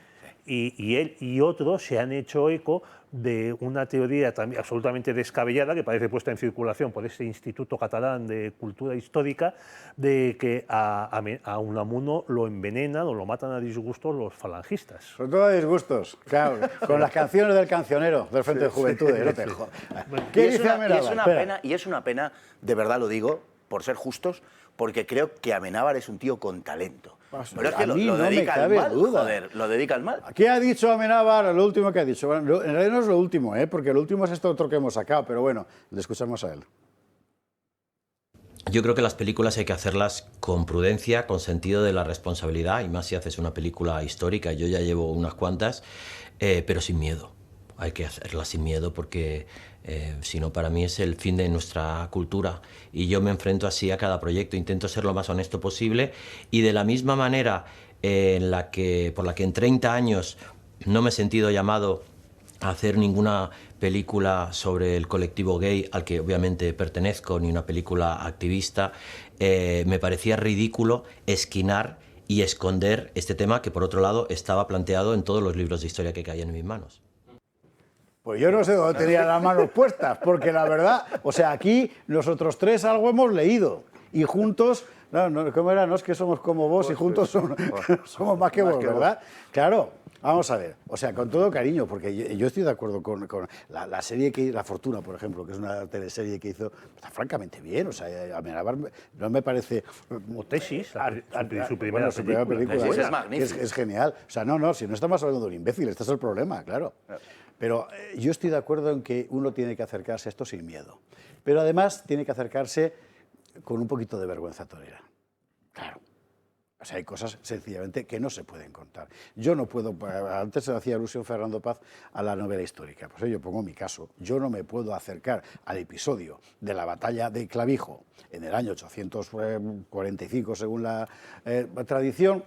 Speaker 2: Y él y otros se han hecho eco de una teoría también absolutamente descabellada que parece puesta en circulación por este Instituto Catalán de Cultura Histórica, de que a Unamuno lo envenenan o lo matan a disgustos los falangistas.
Speaker 1: Sobre todo a disgustos, claro, con las canciones del cancionero del Frente de Juventudes. No te jodas. ¿Qué dice Amenábar?
Speaker 3: Y es una pena, de verdad lo digo, por ser justos, porque creo que Amenábar es un tío con talento. Pero es que lo dedica al mal, joder, lo dedica al mal.
Speaker 1: ¿Qué ha dicho Amenábar? Lo último que ha dicho. Bueno, en realidad no es lo último, porque lo último es esto otro que hemos sacado, pero bueno, le escuchamos a él.
Speaker 10: Yo creo que las películas hay que hacerlas con prudencia, con sentido de la responsabilidad, y más si haces una película histórica. Yo ya llevo unas cuantas, pero sin miedo. Hay que hacerlas sin miedo porque si no, para mí es el fin de nuestra cultura. Y yo me enfrento así a cada proyecto, intento ser lo más honesto posible, y de la misma manera por la que en 30 años no me he sentido llamado a hacer ninguna película sobre el colectivo gay al que obviamente pertenezco, ni una película activista, me parecía ridículo esquinar y esconder este tema que, por otro lado, estaba planteado en todos los libros de historia que caían en mis manos.
Speaker 1: Pues yo no sé dónde tenía las manos puestas, porque la verdad, o sea, aquí nosotros tres algo hemos leído y juntos, ¿cómo era? No es que somos como vos y juntos somos más que vos, ¿verdad? Claro, vamos a ver, o sea, con todo cariño, porque yo estoy de acuerdo con la serie que La Fortuna, por ejemplo, que es una teleserie que hizo, está francamente bien, o sea, Amenábar no me parece...
Speaker 2: Como Tesis, su primera película.
Speaker 1: Tesis
Speaker 3: es magnífico.
Speaker 1: Es genial, o sea, si no estamos hablando de un imbécil, este es el problema, claro. Pero yo estoy de acuerdo en que uno tiene que acercarse a esto sin miedo. Pero además tiene que acercarse con un poquito de vergüenza torera. Claro. O sea, hay cosas sencillamente que no se pueden contar. Yo no puedo, antes se hacía alusión Fernando Paz a la novela histórica, pues yo pongo mi caso. Yo no me puedo acercar al episodio de la batalla de Clavijo en el año 845, según la tradición,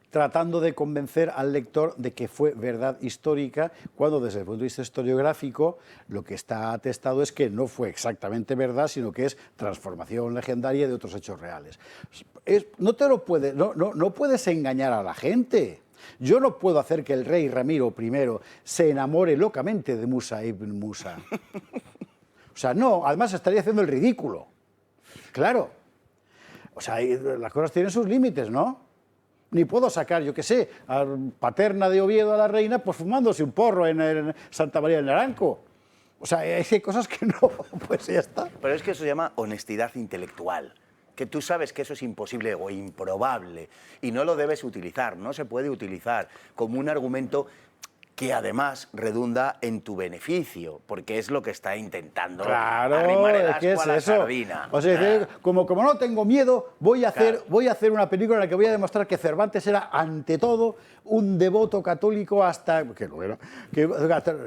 Speaker 1: tratando de convencer al lector de que fue verdad histórica, cuando desde el punto de vista historiográfico lo que está atestado es que no fue exactamente verdad, sino que es transformación legendaria de otros hechos reales. No puedes engañar a la gente. Yo no puedo hacer que el rey Ramiro I se enamore locamente de Musa ibn Musa. O sea, no, además estaría haciendo el ridículo. Claro. O sea, las cosas tienen sus límites, ¿no? Ni puedo sacar, yo qué sé, a Paterna de Oviedo a la reina, pues fumándose un porro en Santa María del Naranco. O sea, hay cosas que no, pues ya está.
Speaker 3: Pero es que eso se llama honestidad intelectual, que tú sabes que eso es imposible o improbable y no lo debes utilizar, no se puede utilizar como un argumento que además redunda en tu beneficio, porque es lo que está intentando arrimar el ascua a la sardina.
Speaker 1: O sea, como no tengo miedo, voy a hacer una película en la que voy a demostrar que Cervantes era, ante todo, un devoto católico hasta...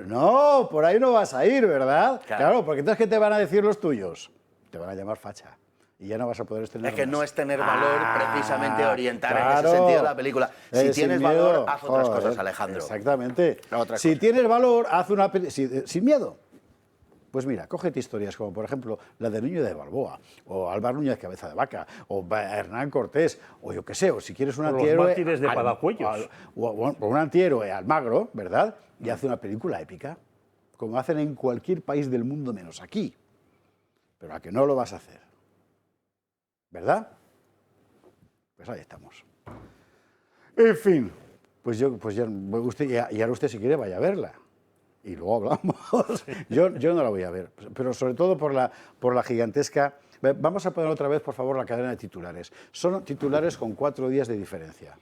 Speaker 1: No, por ahí no vas a ir, ¿verdad? Claro, porque entonces, ¿qué te van a decir los tuyos? Te van a llamar facha. Y ya no vas a poder estrenar.
Speaker 3: Es que no es tener valor precisamente orientar en ese sentido la película. Si tienes valor, haz otras cosas, Alejandro.
Speaker 1: Exactamente. Si tienes valor, haz una película sin miedo. Pues mira, cógete historias como, por ejemplo, la de Niño de Balboa, o Álvaro Núñez Cabeza de Vaca, o Hernán Cortés, o yo qué sé, o si quieres un antihéroe...
Speaker 2: Los mártires de Palacuellos.
Speaker 1: O un antihéroe Almagro, ¿verdad? Y hace una película épica, como hacen en cualquier país del mundo menos aquí. Pero a que no lo vas a hacer. ¿Verdad? Pues ahí estamos. En fin, pues y ahora usted si quiere vaya a verla. Y luego hablamos. Yo no la voy a ver, pero sobre todo por la gigantesca... Vamos a poner otra vez, por favor, la cadena de titulares. Son titulares con 4 días de diferencia,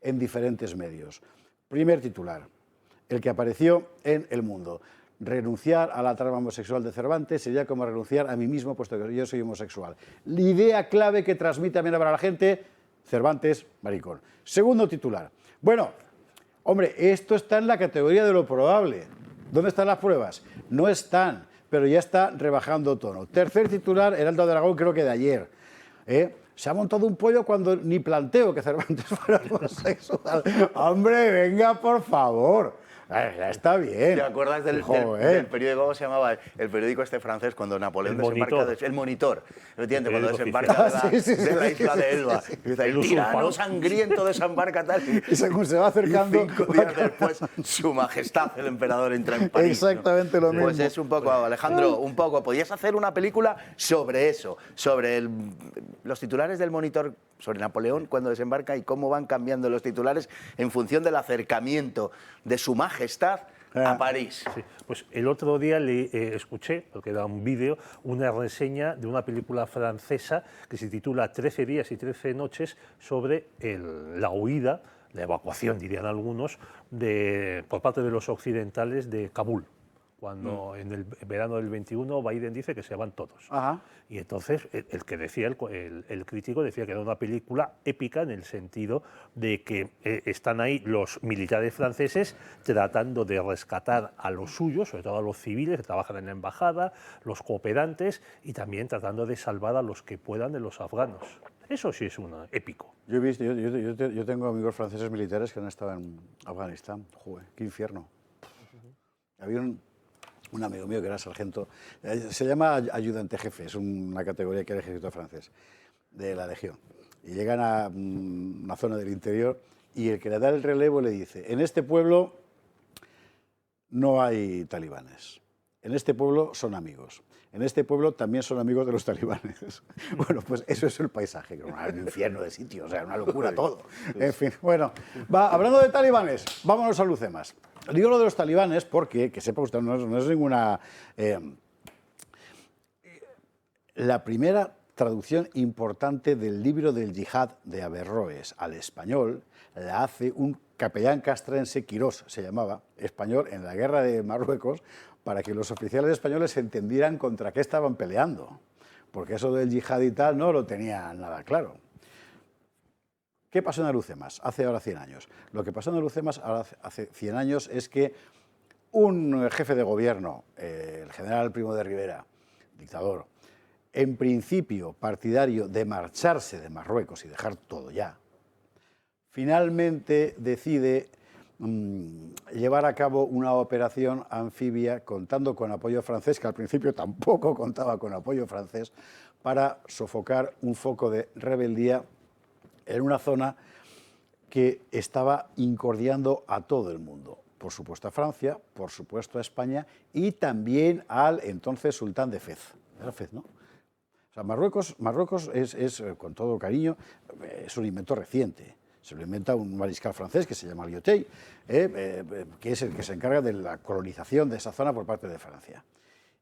Speaker 1: en diferentes medios. Primer titular, el que apareció en El Mundo. Renunciar a la trama homosexual de Cervantes sería como renunciar a mí mismo, puesto que yo soy homosexual. La idea clave que transmite también para la gente, Cervantes, maricón. Segundo titular. Bueno, hombre, esto está en la categoría de lo probable. ¿Dónde están las pruebas? No están, pero ya está rebajando tono. Tercer titular, Heraldo de Aragón, creo que de ayer. Se ha montado un pollo cuando ni planteo que Cervantes fuera homosexual. Hombre, venga, por favor. Ya está bien.
Speaker 3: ¿Te acuerdas del periódico, cómo se llamaba? El periódico este francés cuando Napoleón desembarca... El Monitor. ¿Entiendes? Cuando desembarca de la isla de Elba. Y dice, el tirano sangriento desembarca tal.
Speaker 1: Y según se va acercando...
Speaker 3: Y 5 días después, su majestad, el emperador, entra en París.
Speaker 1: Exactamente lo mismo.
Speaker 3: Pues es un poco, Alejandro, un poco. Podías hacer una película sobre eso, sobre los titulares del Monitor, sobre Napoleón cuando desembarca y cómo van cambiando los titulares en función del acercamiento de su majestad a París.
Speaker 2: Sí, pues el otro día le escuché, porque era un vídeo, una reseña de una película francesa que se titula 13 días y 13 noches sobre la huida, la evacuación, dirían algunos, por parte de los occidentales de Kabul. Cuando en el verano del 21 Biden dice que se van todos.
Speaker 1: Ajá.
Speaker 2: Y entonces el que decía, el crítico decía que era una película épica en el sentido de que están ahí los militares franceses tratando de rescatar a los suyos, sobre todo a los civiles que trabajan en la embajada, los cooperantes, y también tratando de salvar a los que puedan de los afganos. Eso sí es épico.
Speaker 1: Yo he visto, yo tengo amigos franceses militares que han estado en Afganistán. Joder, qué infierno. Había un amigo mío que era sargento, se llama ayudante jefe, es una categoría que era el ejército francés, de la Legión. Y llegan a una zona del interior y el que le da el relevo le dice, en este pueblo no hay talibanes, en este pueblo son amigos, en este pueblo también son amigos de los talibanes. Bueno, pues eso es el paisaje, que era un infierno de sitio, o sea, una locura todo. En fin, bueno, hablando de talibanes, vámonos a Lucemas. Digo lo de los talibanes porque, que sepa usted, no es ninguna... la primera traducción importante del libro del yihad de Averroes al español la hace un capellán castrense, Quirós se llamaba, español, en la guerra de Marruecos, para que los oficiales españoles entendieran contra qué estaban peleando, porque eso del yihad y tal no lo tenía nada claro. ¿Qué pasó en Alucemas hace ahora 100 años? Lo que pasó en Alucemas hace 100 años es que un jefe de gobierno, el general Primo de Rivera, dictador, en principio partidario de marcharse de Marruecos y dejar todo ya, finalmente decide llevar a cabo una operación anfibia contando con apoyo francés, que al principio tampoco contaba con apoyo francés, para sofocar un foco de rebeldía en una zona que estaba incordiando a todo el mundo. Por supuesto a Francia, por supuesto a España y también al entonces sultán de Fez. Era Fez, ¿no? O sea, Marruecos es, con todo cariño, es un invento reciente. Se lo inventa un mariscal francés que se llama Lyautey, que es el que se encarga de la colonización de esa zona por parte de Francia.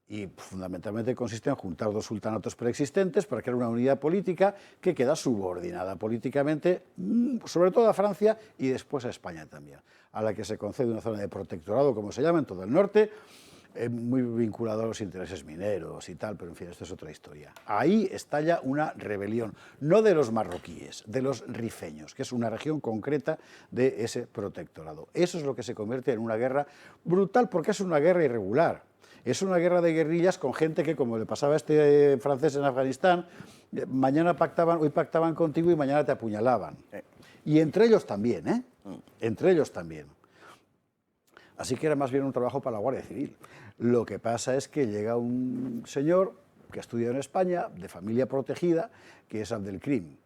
Speaker 1: Y fundamentalmente consiste en juntar 2 sultanatos preexistentes para crear una unidad política que queda subordinada políticamente, sobre todo a Francia y después a España también, a la que se concede una zona de protectorado, como se llama, en todo el norte, muy vinculado a los intereses mineros y tal, pero en fin, esto es otra historia. Ahí estalla una rebelión, no de los marroquíes, de los rifeños, que es una región concreta de ese protectorado. Eso es lo que se convierte en una guerra brutal, porque es una guerra irregular. Es una guerra de guerrillas con gente que, como le pasaba a este francés en Afganistán, hoy pactaban contigo y mañana te apuñalaban. Y entre ellos también, ¿eh? Entre ellos también. Así que era más bien un trabajo para la Guardia Civil. Lo que pasa es que llega un señor que ha estudiado en España, de familia protegida, que es Abdelkrim,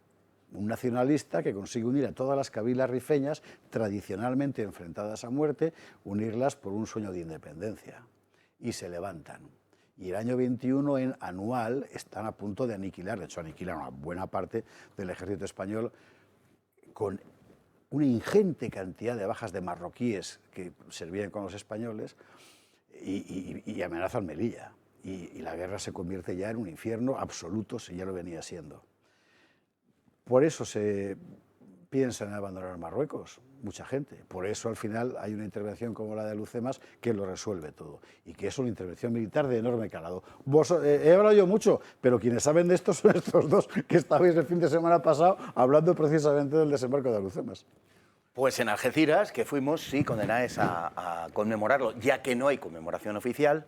Speaker 1: un nacionalista que consigue unir a todas las cabilas rifeñas tradicionalmente enfrentadas a muerte, unirlas por un sueño de independencia. Y se levantan. Y el año 21, en Anual, están a punto de aniquilar, de hecho aniquilan una buena parte del ejército español con una ingente cantidad de bajas de marroquíes que servían con los españoles y amenazan Melilla. Y la guerra se convierte ya en un infierno absoluto, si ya lo venía siendo. Por eso se piensa en abandonar Marruecos, mucha gente. Por eso al final hay una intervención como la de Alhucemas que lo resuelve todo. Y que es una intervención militar de enorme calado. He hablado yo mucho, pero quienes saben de esto son estos dos que estabais el fin de semana pasado hablando precisamente del desembarco de Alhucemas.
Speaker 3: Pues en Algeciras, que fuimos, sí, condenados a conmemorarlo, ya que no hay conmemoración oficial.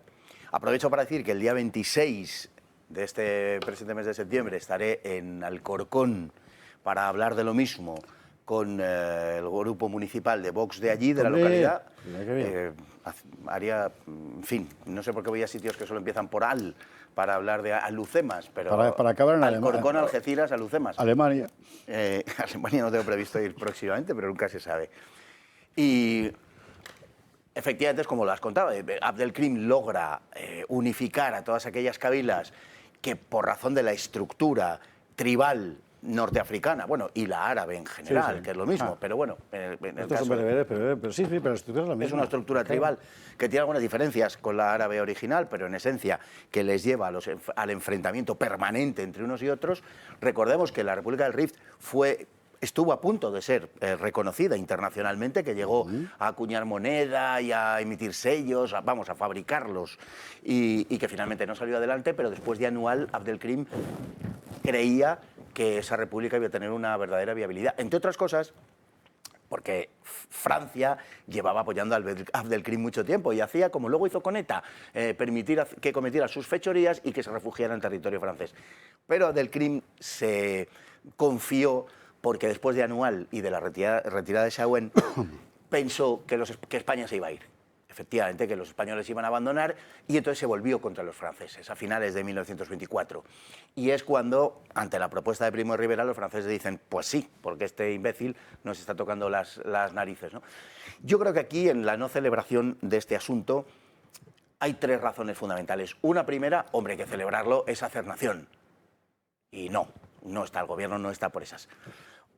Speaker 3: Aprovecho para decir que el día 26 de este presente mes de septiembre estaré en Alcorcón para hablar de lo mismo con el grupo municipal de Vox de allí, de la localidad. En fin, no sé por qué voy a sitios que solo empiezan por Al para hablar de Alhucemas, pero
Speaker 1: para acabar en
Speaker 3: Alcorcón, Algeciras, Alhucemas.
Speaker 1: Alemania.
Speaker 3: Alemania no tengo previsto ir próximamente, pero nunca se sabe. Y efectivamente es como lo has contado, Abdelkrim logra unificar a todas aquellas cabilas que por razón de la estructura tribal norteafricana, bueno, y la árabe en general, sí, que es lo mismo, pero bueno, en el caso,
Speaker 1: son bereberes, pero sí, pero la estructura es la misma.
Speaker 3: Es una estructura tribal que tiene algunas diferencias con la árabe original, pero en esencia que les lleva al enfrentamiento permanente entre unos y otros. Recordemos que la República del Rift estuvo a punto de ser reconocida internacionalmente, que llegó a acuñar moneda y a emitir sellos, a fabricarlos, y que finalmente no salió adelante, pero después de Anual, Abdelkrim creía que esa república iba a tener una verdadera viabilidad. Entre otras cosas, porque Francia llevaba apoyando a Abdelkrim mucho tiempo y hacía, como luego hizo con ETA, permitir que cometiera sus fechorías y que se refugiara en territorio francés. Pero Abdelkrim se confió porque después de Anual y de la retirada de Chauen, pensó que España se iba a ir. Efectivamente, que los españoles iban a abandonar, y entonces se volvió contra los franceses a finales de 1924. Y es cuando, ante la propuesta de Primo de Rivera, los franceses dicen, pues sí, porque este imbécil nos está tocando las narices, ¿no? Yo creo que aquí, en la no celebración de este asunto, hay tres razones fundamentales. Una primera, hombre, hay que celebrarlo, es hacer nación. Y no está, el gobierno no está por esas.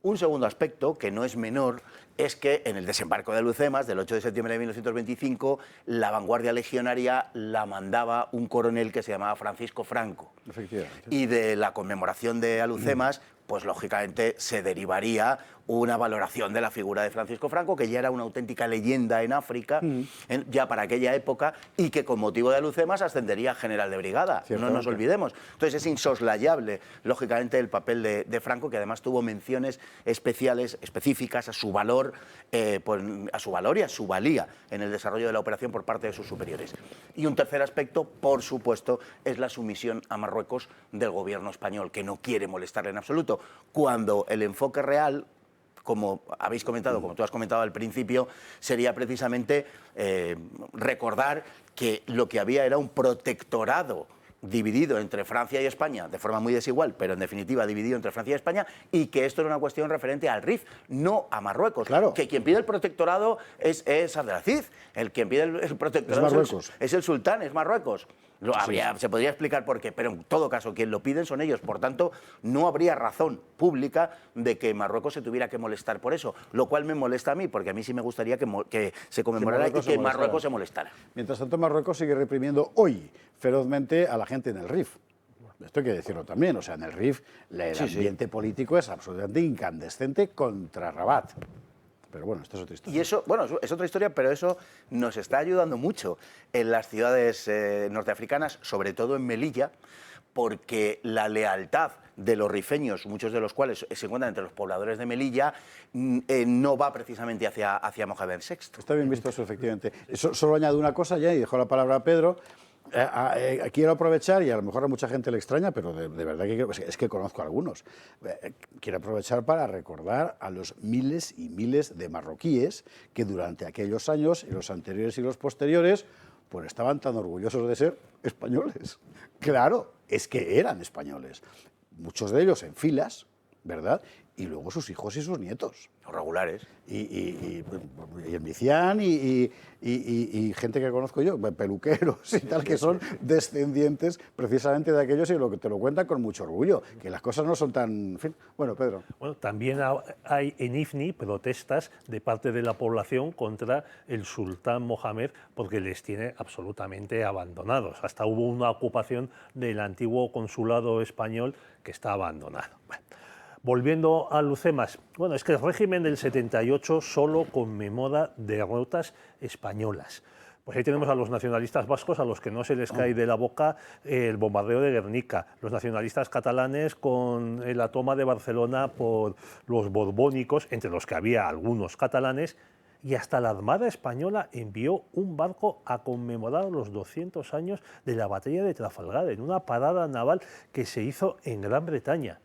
Speaker 3: Un segundo aspecto, que no es menor, es que en el desembarco de Alhucemas, del 8 de septiembre de 1925, la vanguardia legionaria la mandaba un coronel que se llamaba Francisco Franco.
Speaker 1: Efectivamente.
Speaker 3: Y de la conmemoración de Alhucemas, pues lógicamente se derivaría una valoración de la figura de Francisco Franco, que ya era una auténtica leyenda en África, ya para aquella época, y que con motivo de Alhucemas ascendería a general de brigada, no nos olvidemos. Entonces es insoslayable, lógicamente, el papel de Franco, que además tuvo menciones especiales, específicas a su valor, y a su valía en el desarrollo de la operación por parte de sus superiores. Y un tercer aspecto, por supuesto, es la sumisión a Marruecos del gobierno español, que no quiere molestarle en absoluto, cuando el enfoque real, como habéis comentado, como tú has comentado al principio, sería precisamente recordar que lo que había era un protectorado dividido entre Francia y España, de forma muy desigual, pero en definitiva dividido entre Francia y España, y que esto era una cuestión referente al RIF, no a Marruecos.
Speaker 1: Claro.
Speaker 3: Que quien pide el protectorado es Abdelaziz, quien pide el protectorado es el sultán, es Marruecos. Se podría explicar por qué, pero en todo caso, quien lo piden son ellos. Por tanto, no habría razón pública de que Marruecos se tuviera que molestar por eso, lo cual me molesta a mí, porque a mí sí me gustaría que se conmemorara y que Marruecos se molestara.
Speaker 1: Mientras tanto, Marruecos sigue reprimiendo hoy ferozmente a la gente en el RIF. Esto hay que decirlo también, o sea, en el RIF el ambiente político es absolutamente incandescente contra Rabat. Pero bueno, esto es otra historia.
Speaker 3: Y eso, bueno, es otra historia, pero eso nos está ayudando mucho en las ciudades norteafricanas, sobre todo en Melilla, porque la lealtad de los rifeños, muchos de los cuales se encuentran entre los pobladores de Melilla, no va precisamente hacia Mohamed VI.
Speaker 1: Está bien visto eso, efectivamente. Solo añado una cosa ya y dejo la palabra a Pedro. Quiero aprovechar, y a lo mejor a mucha gente le extraña, pero de verdad que es que conozco a algunos. Quiero aprovechar para recordar a los miles y miles de marroquíes que durante aquellos años, y los anteriores y los posteriores, pues estaban tan orgullosos de ser españoles. Claro, es que eran españoles. Muchos de ellos en filas, ¿verdad? y luego sus hijos y sus nietos.
Speaker 3: Los regulares.
Speaker 1: Y en Vicián y gente que conozco yo, peluqueros y tal, que son descendientes precisamente de aquellos y lo que te lo cuentan con mucho orgullo, que las cosas no son tan... En fin. Bueno, Pedro.
Speaker 2: Bueno, también hay en Ifni protestas de parte de la población contra el sultán Mohamed porque les tiene absolutamente abandonados. Hasta hubo una ocupación del antiguo consulado español que está abandonado. Bueno, volviendo a Lucemas, bueno, es que el régimen del 78 solo conmemora derrotas españolas. Pues ahí tenemos a los nacionalistas vascos a los que no se les cae de la boca el bombardeo de Guernica, los nacionalistas catalanes con la toma de Barcelona por los borbónicos, entre los que había algunos catalanes, y hasta la Armada Española envió un barco a conmemorar los 200 años de la batalla de Trafalgar, en una parada naval que se hizo en Gran Bretaña.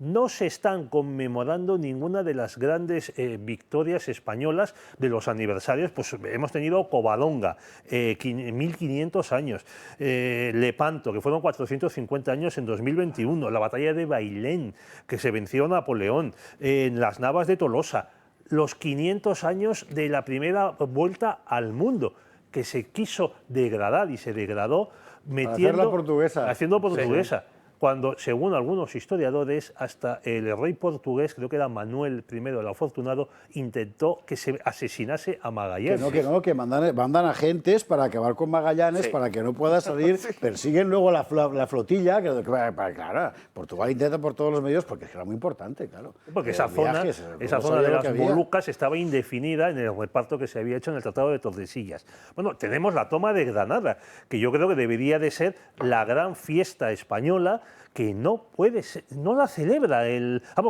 Speaker 2: No se están conmemorando ninguna de las grandes victorias españolas de los aniversarios. Pues hemos tenido Covadonga, 1500 años, Lepanto, que fueron 450 años en 2021, la batalla de Bailén, que se venció a Napoleón, las Navas de Tolosa, los 500 años de la primera vuelta al mundo, que se quiso degradar y se degradó
Speaker 1: haciendo portuguesa.
Speaker 2: Sí. Cuando, según algunos historiadores, hasta el rey portugués, creo que era Manuel I el Afortunado, intentó que se asesinase a Magallanes.
Speaker 1: Que mandan agentes para acabar con Magallanes, para que no pueda salir, persiguen luego la flotilla, claro, Portugal intenta por todos los medios, porque era muy importante, claro.
Speaker 2: Porque esa zona de las Molucas estaba indefinida en el reparto que se había hecho en el Tratado de Tordesillas. Bueno, tenemos la toma de Granada, que yo creo que debería de ser la gran fiesta española, que no la celebra.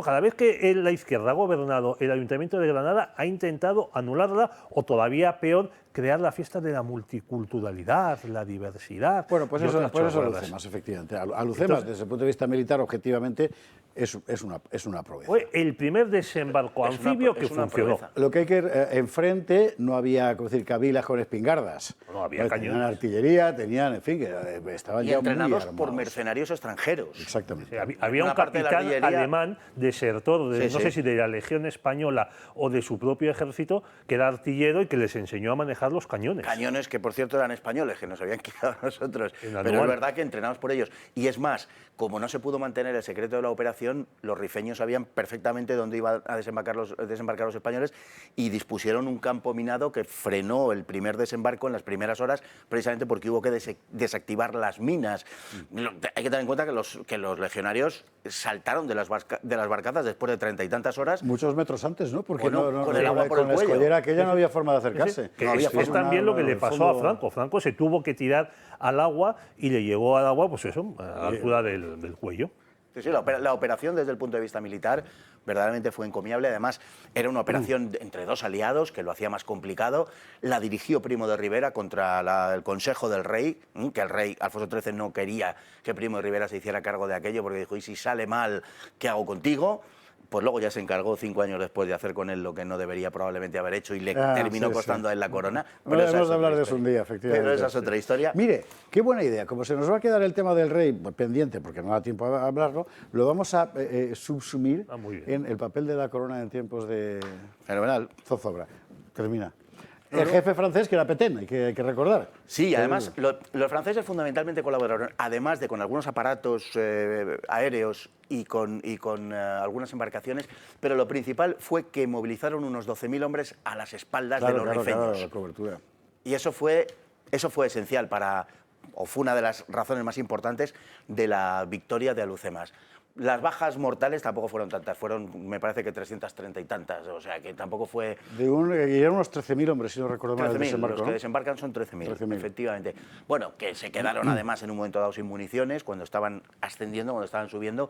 Speaker 2: Cada vez que la izquierda ha gobernado el Ayuntamiento de Granada ha intentado anularla o, todavía peor, crear la fiesta de la multiculturalidad, la diversidad.
Speaker 1: Bueno, pues eso Lucemas, efectivamente. A Lucemas, desde el punto de vista militar, objetivamente, es una proeza.
Speaker 2: Fue el primer desembarco anfibio que funcionó.
Speaker 1: Lo que hay que enfrente no había, como decir, cabilas con espingardas.
Speaker 2: No había cañones.
Speaker 1: Tenían artillería, en fin, que estaban ya muy
Speaker 3: entrenados
Speaker 1: armados.
Speaker 3: por mercenarios extranjeros.
Speaker 1: Exactamente.
Speaker 2: Sí, había un capitán alemán, desertor, no sé si de la Legión Española o de su propio ejército, que era artillero y que les enseñó a manejar los cañones.
Speaker 3: Cañones que, por cierto, eran españoles, que nos habían quitado a nosotros. Pero es verdad que entrenados por ellos. Y es más, como no se pudo mantener el secreto de la operación, los rifeños sabían perfectamente dónde iban a desembarcar los españoles y dispusieron un campo minado que frenó el primer desembarco en las primeras horas, precisamente porque hubo que desactivar las minas. Hay que tener en cuenta que los legionarios saltaron de las barcazas después de 30 y tantas horas.
Speaker 1: Muchos metros antes, ¿no? Porque
Speaker 3: con el agua por el
Speaker 1: con la
Speaker 3: cuello.
Speaker 1: escollera aquella no había forma de acercarse.
Speaker 2: Es también lo que le pasó a Franco. Franco se tuvo que tirar al agua y le llegó al agua, pues eso, a la altura del cuello.
Speaker 3: Sí, la operación desde el punto de vista militar verdaderamente fue encomiable. Además, era una operación entre dos aliados que lo hacía más complicado. La dirigió Primo de Rivera contra el Consejo del Rey, que el rey Alfonso XIII no quería que Primo de Rivera se hiciera cargo de aquello porque dijo, ¿y si sale mal, qué hago contigo? Pues luego ya se encargó 5 años después de hacer con él lo que no debería probablemente haber hecho y le terminó costando a él la corona.
Speaker 1: Pero hemos de hablar de eso un día, efectivamente.
Speaker 3: Pero esa es otra historia.
Speaker 1: Mire, qué buena idea. Como se nos va a quedar el tema del rey pendiente, porque no da tiempo a hablarlo, lo vamos a subsumir en el papel de la corona en tiempos de...
Speaker 3: Fenomenal.
Speaker 1: Zozobra. Termina. El jefe francés, que era Pétain, hay que recordar.
Speaker 3: Sí, además, los franceses fundamentalmente colaboraron, además de con algunos aparatos aéreos y con algunas embarcaciones, pero lo principal fue que movilizaron unos 12.000 hombres a las espaldas de los rifeños.
Speaker 1: La cobertura.
Speaker 3: Y eso fue esencial o fue una de las razones más importantes de la victoria de Alhucemas. Las bajas mortales tampoco fueron tantas, fueron, me parece que 330 y tantas, o sea que tampoco fue...
Speaker 1: Eran unos 13.000 hombres, si no recuerdo mal, el desembarco,
Speaker 3: los que desembarcan son 13.000, efectivamente. Bueno, que se quedaron además en un momento dado sin municiones, cuando estaban ascendiendo, cuando estaban subiendo,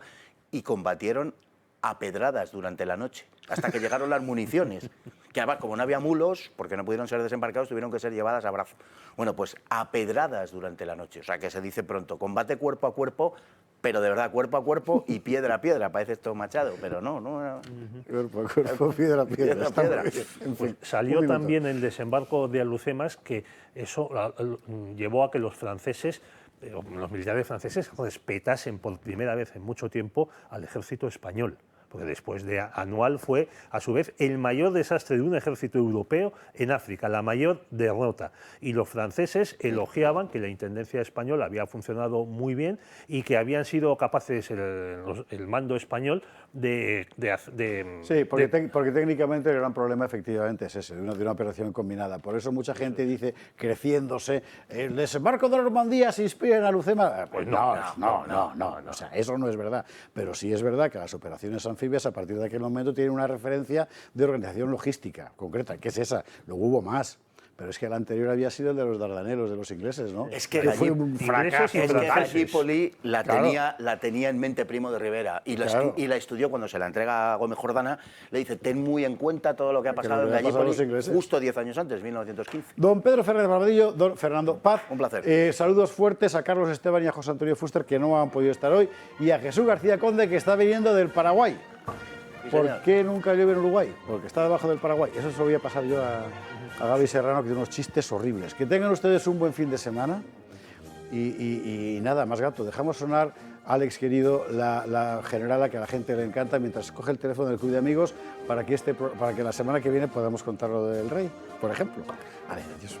Speaker 3: y combatieron a pedradas durante la noche, hasta que llegaron las municiones, que además, como no había mulos, porque no pudieron ser desembarcados, tuvieron que ser llevadas a brazo. Bueno, pues a pedradas durante la noche, o sea que se dice pronto, combate cuerpo a cuerpo, pero de verdad, cuerpo a cuerpo y piedra a piedra, parece esto Machado, pero no.
Speaker 1: Cuerpo a cuerpo, piedra a piedra.
Speaker 2: En fin, salió también el desembarco de Alhucemas, que eso llevó a que los militares franceses respetasen por primera vez en mucho tiempo al ejército español. porque después de Anual fue, a su vez, el mayor desastre de un ejército europeo en África, la mayor derrota. Y los franceses elogiaban que la intendencia española había funcionado muy bien y que habían sido capaces, el mando español,
Speaker 1: Sí, porque técnicamente el gran problema efectivamente es ese, de una operación combinada. Por eso mucha gente dice, creciéndose, el desembarco de Normandía se inspira en Alucema. Pues no, o sea, eso no es verdad. Pero sí es verdad que las operaciones anfibias a partir de aquel momento tienen una referencia de organización logística concreta, que es esa. Luego hubo más. Pero es que el anterior había sido el de los Dardanelos, de los ingleses, ¿no?
Speaker 3: Es que
Speaker 1: fue un fracaso.
Speaker 3: Es que Gallipoli la tenía en mente Primo de Rivera y la estudió cuando se la entrega a Gómez Jordana. Le dice, ten muy en cuenta todo lo que ha pasado en Gallipoli justo 10 años antes, 1915.
Speaker 1: Don Pedro Fernández Barbadillo, don Fernando Paz.
Speaker 3: Un placer.
Speaker 1: Saludos fuertes a Carlos Esteban y a José Antonio Fuster, que no han podido estar hoy, y a Jesús García Conde, que está viniendo del Paraguay. ¿Por qué nunca llueve en Uruguay? Porque está debajo del Paraguay. Eso se lo voy a pasar yo a Gaby Serrano, que tiene unos chistes horribles. Que tengan ustedes un buen fin de semana. Y nada, más gato. Dejamos sonar, Alex querido, la generala que a la gente le encanta, mientras coge el teléfono del Club de Amigos para que la semana que viene podamos contar lo del Rey, por ejemplo. Vale, adiós.